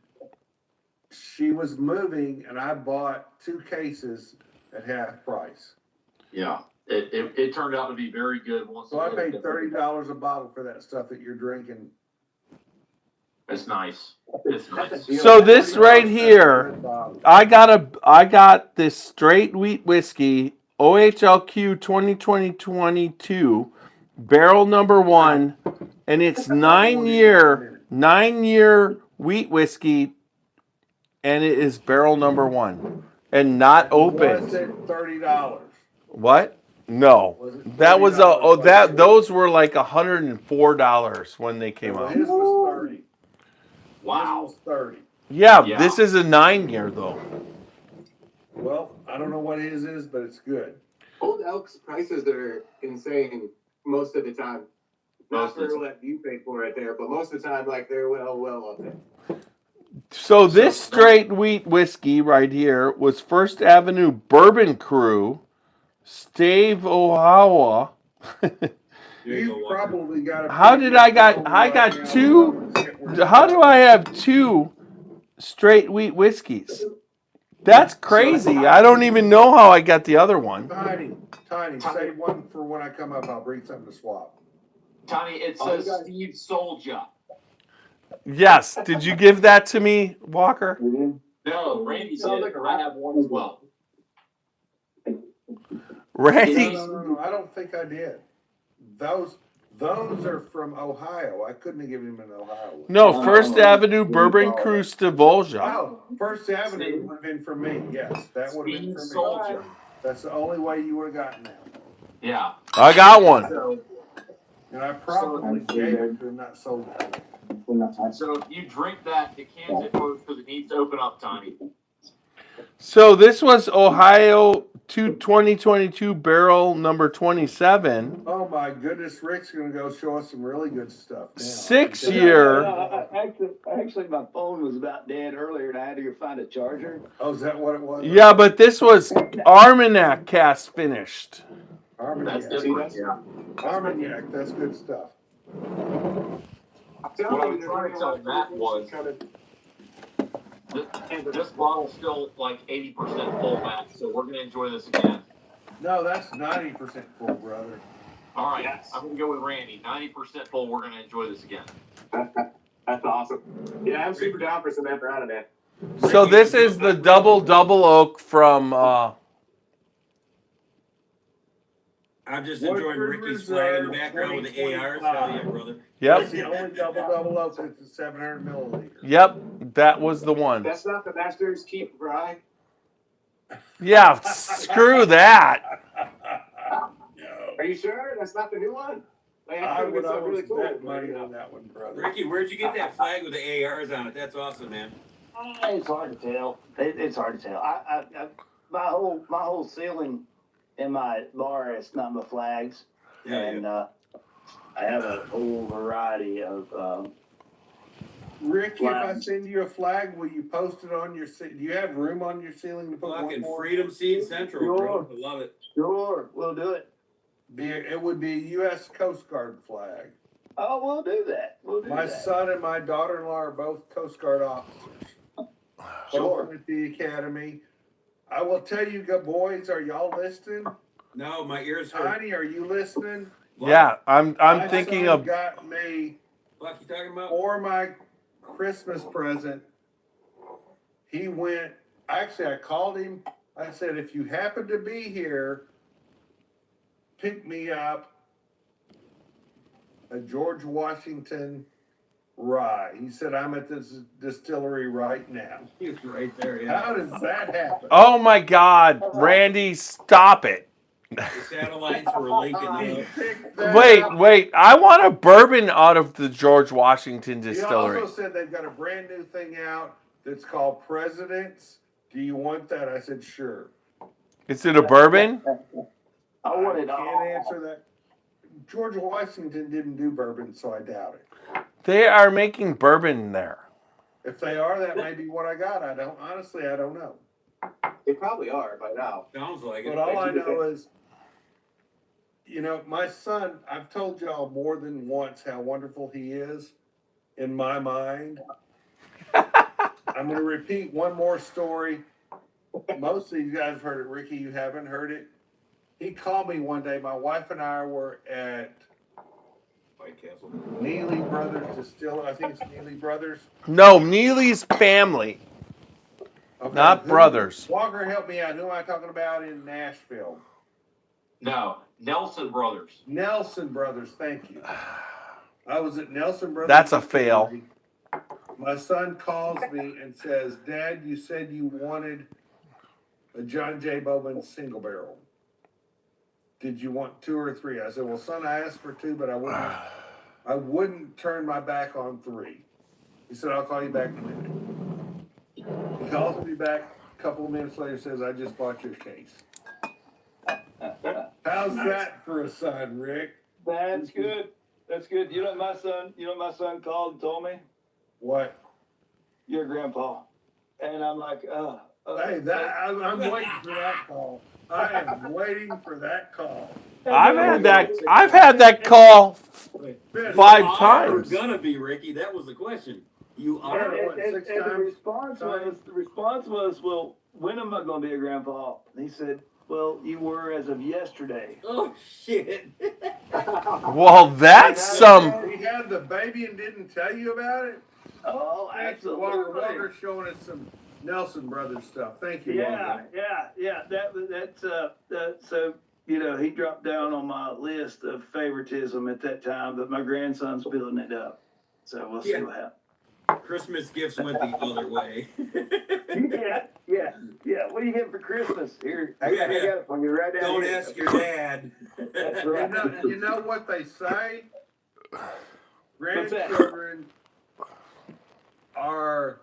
she was moving, and I bought 2 cases at half price. Yeah, it turned out to be very good. So I paid $30 a bottle for that stuff that you're drinking. It's nice. It's nice. So this right here, I got this straight wheat whiskey, OHLQ 2020-22, barrel number 1, and it's 9-year wheat whiskey, and it is barrel number 1 and not open. Was it $30? What? No, that was those were like $104 when they came out. His was 30. Wow. His was 30. Yeah, this is a 9-year though. Well, I don't know what his is, but it's good. Old Elk's prices are insane most of the time. Not for what you pay for it there, but most of the time, like they're well up there. So this straight wheat whiskey right here was First Avenue Bourbon Crew, Stave, Ohio. You've probably got. I got 2? How do I have 2 straight wheat whiskeys. That's crazy. I don't even know how I got the other one. Tiny, save one for when I come up. I'll bring something to swap. Tony, it says Steve Soldier. Yes. Did you give that to me, Walker? No, Randy said I have one as well. Randy? No. I don't think I did. Those are from Ohio. I couldn't have given him an Ohio one. No, First Avenue Bourbon Cruz de Volja. Oh, First Avenue would have been for me. Yes, that would have been for me. Soldier. That's the only way you would have gotten that. Yeah. I got one. And I probably gave it to him, not sold it. So if you drink that, decant it first because it needs to open up, Tony. So this was Ohio 2022 barrel number 27. Oh my goodness, Rick's gonna go show us some really good stuff now. 6 year. Actually, my phone was about dead earlier, and I had to go find a charger. Oh, is that what it was? Yeah, but this was Armagnac cast finished. Armagnac. That's different. Yeah. Armagnac, that's good stuff. What I was trying to tell Matt was this bottle's still like 80% full, Matt. So we're gonna enjoy this again. No, that's 90% full, brother. All right, I'm gonna go with Randy. 90% full. We're gonna enjoy this again. That's awesome. Yeah, I'm super down for some Amperana, man. So this is the double oak from I'm just enjoying Ricky's flag in the background with the ARs. Hell yeah, brother. That's Yep. the only double oak that's 700 milliliters. Yep, that was the one. That's not the Master's Keep Rye. Yeah, screw that. No. Are you sure that's not the new one? Like, I would something always really cool. bet money on that one, brother. Ricky, where'd you get that flag with the ARs on it? That's awesome, man. It's hard to tell. It's hard to tell. My whole ceiling in my bar is number flags, and I have a whole variety of. Ricky, if I send you a flag, will you post it on your ceiling? Do you have room on your ceiling to put one Fucking more? Freedom Seed Central, bro. I love it. Sure, we'll do it. It would be a U.S. Coast Guard flag. Oh, we'll do that. We'll do My that. son and my daughter-in-law are both Coast Guard officers. Sure. Both at the academy. I will tell you, boys, are y'all listening? No, my ears hurt. Tiny, are you listening? Yeah, I'm My thinking son of got me What you talking about? for my Christmas present. He went. Actually, I called him. I said, if you happen to be here, pick me up a George Washington rye. He said, I'm at this distillery right now. He was right there, yeah. How does that happen? Oh my God, Randy, stop it. The satellites were linking He up. picked that up. Wait, I want a bourbon out of the George Washington He distillery. also said they've got a brand new thing out that's called Presidents. Do you want that? I said, sure. Is it a bourbon? I want it can't all. answer that. George Washington didn't do bourbon, so I doubt it. They are making bourbon there. If they are, that may be what I got. I don't know. They probably are by now. Sounds like But it. all I know is, my son, I've told y'all more than once how wonderful he is in my mind. I'm going to repeat one more story. Most of you guys have heard it. Ricky, you haven't heard it. He called me one day. My wife and I were at White Castle. Neely Brothers Distillery. I think it's Neely Brothers. No, Neely's family, Okay, not brothers. Walker, help me out. Who am I talking about in Nashville? No, Nelson Brothers. Nelson Brothers. Thank you. I was at Nelson Brothers. That's a fail. Distillery. My son calls me and says, Dad, you said you wanted a John J. Bourbon single barrel. Did you want 2 or 3? I said, well, son, I asked for 2, but I wouldn't turn my back on 3. He said, I'll call you back in a minute. He calls me back a couple of minutes later, says, I just bought your case. How's that for a son, Rick? That's good. That's good. You know what my son called and told me? What? Your grandpa. And I'm like, Hey, I'm waiting for that call. I am waiting for that call. I've had that call Wait. 5 We're times. gonna be, Ricky. That was the question. You I don't are. know, what, And 6 the times? response was, well, when am I going to be a grandpa? And he said, well, you were as of yesterday. Oh shit. Well, that's some. He had the baby and didn't tell you about it? Oh, Thank you, Walker. Walker's showing us some Nelson Brothers stuff. Thank you, Walker. Yeah. So he dropped down on my list of favoritism at that time, but my grandson's building it up. So we'll see what happens. Christmas gifts went the other way. Yeah. What do you get for Christmas? Here, I Yeah, got it for you right down Don't here. ask your dad. That's right. You know what they say? What's that? Grandchildren are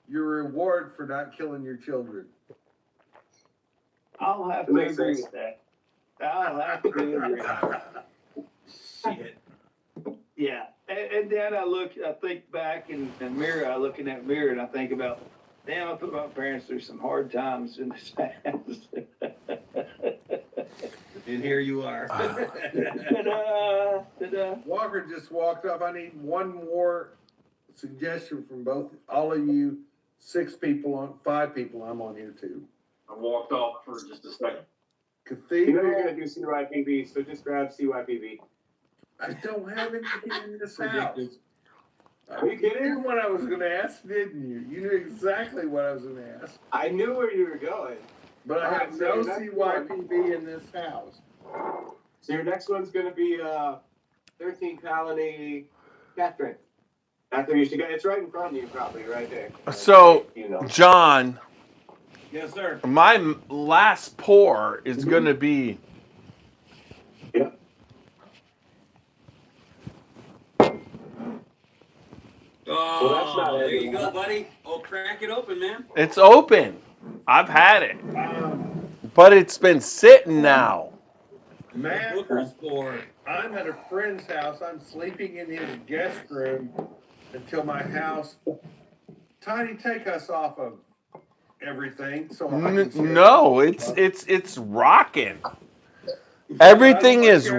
your reward for not killing your children. I'll have to Makes agree sense. with that. I'll have to agree. Shit. Yeah, and then I think back in mirror, I look in that mirror and I think about, damn, I put my parents through some hard times in this house. And here you are. Ta-da, ta-da. Walker just walked off. I need one more suggestion from all of you, 5 people I'm on here too. I walked off for just a second. You know you're Cathedral. gonna do CYPB, so just grab CYPB. I don't have anything in this house. Predictive. Are you kidding? You knew what I was going to ask, didn't you? You knew exactly what I was going to ask. I knew where you were going. But I have Alright, so no your next CYPB in this house. So your next one's gonna be 13 Colony Catherine. After you should get, it's right in front of you, probably right there. So, You know. John, Yes, sir. my last pour is going to be. Yep. Oh, that's not there it. you go, buddy. Oh, crack it open, man. It's open. I've had it, but it's been sitting now. Matt, Booker's pour. I'm at a friend's house. I'm sleeping in his guest room until my house. Tiny, take us off of everything. So I can share. No, it's rocking. Everything is.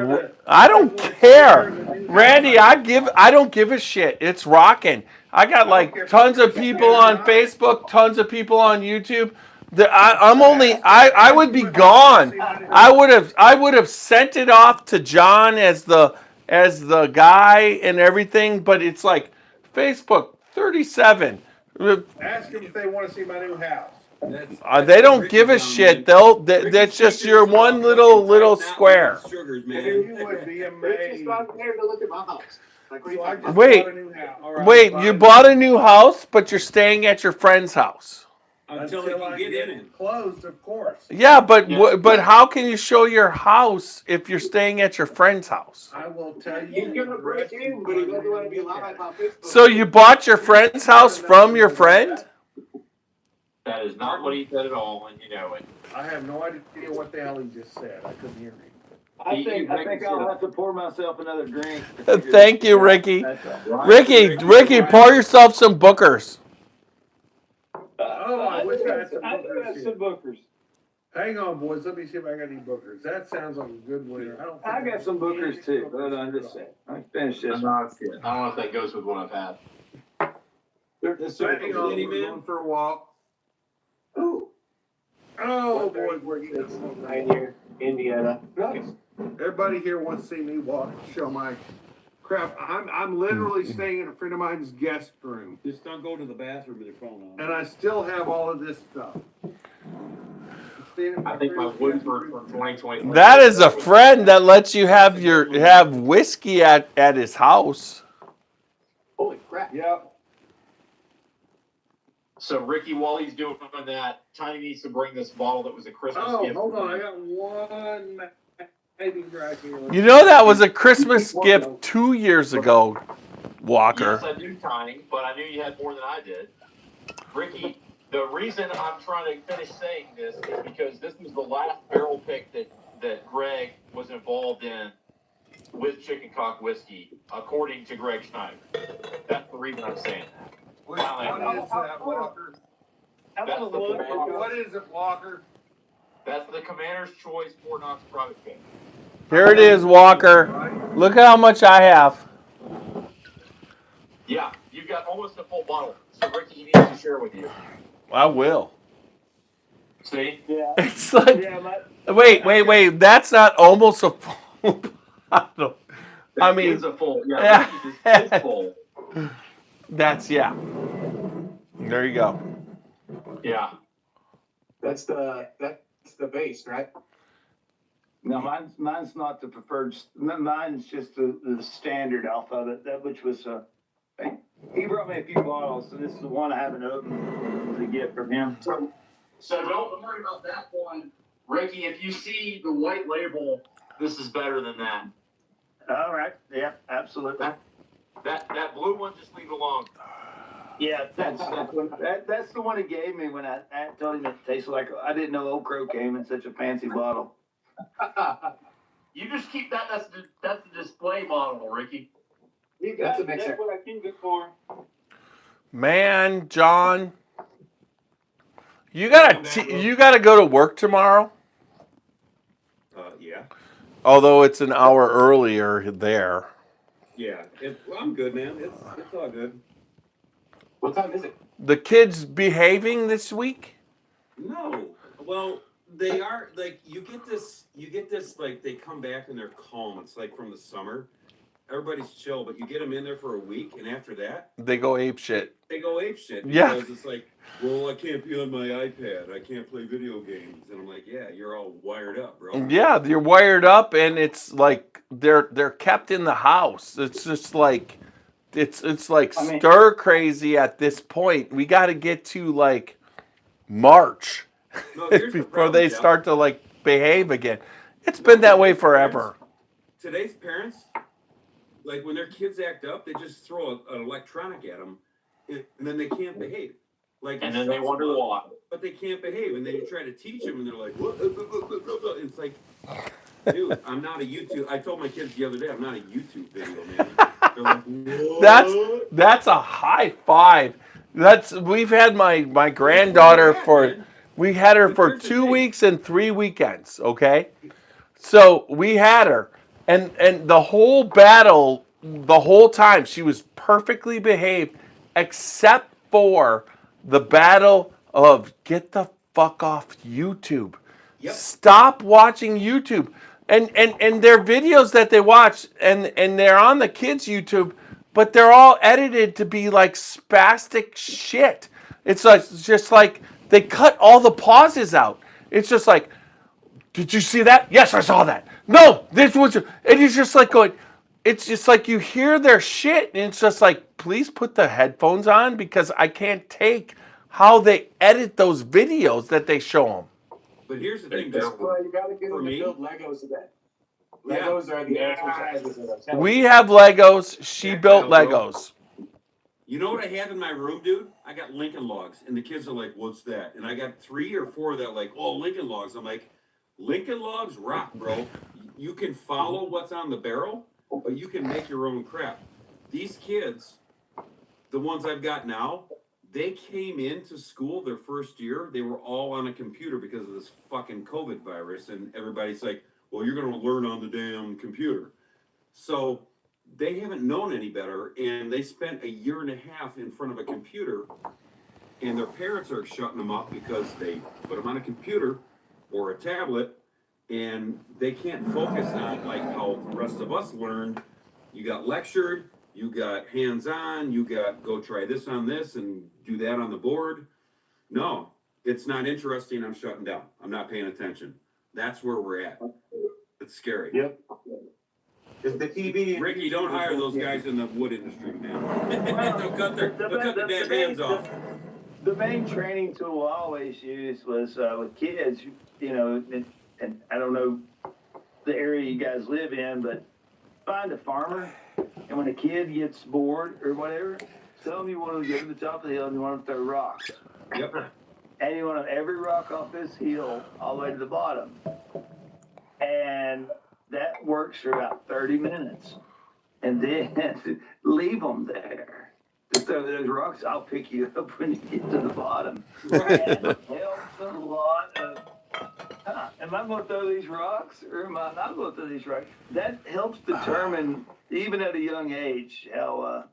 I don't care, Randy. I don't give a shit. It's rocking. I got like tons of people on Facebook, tons of people on YouTube. I would be gone. I would have sent it off to John as the guy and everything, but it's like Facebook 37. Ask them if they want to see my new house. They don't give a shit. That's just your one little square. Sugars, You man. would be Rich amazed. just got there to look at my house. Like, what are you So I talking just about? Wait. bought a new house. All right, Wait, fine. you bought a new house, but you're staying at your friend's house. Until he can get in it. Closed, of course. Yeah, but how can you show your house if you're staying at your friend's house? I will tell you. He's gonna break in, but he doesn't want to be live on Facebook. So you bought your friend's house from your friend? That is not what he said at all, and you know it. I have no idea what the hell he just said. I couldn't hear me. I think I'll have to pour myself another drink. Thank you, Ricky. That's all. Ricky, pour yourself some Bookers. Oh, I wish I had some I do Bookers have here. some Bookers. Hang on, boys. Let me see if I got any Bookers. That sounds like a good winner. I got some Bookers too, but I'm just saying. I finished this. I don't know if that goes with what I've had. Yes, sir. Hang on, Any we're man? going for a walk. Ooh. Oh, boy. It's Pioneer, Indiana. Nice. Everybody here wants to see me walk, show my crap. I'm literally staying in a friend of mine's guest room, Just don't go to the bathroom with your phone on. and I still have all of this stuff. I think my Woodford from 2020. That is a friend that lets you have whiskey at his house. Holy crap. Yep. So Ricky, while he's doing that, Tiny needs to bring this bottle that was a Christmas Oh, gift. hold on. I got one maybe right here. You know that was a Christmas gift 2 years ago, Walker. Yes, I do, Tiny, but I knew you had more than I did. Ricky, the reason I'm trying to finish saying this is because this was the last barrel pick that Greg was involved in with Chicken Cock Whiskey, according to Greg Schneider. That's the reason I'm saying that. What is that, Walker? That's the, What is it, Walker? that's the Commander's Choice Fort Knox private pick. Here it is, Walker. Look at how much I have. Yeah, you've got almost almost a full bottle. So Ricky, he needs to share with you. I will. See? Yeah. It's like, Yeah, wait. That's not almost a full bottle. I That mean, is a full. Yeah, Ricky's is full. that's, yeah. There you go. Yeah. That's the base, right? No, mine's not the preferred. Mine's just the standard alpha. That which was he brought me a few bottles, so this is the one I haven't opened to get from him. So don't worry about that one, Ricky. If you see the white label, this is better than that. All right. Yeah, absolutely. That blue one, just leave it alone. Yeah, that's the one he gave me when I told him it tasted like. I didn't know Old Crow came in such a fancy bottle. You just keep that. That's the display model, Ricky. That's a mixer. That's what I keep it for. Man, John, you gotta go to work tomorrow. Yeah. Although it's an hour earlier there. Yeah. I'm good, man. It's all good. What time is it? The kids behaving this week? No. Well, they are like you get this like they come back and they're calm. It's like from the summer. Everybody's chill, but you get them in there for a week, and after that, They go ape shit. because Yeah. it's like, well, I can't be on my iPad. I can't play video games, and I'm like, yeah, you're all wired up, bro. Yeah, you're wired up, and it's like they're kept in the house. It's just like it's like stir crazy at this point. We got to get to like March No, here's the before problem, they Jeff. start to like behave again. It's been that way forever. Today's parents, like when their kids act up, they just throw an electronic at them, and then they can't behave. Like, And then they wonder why. But they can't behave, and then you try to teach them, and they're like, what? It's like, dude, I'm not a YouTube. I told my kids the other day, I'm not a YouTube video man. They're like, what? That's a high five. We've had my granddaughter we had her for 2 weeks and 3 weekends. Okay, so we had her, and the whole battle, the whole time she was perfectly behaved, except for the battle of get the fuck off YouTube. Yep. Stop watching YouTube. And their videos that they watch, and they're on the kids' YouTube, but they're all edited to be like spastic shit. It's just like they cut all the pauses out. It's just like, did you see that? Yes, I saw that. No, this was, and it's just like going, it's just like you hear their shit, and it's just like, please put the headphones on because I can't take how they edit those videos that they show them. But here's the thing, Well, you gotta get them to me? build Legos today. Yeah. Legos are the answer. We have Legos. She built Legos. You know what I have in my room, dude? I got Lincoln Logs, and the kids are like, what's that? And I got 3 or 4 that like, oh, Lincoln Logs. I'm like, Lincoln Logs rock, bro. You can follow what's on the barrel, but you can make your own crap. These kids, the ones I've got now, they came into school their first year. They were all on a computer because of this fucking COVID virus. And everybody's like, well, you're going to learn on the damn computer. So they haven't known any better. And they spent 1.5 years in front of a computer. And their parents are shutting them up because they put them on a computer or a tablet. And they can't focus on like how the rest of us learned. You got lectured. You got hands-on, you got go try this on this and do that on the board. No, it's not interesting. I'm shutting down. I'm not paying attention. That's where we're at. It's scary. Yep. Is the TV? Ricky, don't hire those guys in the wood industry, man. they'll cut the damn hands off. The main training tool I always used was with kids, you know, and I don't know the area you guys live in, but find a farmer. And when a kid gets bored or whatever, tell them you want to go to the top of the hill and you want to throw rocks. Yep. And you want every rock off this hill all the way to the bottom. And that works for about 30 minutes. And then leave them there. Just throw those rocks, I'll pick you up when you get to the bottom. Right. And it helps a lot of, am I going to throw these rocks or am I not going to throw these rocks? That helps determine, even at a young age, how,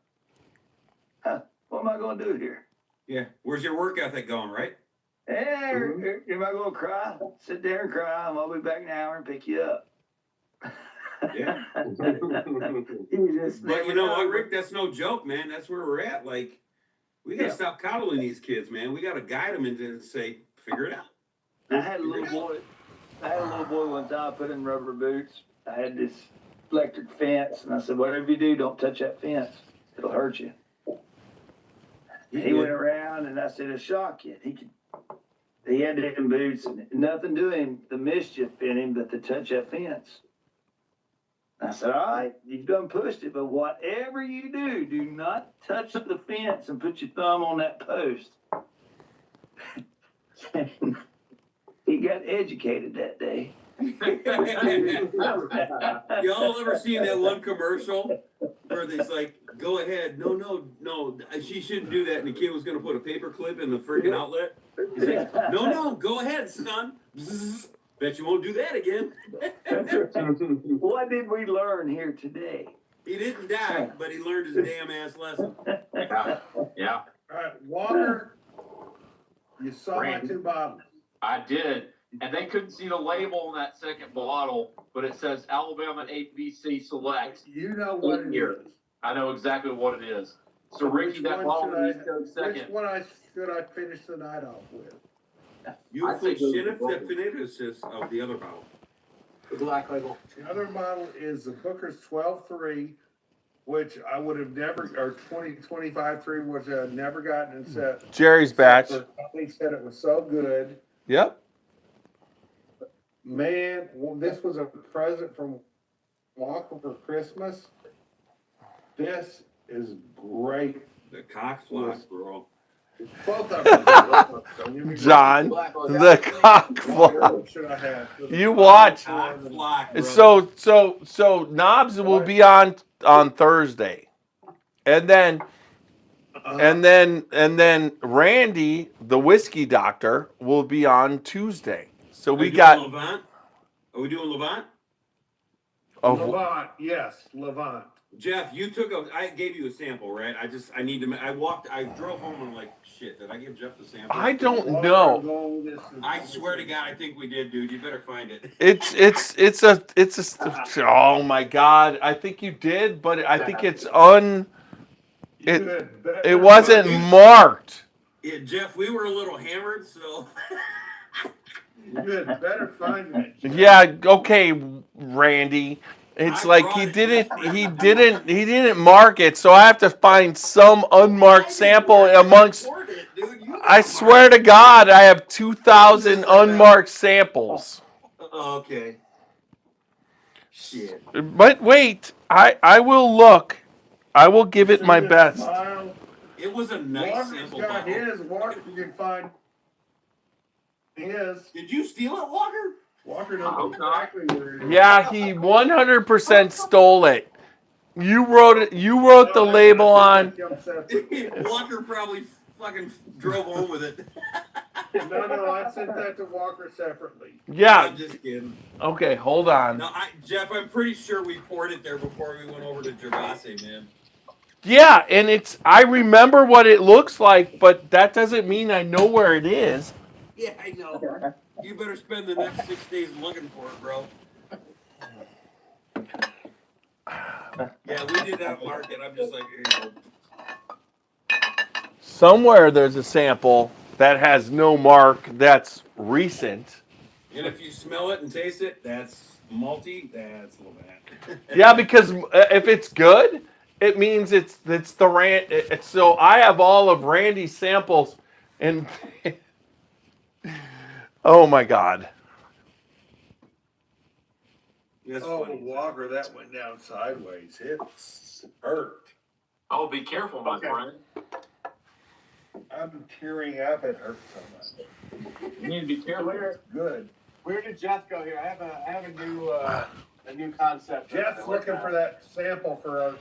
what am I going to do here? Yeah. Where's your work ethic going, right? Hey, am I going to cry? Sit there and cry. I'll be back in an hour and pick you up. Yeah. You just But never you know what, know. Rick? That's no joke, man. That's where we're at. Like, we gotta Yeah. stop coddling these kids, man. We gotta guide them and say, figure it out. I had a little boy. One time. I put in rubber boots. I had this electric fence, and I said, "Whatever you do, don't touch that fence. It'll hurt you." He went around, and I said, "It'll shock you." He had them boots, and nothing doing the mischief in him but to touch that fence. I said, "All right, you've done pushed it, but whatever you do, do not touch the fence and put your thumb on that post." He got educated that day. Y'all ever seen that one commercial where it's like, go ahead, no, she shouldn't do that, and the kid was gonna put a paper clip in the freaking outlet? He's like, no, go ahead, son. Bzzz. Bet you won't do that again. What did we learn here today? He didn't die, but he learned his damn ass lesson. Yeah, All right, Walker, you saw my Randy. 2 bottles. I did. And they couldn't see the label on that second bottle, but it says Alabama ABC Select. You know what it Here. is. I know exactly what it is. So Ricky, that bottle needs to go Which second. one should I finish the night off with? You I think those are both- definitions of the other bottle. The black label. The other bottle is the Booker's 12-3, which I would have never, or 25-3, which I've never gotten and said. Jerry's batch. They said it was so good. Yep. Man, well, this was a present from Walker for Christmas. This is great. The cock floss, bro. Both of them. John, the cock floss. What should I have? You watch. Cock flock, bro. So Knobs will be on Thursday, and then Randy, the whiskey doctor, will be on Tuesday. So we got Levant? Are we doing Levant? Levant, yes, Levant. Jeff, I gave you a sample, right? I drove home and I'm like, shit, did I give Jeff the sample? I don't know. I swear to God, I think we did, dude. You better find it. It's a oh my God, I think you did, but I think it wasn't marked. Yeah, Jeff, we were a little hammered, so. You had better find it. Yeah, okay, Randy. It's like he didn't mark it, so I have to find some unmarked sample amongst. I swear to God, I have 2,000 unmarked samples. Okay. Shit. But wait, I will look. I will give it my best. Smile. It was a nice Walker's sample got bottle. his. Walker can find his. Did you steal it, Walker? Walker knows exactly where it is. Yeah, he 100% stole it. You wrote the label on. Walker probably fucking drove home with it. No, I sent that to Walker separately. Yeah. I'm just kidding. Okay, hold on. No, Jeff, I'm pretty sure we poured it there before we went over to Gervasi, man. Yeah, and I remember what it looks like, but that doesn't mean I know where it is. Yeah, I know. You better spend the next 6 days looking for it, bro. Yeah, we did that market. I'm just like, here you go. Somewhere there's a sample that has no mark that's recent. And if you smell it and taste it, that's malty, that's Levant. Yeah, because if it's good, it means it's the Rand. So I have all of Randy's samples, and oh my God. That's Oh, funny. Walker, that went down sideways. It hurt. Oh, be careful, my friend. I'm tearing up. It hurts so much. You need to be careful. Good. Where did Jeff go here? I have a new concept. Jeff's looking for that sample for our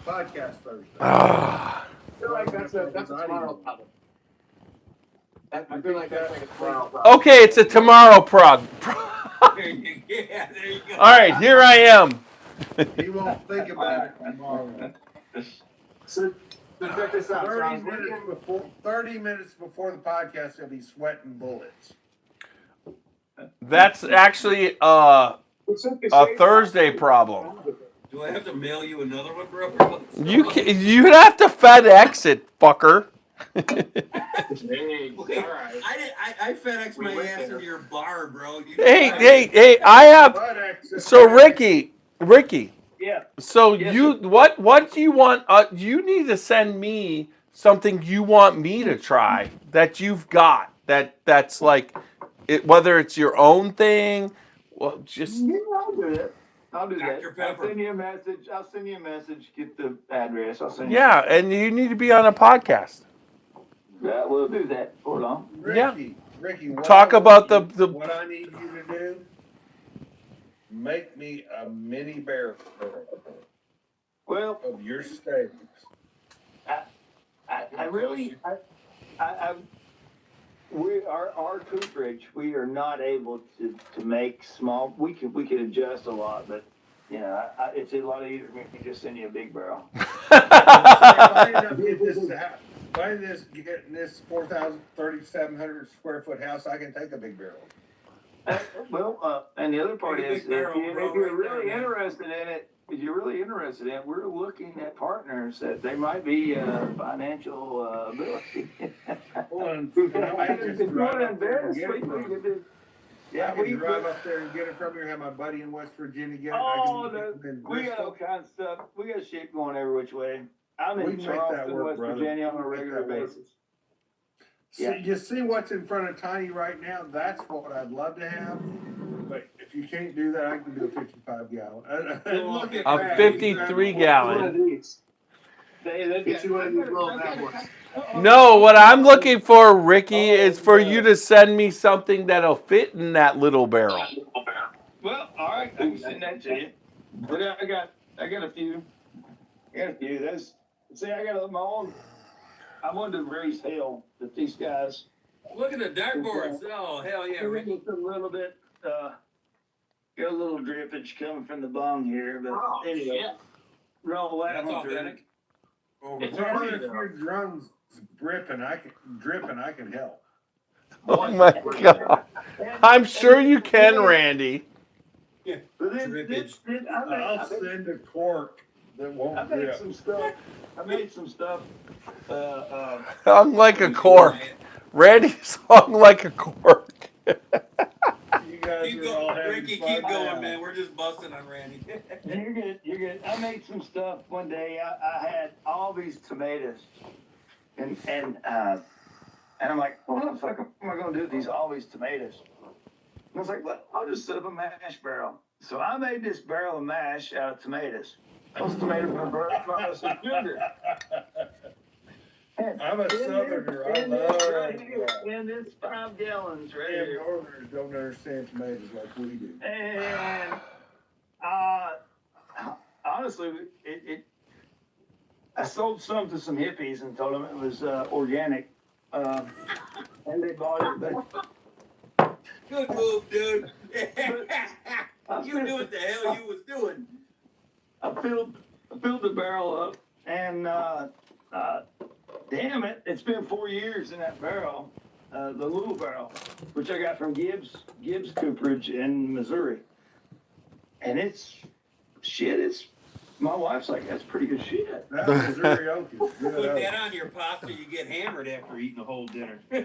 podcast Thursday. Ah. I feel like that's a tomorrow problem. I feel like that's like a tomorrow problem. Okay, it's a tomorrow prog. Yeah, there you go. All right, here I am. He won't think about it tomorrow. So So check this out. So I 30 was minutes looking. before, 30 minutes before the podcast, he'll be sweating bullets. That's actually a Thursday problem. Do I have to mail you another one, bro? You'd have to FedEx it, fucker. Hey, all right. I FedEx We my went ass there. into your bar, bro. You Hey, I have. FedEx. So Ricky, Yeah. so Yes, you sir. what do you want? You need to send me something you want me to try that you've got that's like it, whether it's your own thing. Well, just Yeah, I'll do that. I'll do that. Dr. I'll Pepper. send you a message. I'll send you a message. Get the address. I'll send you. yeah, and you need to be on a podcast. Yeah, we'll do that. Hold on. Ricky, what Talk I about want the- what I need you to do. Make me a mini barrel Well, of your steaks. I really, we our cooperage, we are not able to make small. We could adjust a lot, but you know, it's a lot easier if we just send you a big barrel. If I end up getting this 3,700 square foot house, I can take a big barrel. And the other part Take a is, big barrel, if bro, you're right really there, man. interested in it, we're looking at partners that they might be financial ability. Well, and I might just drive up there and get it from you. Yeah, I can drive up there and get it from you, have my buddy in West Virginia get it. I can get it in we got all Bristol. kinds of stuff. We got shit going every which way. I'm We in can make that Charleston, work, West brother. Virginia on We a can make regular that work. basis. See, you see what's in front of Tiny right now? That's what I'd love to have. But if you can't do that, I can do a 55 gallon. Look at A that. 53 gallon. Get you one of these little bad boys. No, what I'm looking for, Ricky, is for you to send me something that'll fit in that little barrel. Well, all right, I can send that to you. But I got a few. That's see, I got my own. I wanted to raise hell that these guys. Look at the dartboards. Oh, hell yeah, Ricky. It's a little bit. Got a little drippage coming from the bong here, but Oh, anyway, shit. roll that That's one through. authentic. It's Well, already if your drum's dripping, I can help. Oh my God. I'm sure you can, Randy. But then, Drippage. I'll send a cork that I won't made drip. some stuff. Hung like a cork. Randy's hung like a cork. You guys Keep are all going, having Ricky. fun Keep going, now. man. We're just busting on Randy. You're good. You're good. I made some stuff one day. I had all these tomatoes, and I'm like, what the fuck am I gonna do with all these tomatoes? And I was like, well, I'll just set up a mash barrel. So I made this barrel of mash out of tomatoes. Those tomatoes were brought us some sugar. I'm a southerner. I love And it's 5 gallons right Damn here. northerners don't understand tomatoes like we do. And honestly, I sold some to some hippies and told them it was organic, and they bought it. But Good move, dude. You knew what the hell you was doing. I filled the barrel up, and damn it, it's been 4 years in that barrel, the little barrel, which I got from Gibbs Cooperage in Missouri, and it's shit. My wife's like, that's pretty good shit. That Missouri oak is Put good. that on your pasta, you get hammered after eating a whole dinner. Yeah.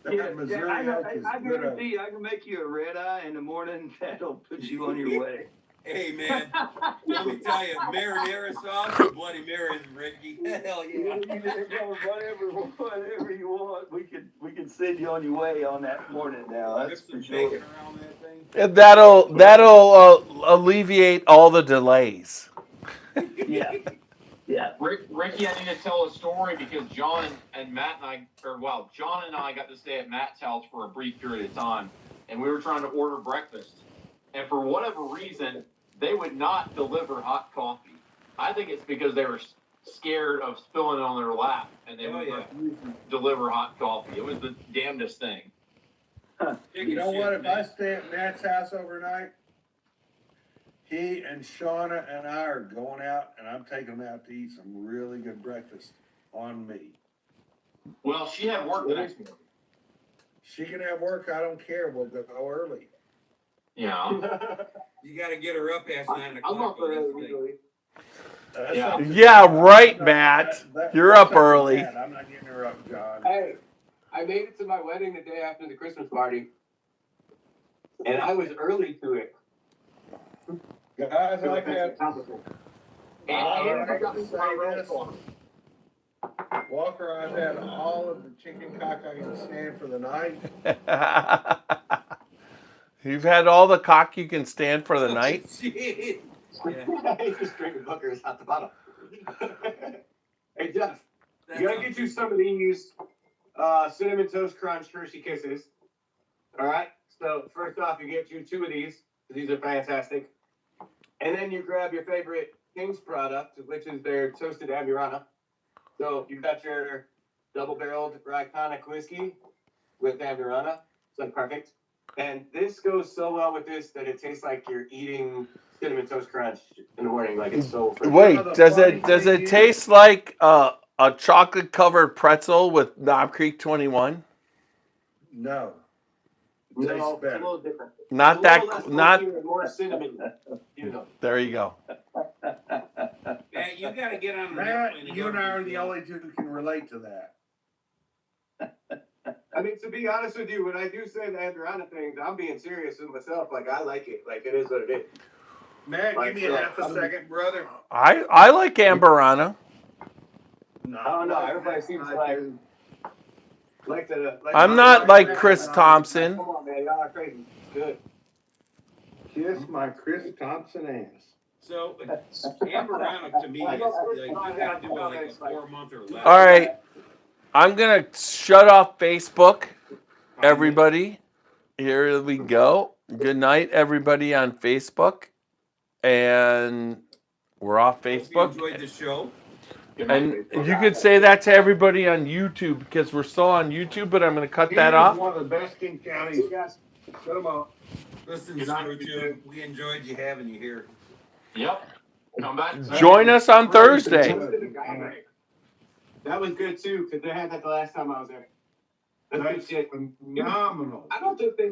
That Missouri oak is I good. guarantee I can make you a red eye in the morning. That'll put you on your way. Hey, man, let me tell you, marinara sauce and Bloody Marys, Ricky. Hell yeah. Whatever you want, we could send you on your way on that morning now. Whip That's some for sure. bacon around that thing. And that'll alleviate all the delays. Yeah. Yeah. Ricky, I need to tell a story because John and Matt and John and I got to stay at Matt's house for a brief period of time, and we were trying to order breakfast. And for whatever reason, they would not deliver hot coffee. I think it's because they were scared of spilling it on their lap, and they wouldn't deliver hot coffee. It was the damnedest thing. You know what? If I stay at Matt's house overnight, He and Shauna and I are going out, and I'm taking them out to eat some really good breakfast on me. Well, she had work the next morning. She can have work, I don't care, we'll go early. Yeah. You got to get her up past 9 I'm o'clock. up early usually. That's Yeah. up to Yeah, John. right, I'm not- Matt. that- You're that's up to early. Matt. I'm not getting her up, John. Hey, I made it to my wedding the day after the Christmas party, and I was early to it. Guys, I feel I've like that's had, accomplishment. And Alright, I got me say my this. roll. Walker, I've had all of the chicken cock I can stand for the night. You've had all the cock you can stand for the night. Shit. Yeah. He's just drinking hookers out the bottle. Hey, Jeff, That's you gotta get you some of these cinnamon toast crunch Hershey Kisses. All right. So first off, you get you 2 of these. These are fantastic. And then you grab your favorite King's product, which is their toasted Amurana. So you've got your double-barreled Ryconic whiskey with Amurana. It's like perfect. And this goes so well with this that it tastes like you're eating cinnamon toast crunch in the morning. Like it's so fresh. Wait, the does funny it thing is- taste like a chocolate covered pretzel with Knob Creek 21? No. No, Tastes it's a better. little different. Not It's a little that less not salty and more cinnamon. You know. there you go. Matt, you got to get on an Matt, airplane. you and I are the only two who can relate to that. I mean, to be honest with you, when I do say the Amurana things, I'm being serious with myself. Like I like it. Like it is what it is. Matt, give me a half a second, brother. I like Amberana. No, I don't know. Everybody seems like to. I'm not like Chris Thompson. Come on, man. Y'all are crazy. Good. Kiss my Chris Thompson ass. So, Amberana to me is like, you got to do like a 4 month or less. All right. I'm going to shut off Facebook, everybody. Here we go. Good night, everybody on Facebook. And we're off Hope you Facebook. enjoyed the show. And you could say that to everybody on YouTube because we're still on YouTube, but I'm going to cut He that is off. one of the best King counties. See you guys. Shut him up. Listen, Good night, Screw Tube, we enjoyed you having you here. Yep. Come back. Join us on Thursday. That was good too, because they had that the last time I was there. That's good That's shit. phenomenal. I don't think they